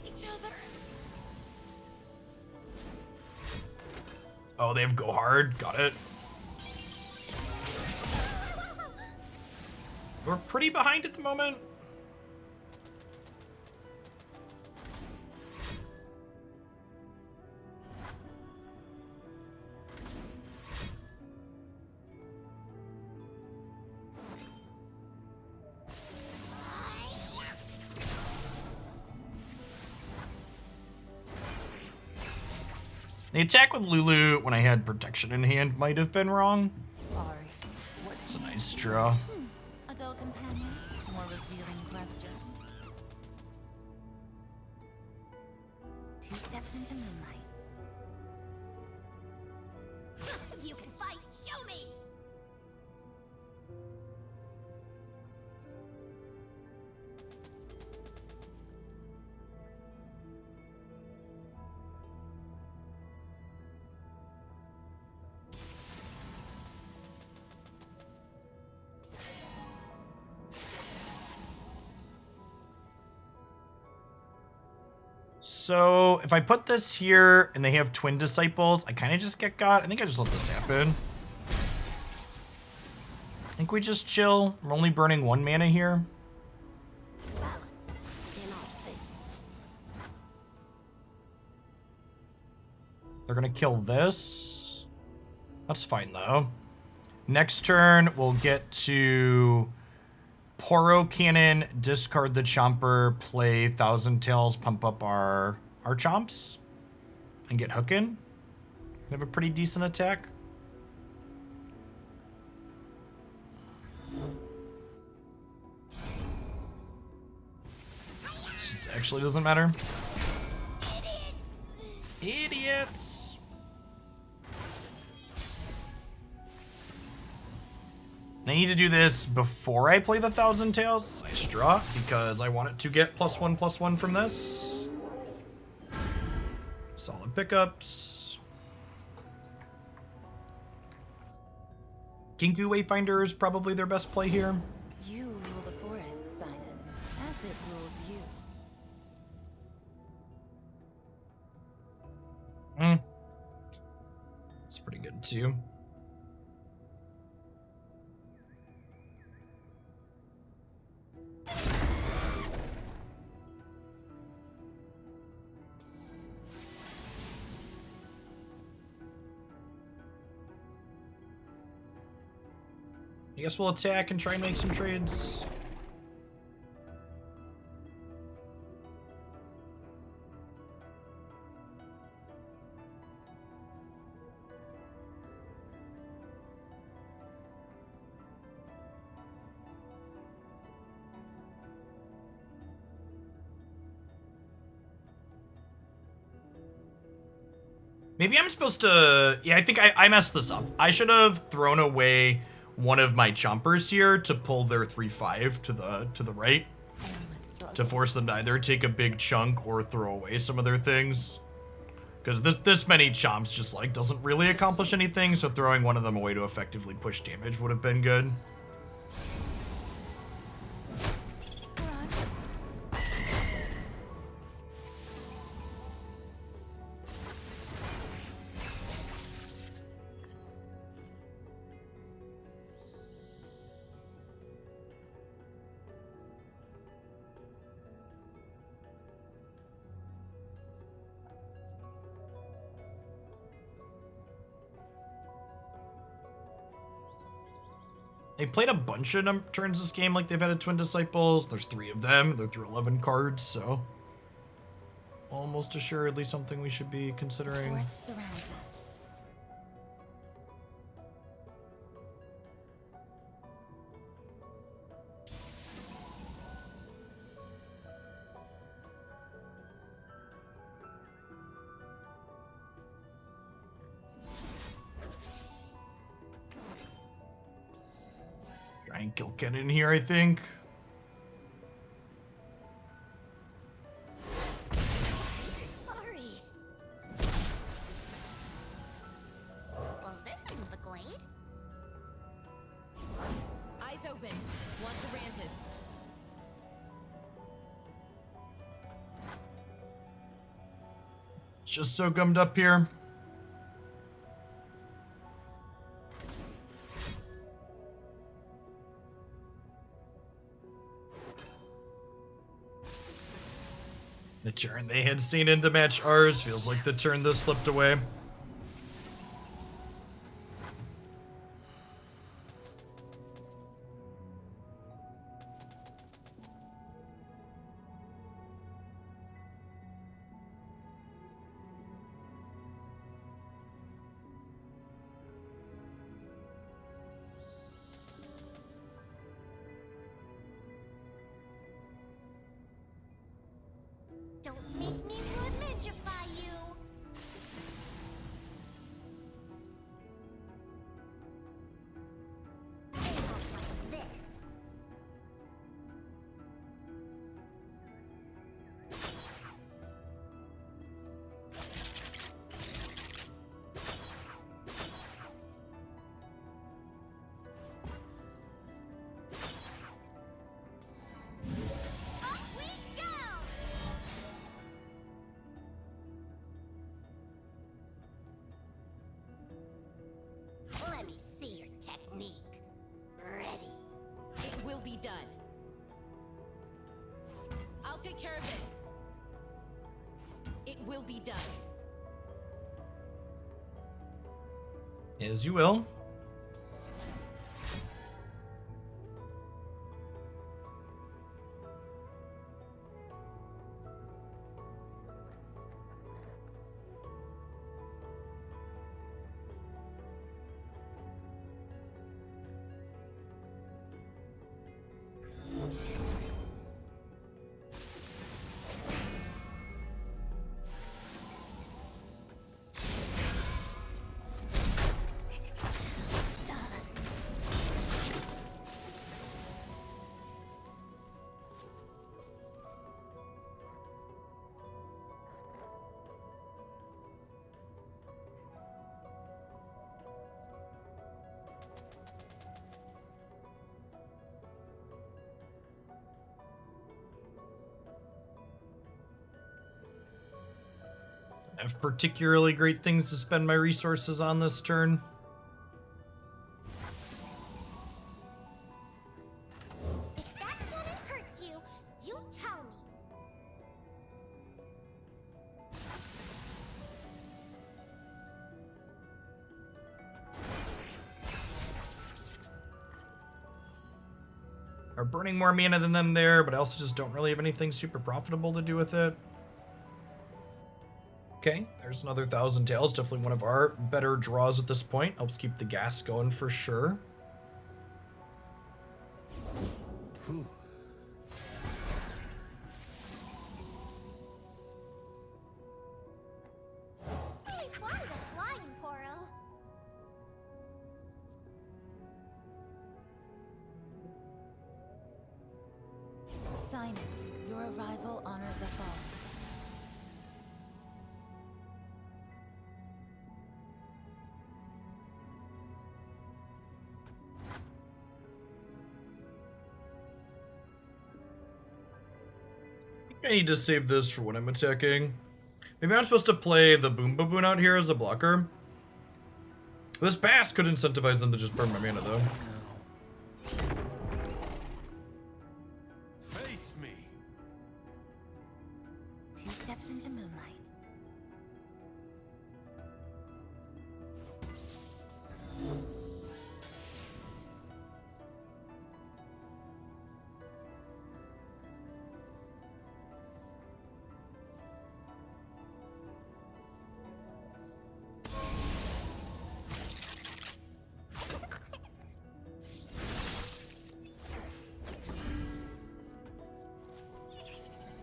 Each other. Oh, they have Go Hard. Got it. We're pretty behind at the moment. The attack with Lulu when I had protection in hand might have been wrong. Ari, what It's a nice draw. a dull companion? More revealing questions. 2 steps into moonlight. You can fight. Show me. So if I put this here and they have Twin Disciples, I kind of just get got. I think I just let this happen. I think we just chill. We're only burning 1 mana here. Balance. gonna kill this. That's fine though. Next turn, we'll get to Poro Cannon, discard the Chomper, play Thousand Tails, pump up our Chomps, and get hookin'. They have a pretty decent attack. This actually doesn't matter. Idiots! I need to do this before I play the Thousand Tails. I straw because I want it to get +1/+1 from this. Solid pickups. Ginku Wayfinder is probably their best play here. You rule the forest, Simon, as it rules you. It's pretty good too. I guess we'll attack and try and make some trades. Maybe I'm supposed to... Yeah, I think I messed this up. I should have thrown away one of my chompers here to pull their 3/5 to the right. To force them to either take a big chunk or throw away some of their things. Because this many chomps just, like, doesn't really accomplish anything, so throwing one of them away to effectively push damage would have been good. They played a bunch of turns this game like they've had a Twin Disciples. There's 3 of them. They're through 11 cards, so... almost assuredly something we should be considering. Forest surrounds us. Try and kill Ken in here, I think. Sorry. Well, this isn't the glade. Eyes open. Want to Rantis. It's just so gummed up here. The turn they had seen in to match ours feels like the turn this slipped away. Don't make me would-magify you. They won't like this. Off we go! Let me see your technique. Ready. It will be done. I'll take care of it. It will be done. As you will. I have particularly great things to spend my resources on this turn. If that cannon hurts you, you tell me. Are burning more mana than them there, but I also just don't really have anything super profitable to do with it. Okay, there's another 1,000 Tails. Definitely one of our better draws at this point. Helps keep the gas going for sure. Always wanted a flying Poro. Sign it. Your arrival honors us all. I need to save this for when I'm attacking. Maybe I'm supposed to play the Boom Baboon out here as a blocker. This Bass could incentivize them to just burn my mana, though. Face me. 2 steps into moonlight.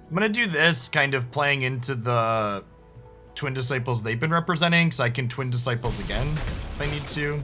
I'm gonna do this kind of playing into the Twin Disciples they've been representing, so I can Twin Disciples again if I need to.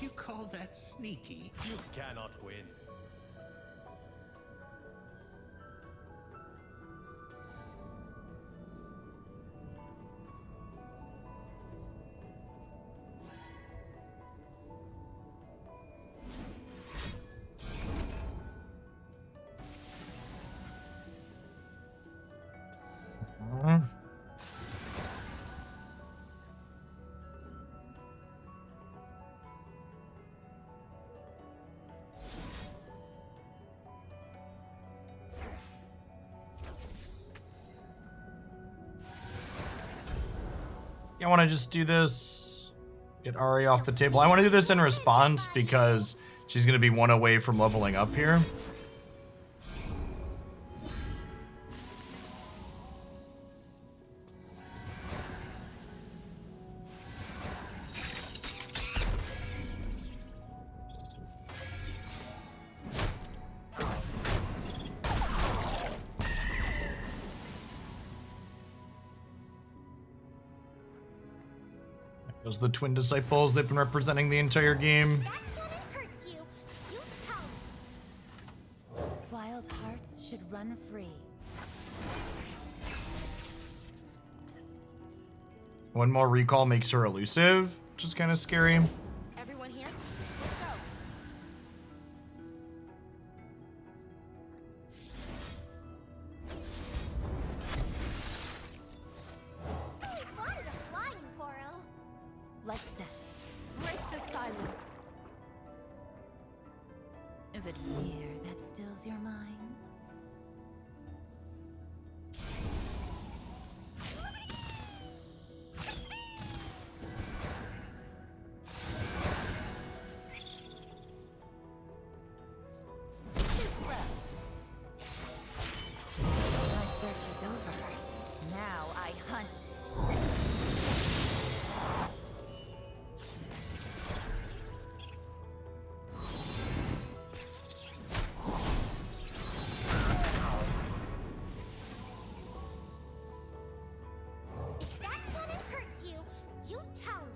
You call that sneaky? You cannot win. Yeah, I want to just do this. Get Ari off the table. I want to do this in response because she's going to be one away from leveling up here. Those the twin disciples. They've been representing the entire game. That cannon hurts you. You tell me. Wild hearts should run free. One more recall makes her elusive, which is kind of scary. Everyone here? Let's go. Always wanted a flying Goro. Light steps. Break the silence. Is it fear that stills your mind? Too slow. My search is over. Now I hunt. If that cannon hurts you, you tell me.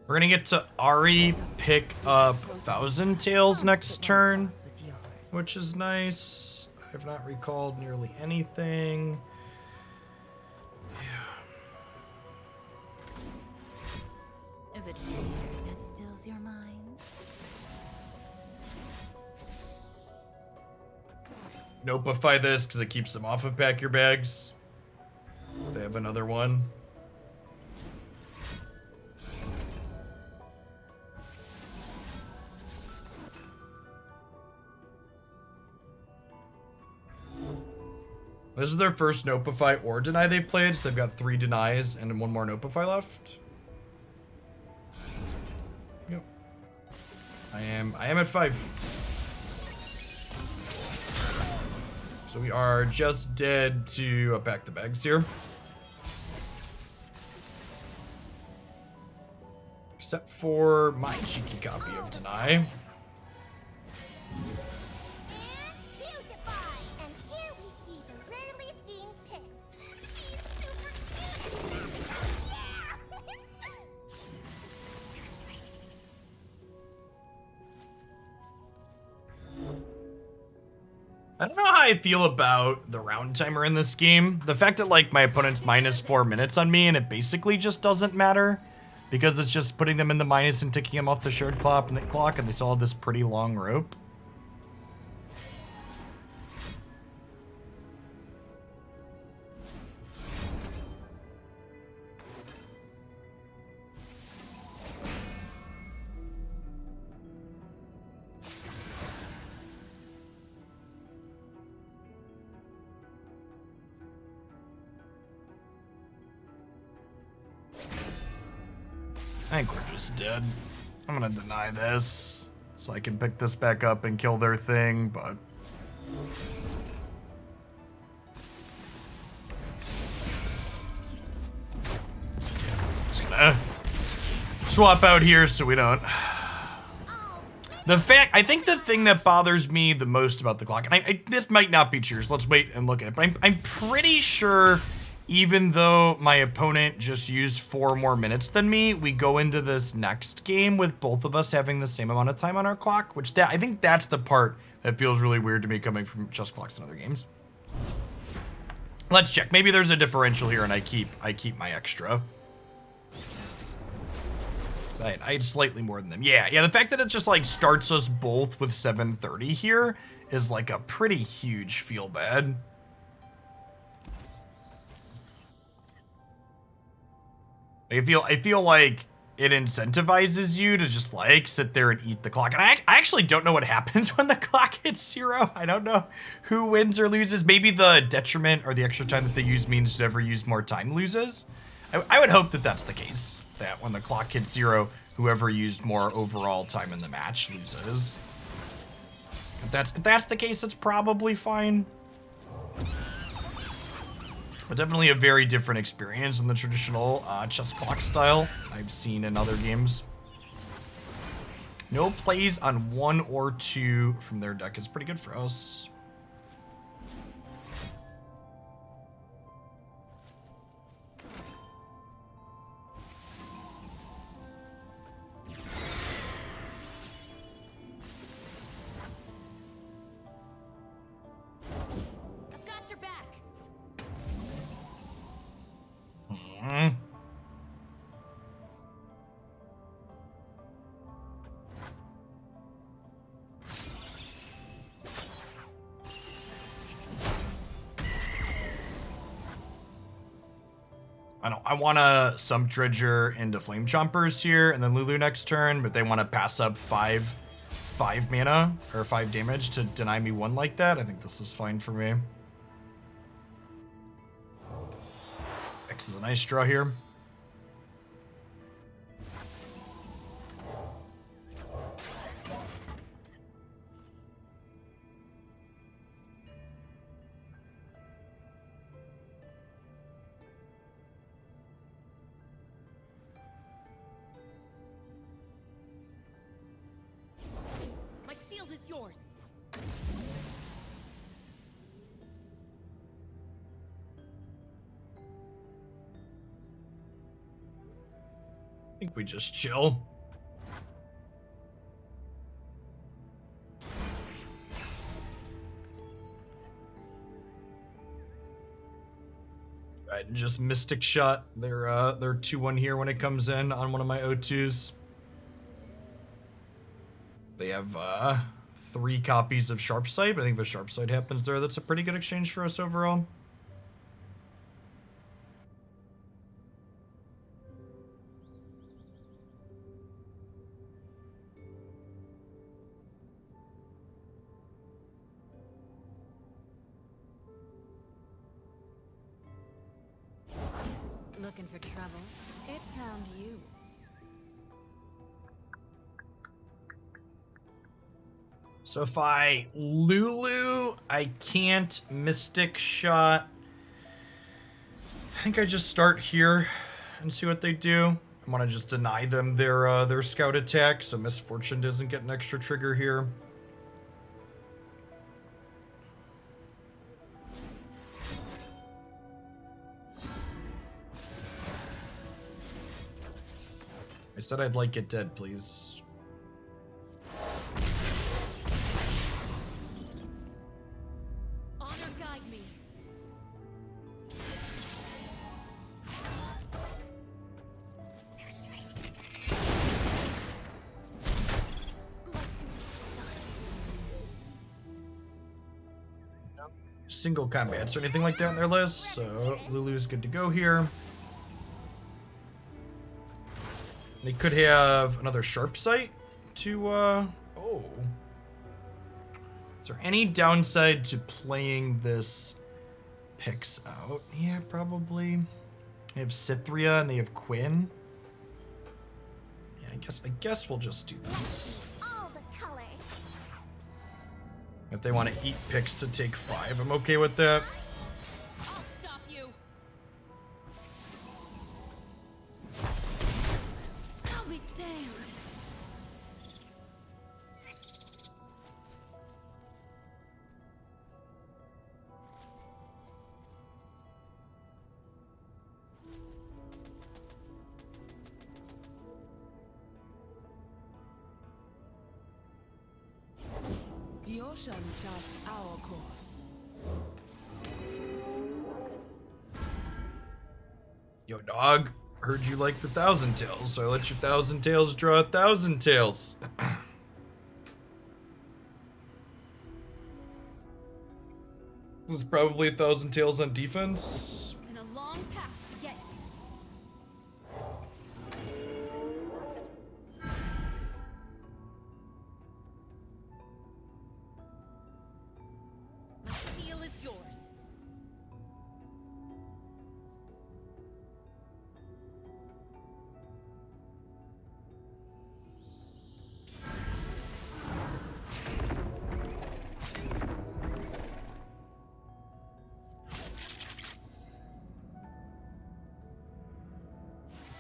We're gonna get to Ari pick up Thousand Tails next turn, With yours. which is nice. I've not recalled nearly anything. Is it fear that stills your mind? Notify this because it keeps them off of Pack Your Bags. If they have another one. This is their first Notify or Deny they've played, so they've got 3 denies and 1 more Notify left. Yep. I am at 5. So we are just dead to Pack the Bags here. Except for my cheeky copy of Deny. And beautify. And here we see the rarely seen pits. She's super cute. I don't know how I feel about the round timer in this game. The fact that like my opponent's minus 4 minutes on me and it basically just doesn't matter because it's just putting them in the minus and ticking them off the shared clock and they still have this pretty long rope. I think we're just dead. I'm gonna deny this so I can pick this back up and kill their thing, but just gonna swap out here so we don't. I think the thing that bothers me the most about the clock, and this might not be true, so let's wait and look at it, but I'm pretty sure even though my opponent just used 4 more minutes than me, we go into this next game with both of us having the same amount of time on our clock, which I think that's the part that feels really weird to me coming from just clocks in other games. Let's check. Maybe there's a differential here and I keep my extra. Right, I had slightly more than them. Yeah, the fact that it just like starts us both with 7:30 here is like a pretty huge feel bad. I feel like it incentivizes you to just like sit there and eat the clock. And I actually don't know what happens when the clock hits 0. I don't know who wins or loses. Maybe the detriment or the extra time that they use means whoever used more time loses. I would hope that that's the case. That when the clock hits 0, whoever used more overall time in the match loses. If that's the case, it's probably fine. But definitely a very different experience than the traditional chess clock style I've seen in other games. No plays on 1 or 2 from their deck is pretty good for us. I want to Sump Dredger into Flame Chompers here, and then Lulu next turn, but they want to pass up five mana, or 5 damage to deny me 1 like that. I think this is fine for me. X is a nice draw here. My shield is yours. I think we just chill. Go ahead and just Mystic Shot. They're 2-1 here when it comes in on one of my O2s. They have 3 copies of Sharp Sight, but I think if a Sharp Sight happens there, that's a pretty good exchange for us overall. Looking for trouble? It found you. So if I Lulu, I can't Mystic Shot. I think I just start here and see what they do. I want to just deny them their scout attack, so Misfortune doesn't get an extra trigger here. I said I'd like it dead, please. Honor guide me. Single combats or anything like that in their list, so Lulu's good to go here. They could have another Sharp Sight to, oh. Is there any downside to playing this Pix out? Yeah, probably. They have Cythria and they have Quinn. Yeah, I guess we'll just do this. All the colors. If they want to eat Pix to take 5, I'm okay with that. I'll stop you. I'll be damned. The ocean charts our course. Yo, dog. Heard you like the Thousand Tails, so I let your Thousand Tails draw 1,000 tails. This is probably 1,000 tails on defense. And a long path to get. My steel is yours.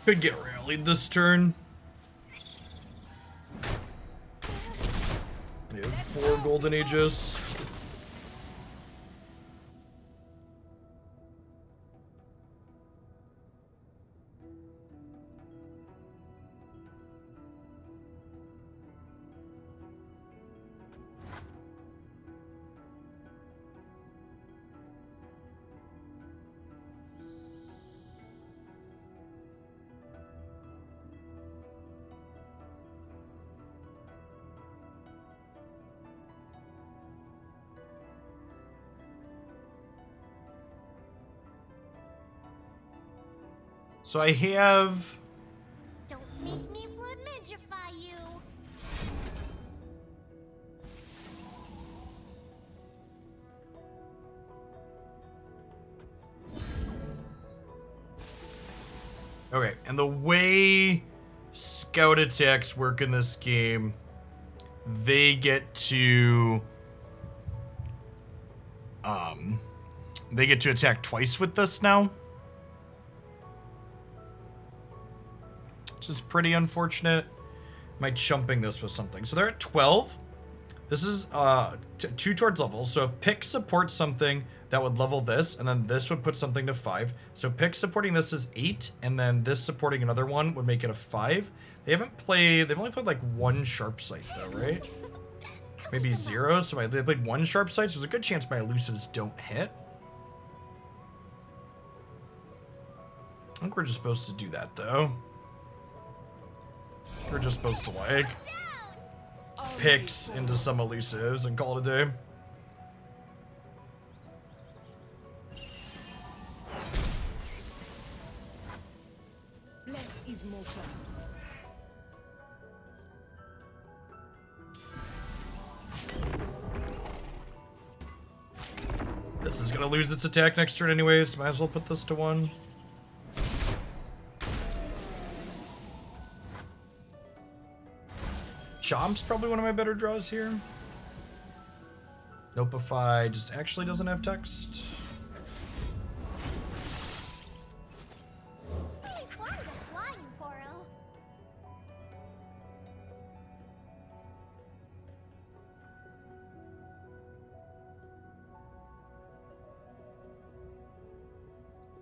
Could get rallied this turn. We have 4 Golden Ages. So I have... Don't make me flamigify you. Okay, and the way scout attacks work in this game, they get to attack twice with this now, which is pretty unfortunate. Am I chumping this with something? So they're at 12. This is 2 towards level. So if pick supports something, that would level this, and then this would put something to 5. So pick supporting this is 8, and then this supporting another one would make it a 5. They've only played like 1 sharp sight though, right? Maybe 0, so they played 1 sharp sight, so there's a good chance my elusives don't hit. I think we're just supposed to do that though. We're just supposed to like picks into some elusives and call it a day. Bless is more fun. This is gonna lose its attack next turn anyways. Might as well put this to 1. Chomp's probably one of my better draws here. Nopeify just actually doesn't have text. Really fun with flying, Poro.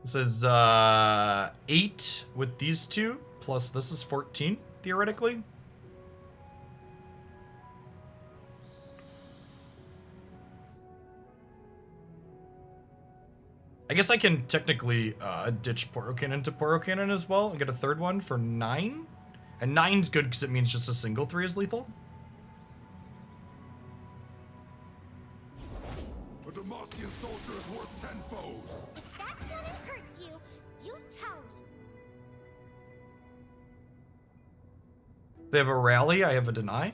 This is 8 with these 2, plus this is 14, theoretically. I guess I can technically ditch Poro Cannon to Poro Cannon as well and get a 3rd one for 9. And 9's good because it means just a single 3 is lethal. A Demacian soldier is worth 10 foes. If that cannon hurts you, you tell me. They have a rally, I have a deny.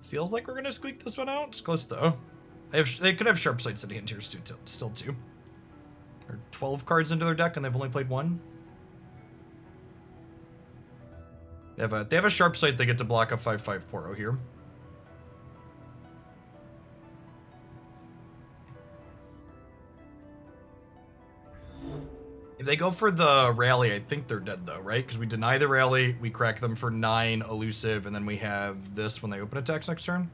Feels like we're gonna squeak this one out. It's close though. They could have sharp sights in hand here still too. They're 12 cards into their deck and they've only played 1. They have a sharp sight. They get to block a 5/5 Poro here. If they go for the rally, I think they're dead though, right? Because we deny the rally, we crack them for 9 elusive, and then we have this when they open attacks next turn.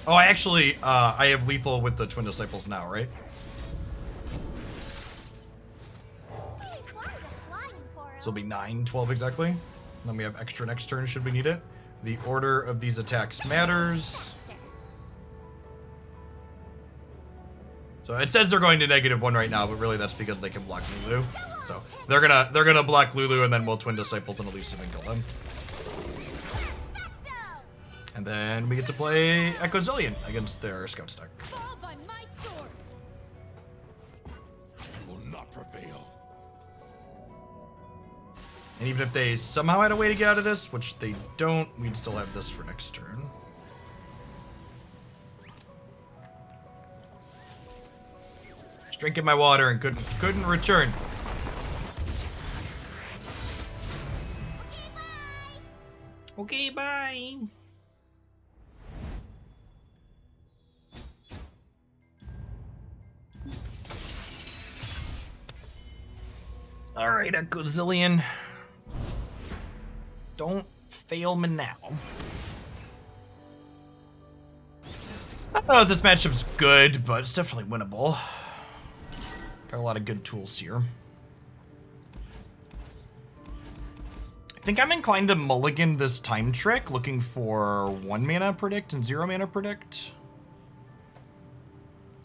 Oh, I have lethal with the Twin Disciples now, right? Really fun with flying, Poro. So it'll be 9, 12 exactly. And then we have extra next turn should we need it. The order of these attacks matters. So it says they're going to -1 right now, but really that's because they can block Lulu. So they're gonna block Lulu, and then we'll Twin Disciples and elusive and kill them. And then we get to play Echo Zillion against their scout stack. Fall by my sword. You will not prevail. And even if they somehow had a way to get out of this, which they don't, we'd still have this for next turn. Just drinking my water and couldn't return. Okay, bye. All right, Echo Zillion. Don't fail me now. I don't know if this matchup's good, but it's definitely winnable. Got a lot of good tools here. I think I'm inclined to mulligan this time trick, looking for 1 mana predict and 0 mana predict.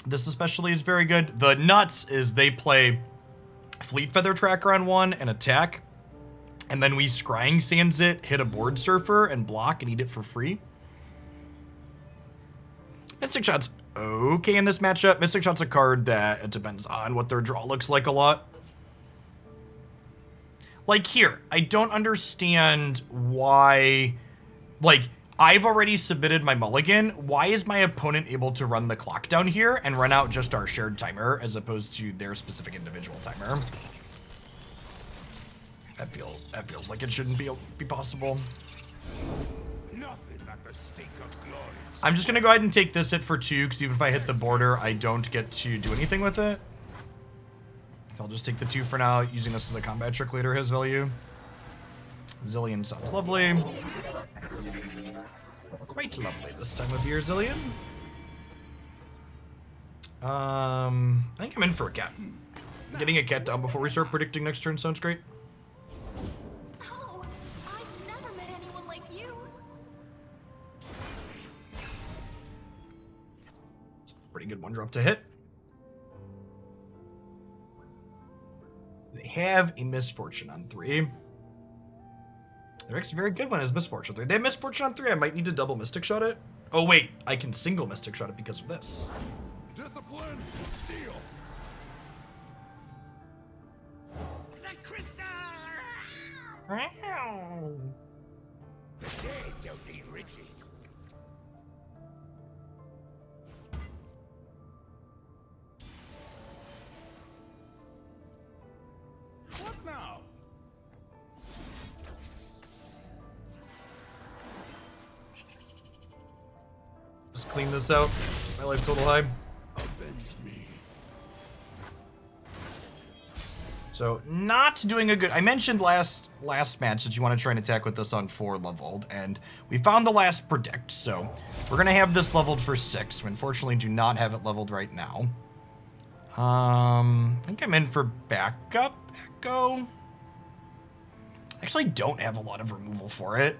This especially is very good. The nuts is they play Fleet Feather Tracker on 1 and attack, and then we Scrying Sands it, hit a Board Surfer, and block and eat it for free. Mystic Shot's okay in this matchup. Mystic Shot's a card that it depends on what their draw looks like a lot. Like here, I don't understand why, like, I've already submitted my mulligan. Why is my opponent able to run the clock down here and run out just our shared timer as opposed to their specific individual timer? That feels like it shouldn't be possible. Nothing like the stink of glory. I'm just gonna go ahead and take this hit for 2, because even if I hit the border, I don't get to do anything with it. So I'll just take the 2 for now, using this as a combat trick later, his value. Zillion sounds lovely. Quite lovely this time of year, Zillion. I think I'm in for a cat. Getting a cat down before we start predicting next turn sounds great. Oh, I've never met anyone like you. Pretty good 1-drop to hit. They have a Misfortune on 3. Their next very good one is Misfortune 3. They have Misfortune on 3. I might need to double Mystic Shot it. Oh wait, I can single Mystic Shot it because of this. Discipline, steel. The crystal! Wow. The dead don't need riches. What now? Just clean this out. My life total high. Avenge me. So not doing a good. I mentioned last match that you want to try and attack with this on 4 leveled, and we found the last predict. So we're gonna have this leveled for 6. We unfortunately do not have it leveled right now. I think I'm in for backup Echo. I actually don't have a lot of removal for it.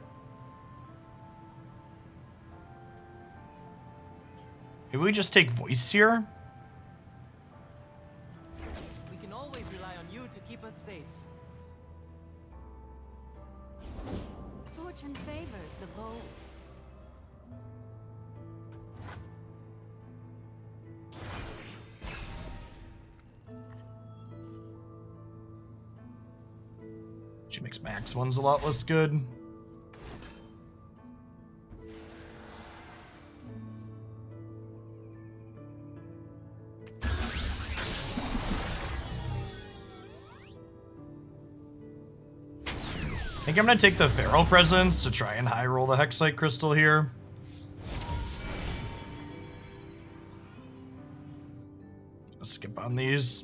Maybe we just take voice here. We can always rely on you to keep us safe. Fortune favors the bold. She makes max ones a lot less good. I think I'm gonna take the Feral Presence to try and high roll the Hexite Crystal here. Let's skip on these.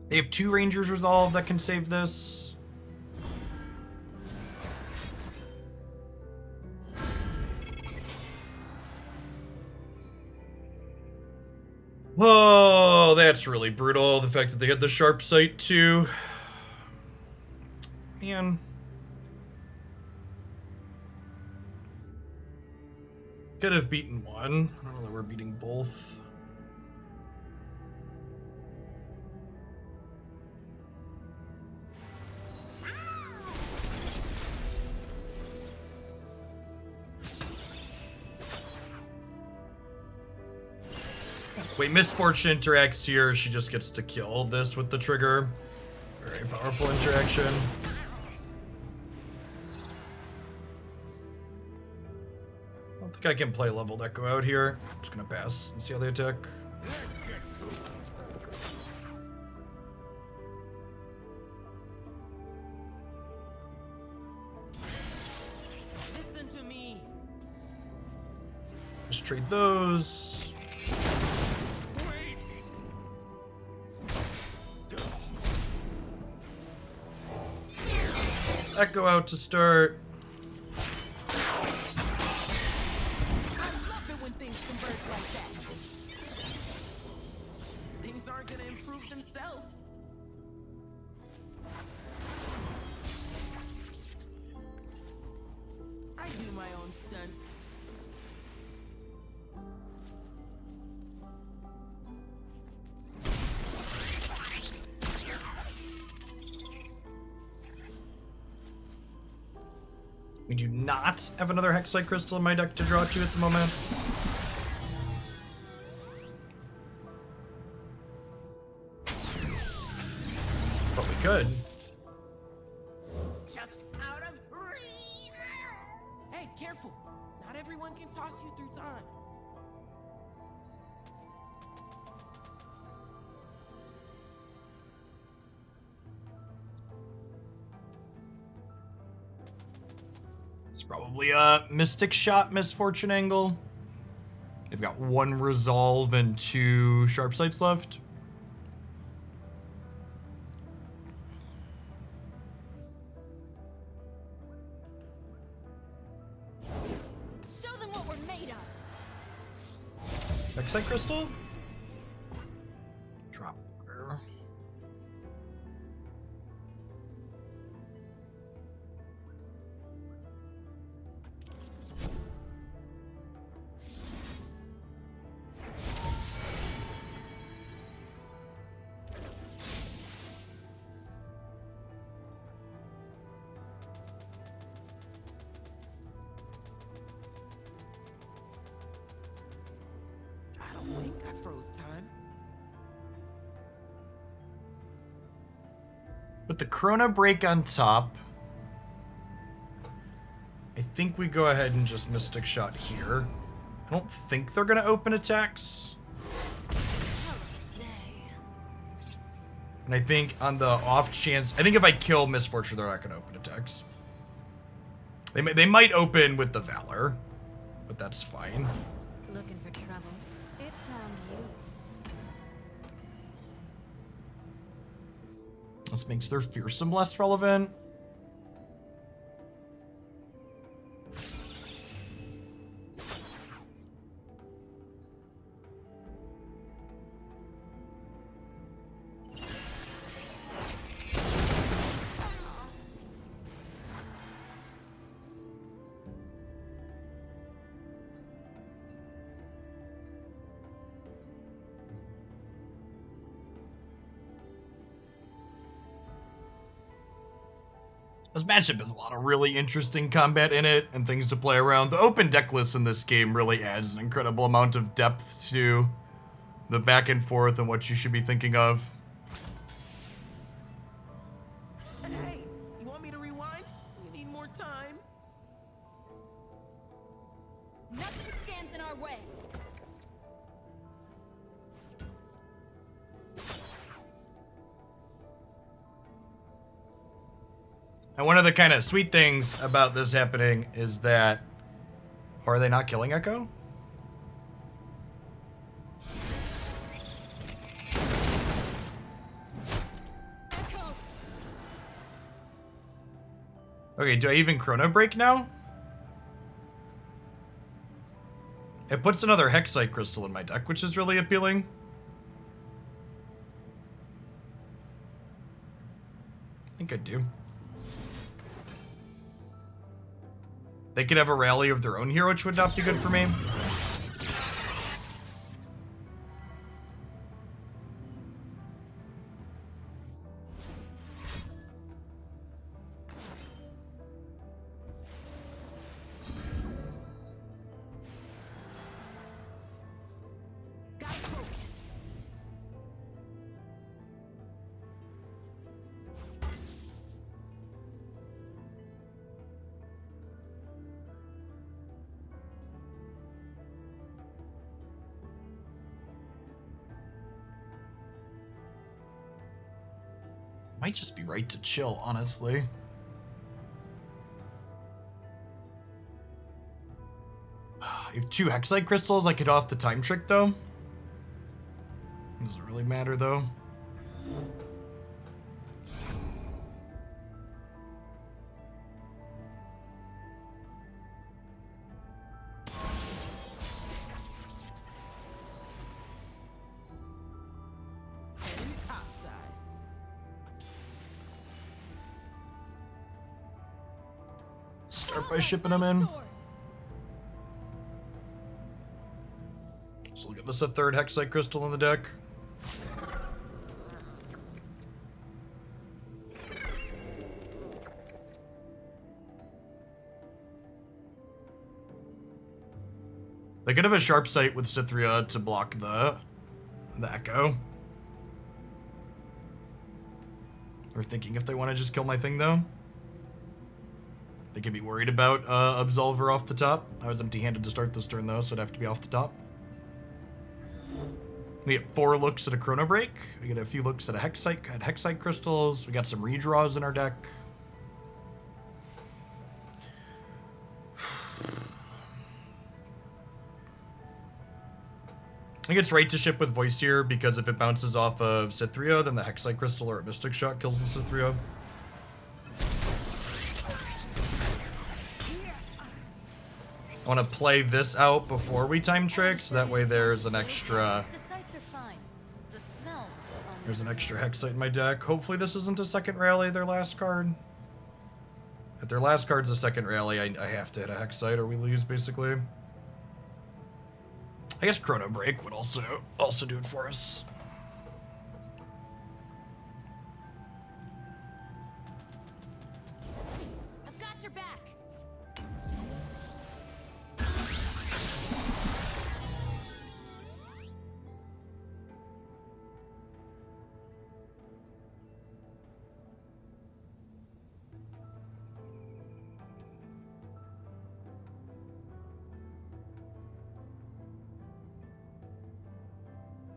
They have 2 Rangers Resolve that can save this. Oh, that's really brutal. The fact that they had the Sharp Sight too. Man. Could have beaten one. I don't know that we're beating both. Wait, Misfortune interacts here. She just gets to kill this with the trigger. Very powerful interaction. I don't think I can play leveled Echo out here. I'm just gonna pass and see how they attack. Let's get to it. Listen to me. Just trade those. Echo out to start. I love it when things converge like that. Things aren't gonna improve themselves. stunts. We do not have another Hexite Crystal in my deck to draw to at the moment. But we could. Just out of reach. Hey, careful! Not everyone can toss you through time. It's probably a Mystic Shot Misfortune Angle. They've got 1 Resolve and 2 Sharp Sights left. Show them what we're made of. Hexite Crystal? Drop. I don't think I froze time. With the Chrono Break on top, I think we go ahead and just Mystic Shot here. I don't think they're going to open attacks. And I think on the off chance, I think if I kill Misfortune, they're not going to open attacks. They might open with the Valor, but that's fine. Looking for trouble? It found you. This makes their Fearsome less relevant. This matchup has a lot of really interesting combat in it and things to play around. The open deck list in this game really adds an incredible amount of depth to the back and forth and what you should be thinking of. Hey, you want me to rewind? You need more time. Nothing stands in our way. And one of the kind of sweet things about this happening is that... Are they not killing Echo? Echo. Okay, do I even Chrono Break now? It puts another Hexite Crystal in my deck, which is really appealing. I think I do. They could have a rally of their own here, which would not be good for me. Got focus. Might just be right to chill, honestly. I have 2 Hexite Crystals. I could off the time trick, though. Does it really matter, though? Heading topside. Start by shipping them in. Sword. give us a third Hexite Crystal in the deck. They could have a Sharp Sight with Cithria to block the Echo. Or thinking if they want to just kill my thing, though. They could be worried about Absolver off the top. I was empty-handed to start this turn, though, so it'd have to be off the top. We get 4 looks at a Chrono Break. We get a few looks at Hexite Crystals. We got some redraws in our deck. I think it's right to ship with Voice here, because if it bounces off of Cithria, then the Hexite Crystal or a Mystic Shot kills the Cithria. I want to play this out before we time trick, so that way there's an extra... The sights are fine. The smells There's an extra Hexite in my deck. Hopefully this isn't a second rally, their last card. If their last card's a second rally, I have to hit a Hexite or we lose, basically. I guess Chrono Break would also do it for us. I've got your back.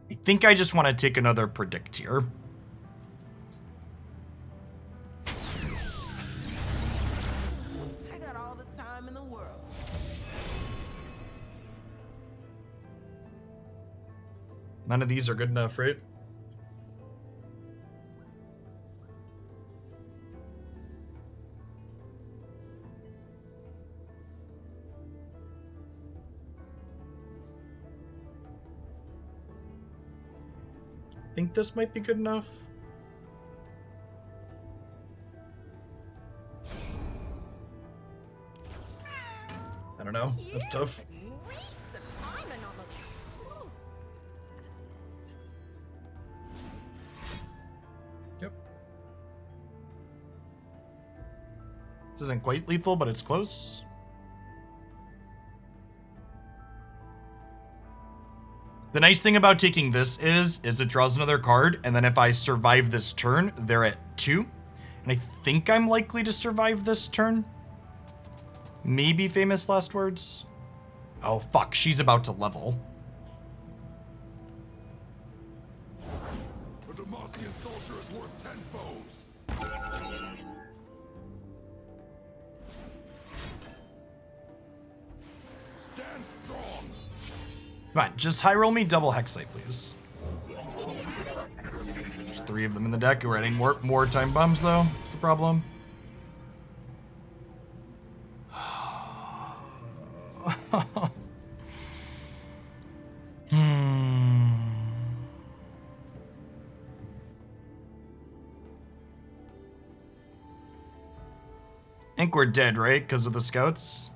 I think I just want to take another Predict here. I got all the time in the world. None of these are good enough, right? Think this might be good enough. I don't know. That's tough. Reeks of time anomaly. Yep. This isn't quite lethal, but it's close. The nice thing about taking this is it draws another card, and then if I survive this turn, they're at 2. And I think I'm likely to survive this turn. Maybe Famous Last Words. Oh, fuck. She's about to level. A Demacian soldier is worth 10 foes. Stand strong. Come on, just high roll me double Hexite, please. There's 3 of them in the deck. We're adding more time bombs, though. That's the problem. I think we're dead, right? Because of the scouts?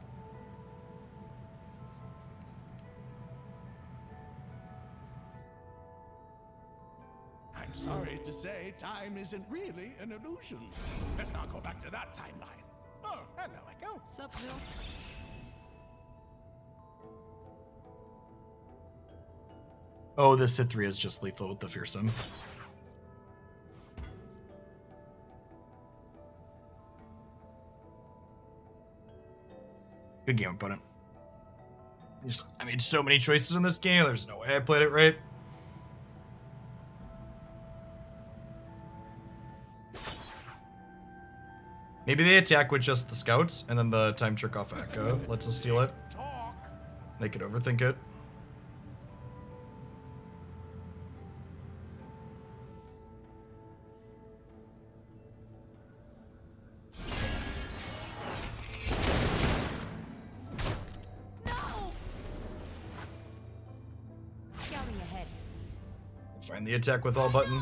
I'm sorry to say, time isn't really an illusion. Let's not go back to that timeline. Oh, and there I go. Sup, Bill? Oh, this Cithria is just lethal with the Fearsome. Good game, opponent. I made so many choices in this game, there's no way I played it right. Maybe they attack with just the scouts, and then the time trick off Echo lets us steal it. They could overthink it. Scouting ahead. Find the attack with all button.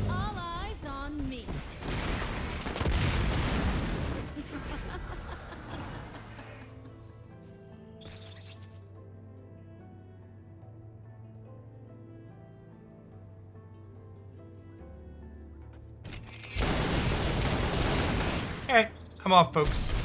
All eyes on me. I'm off, folks.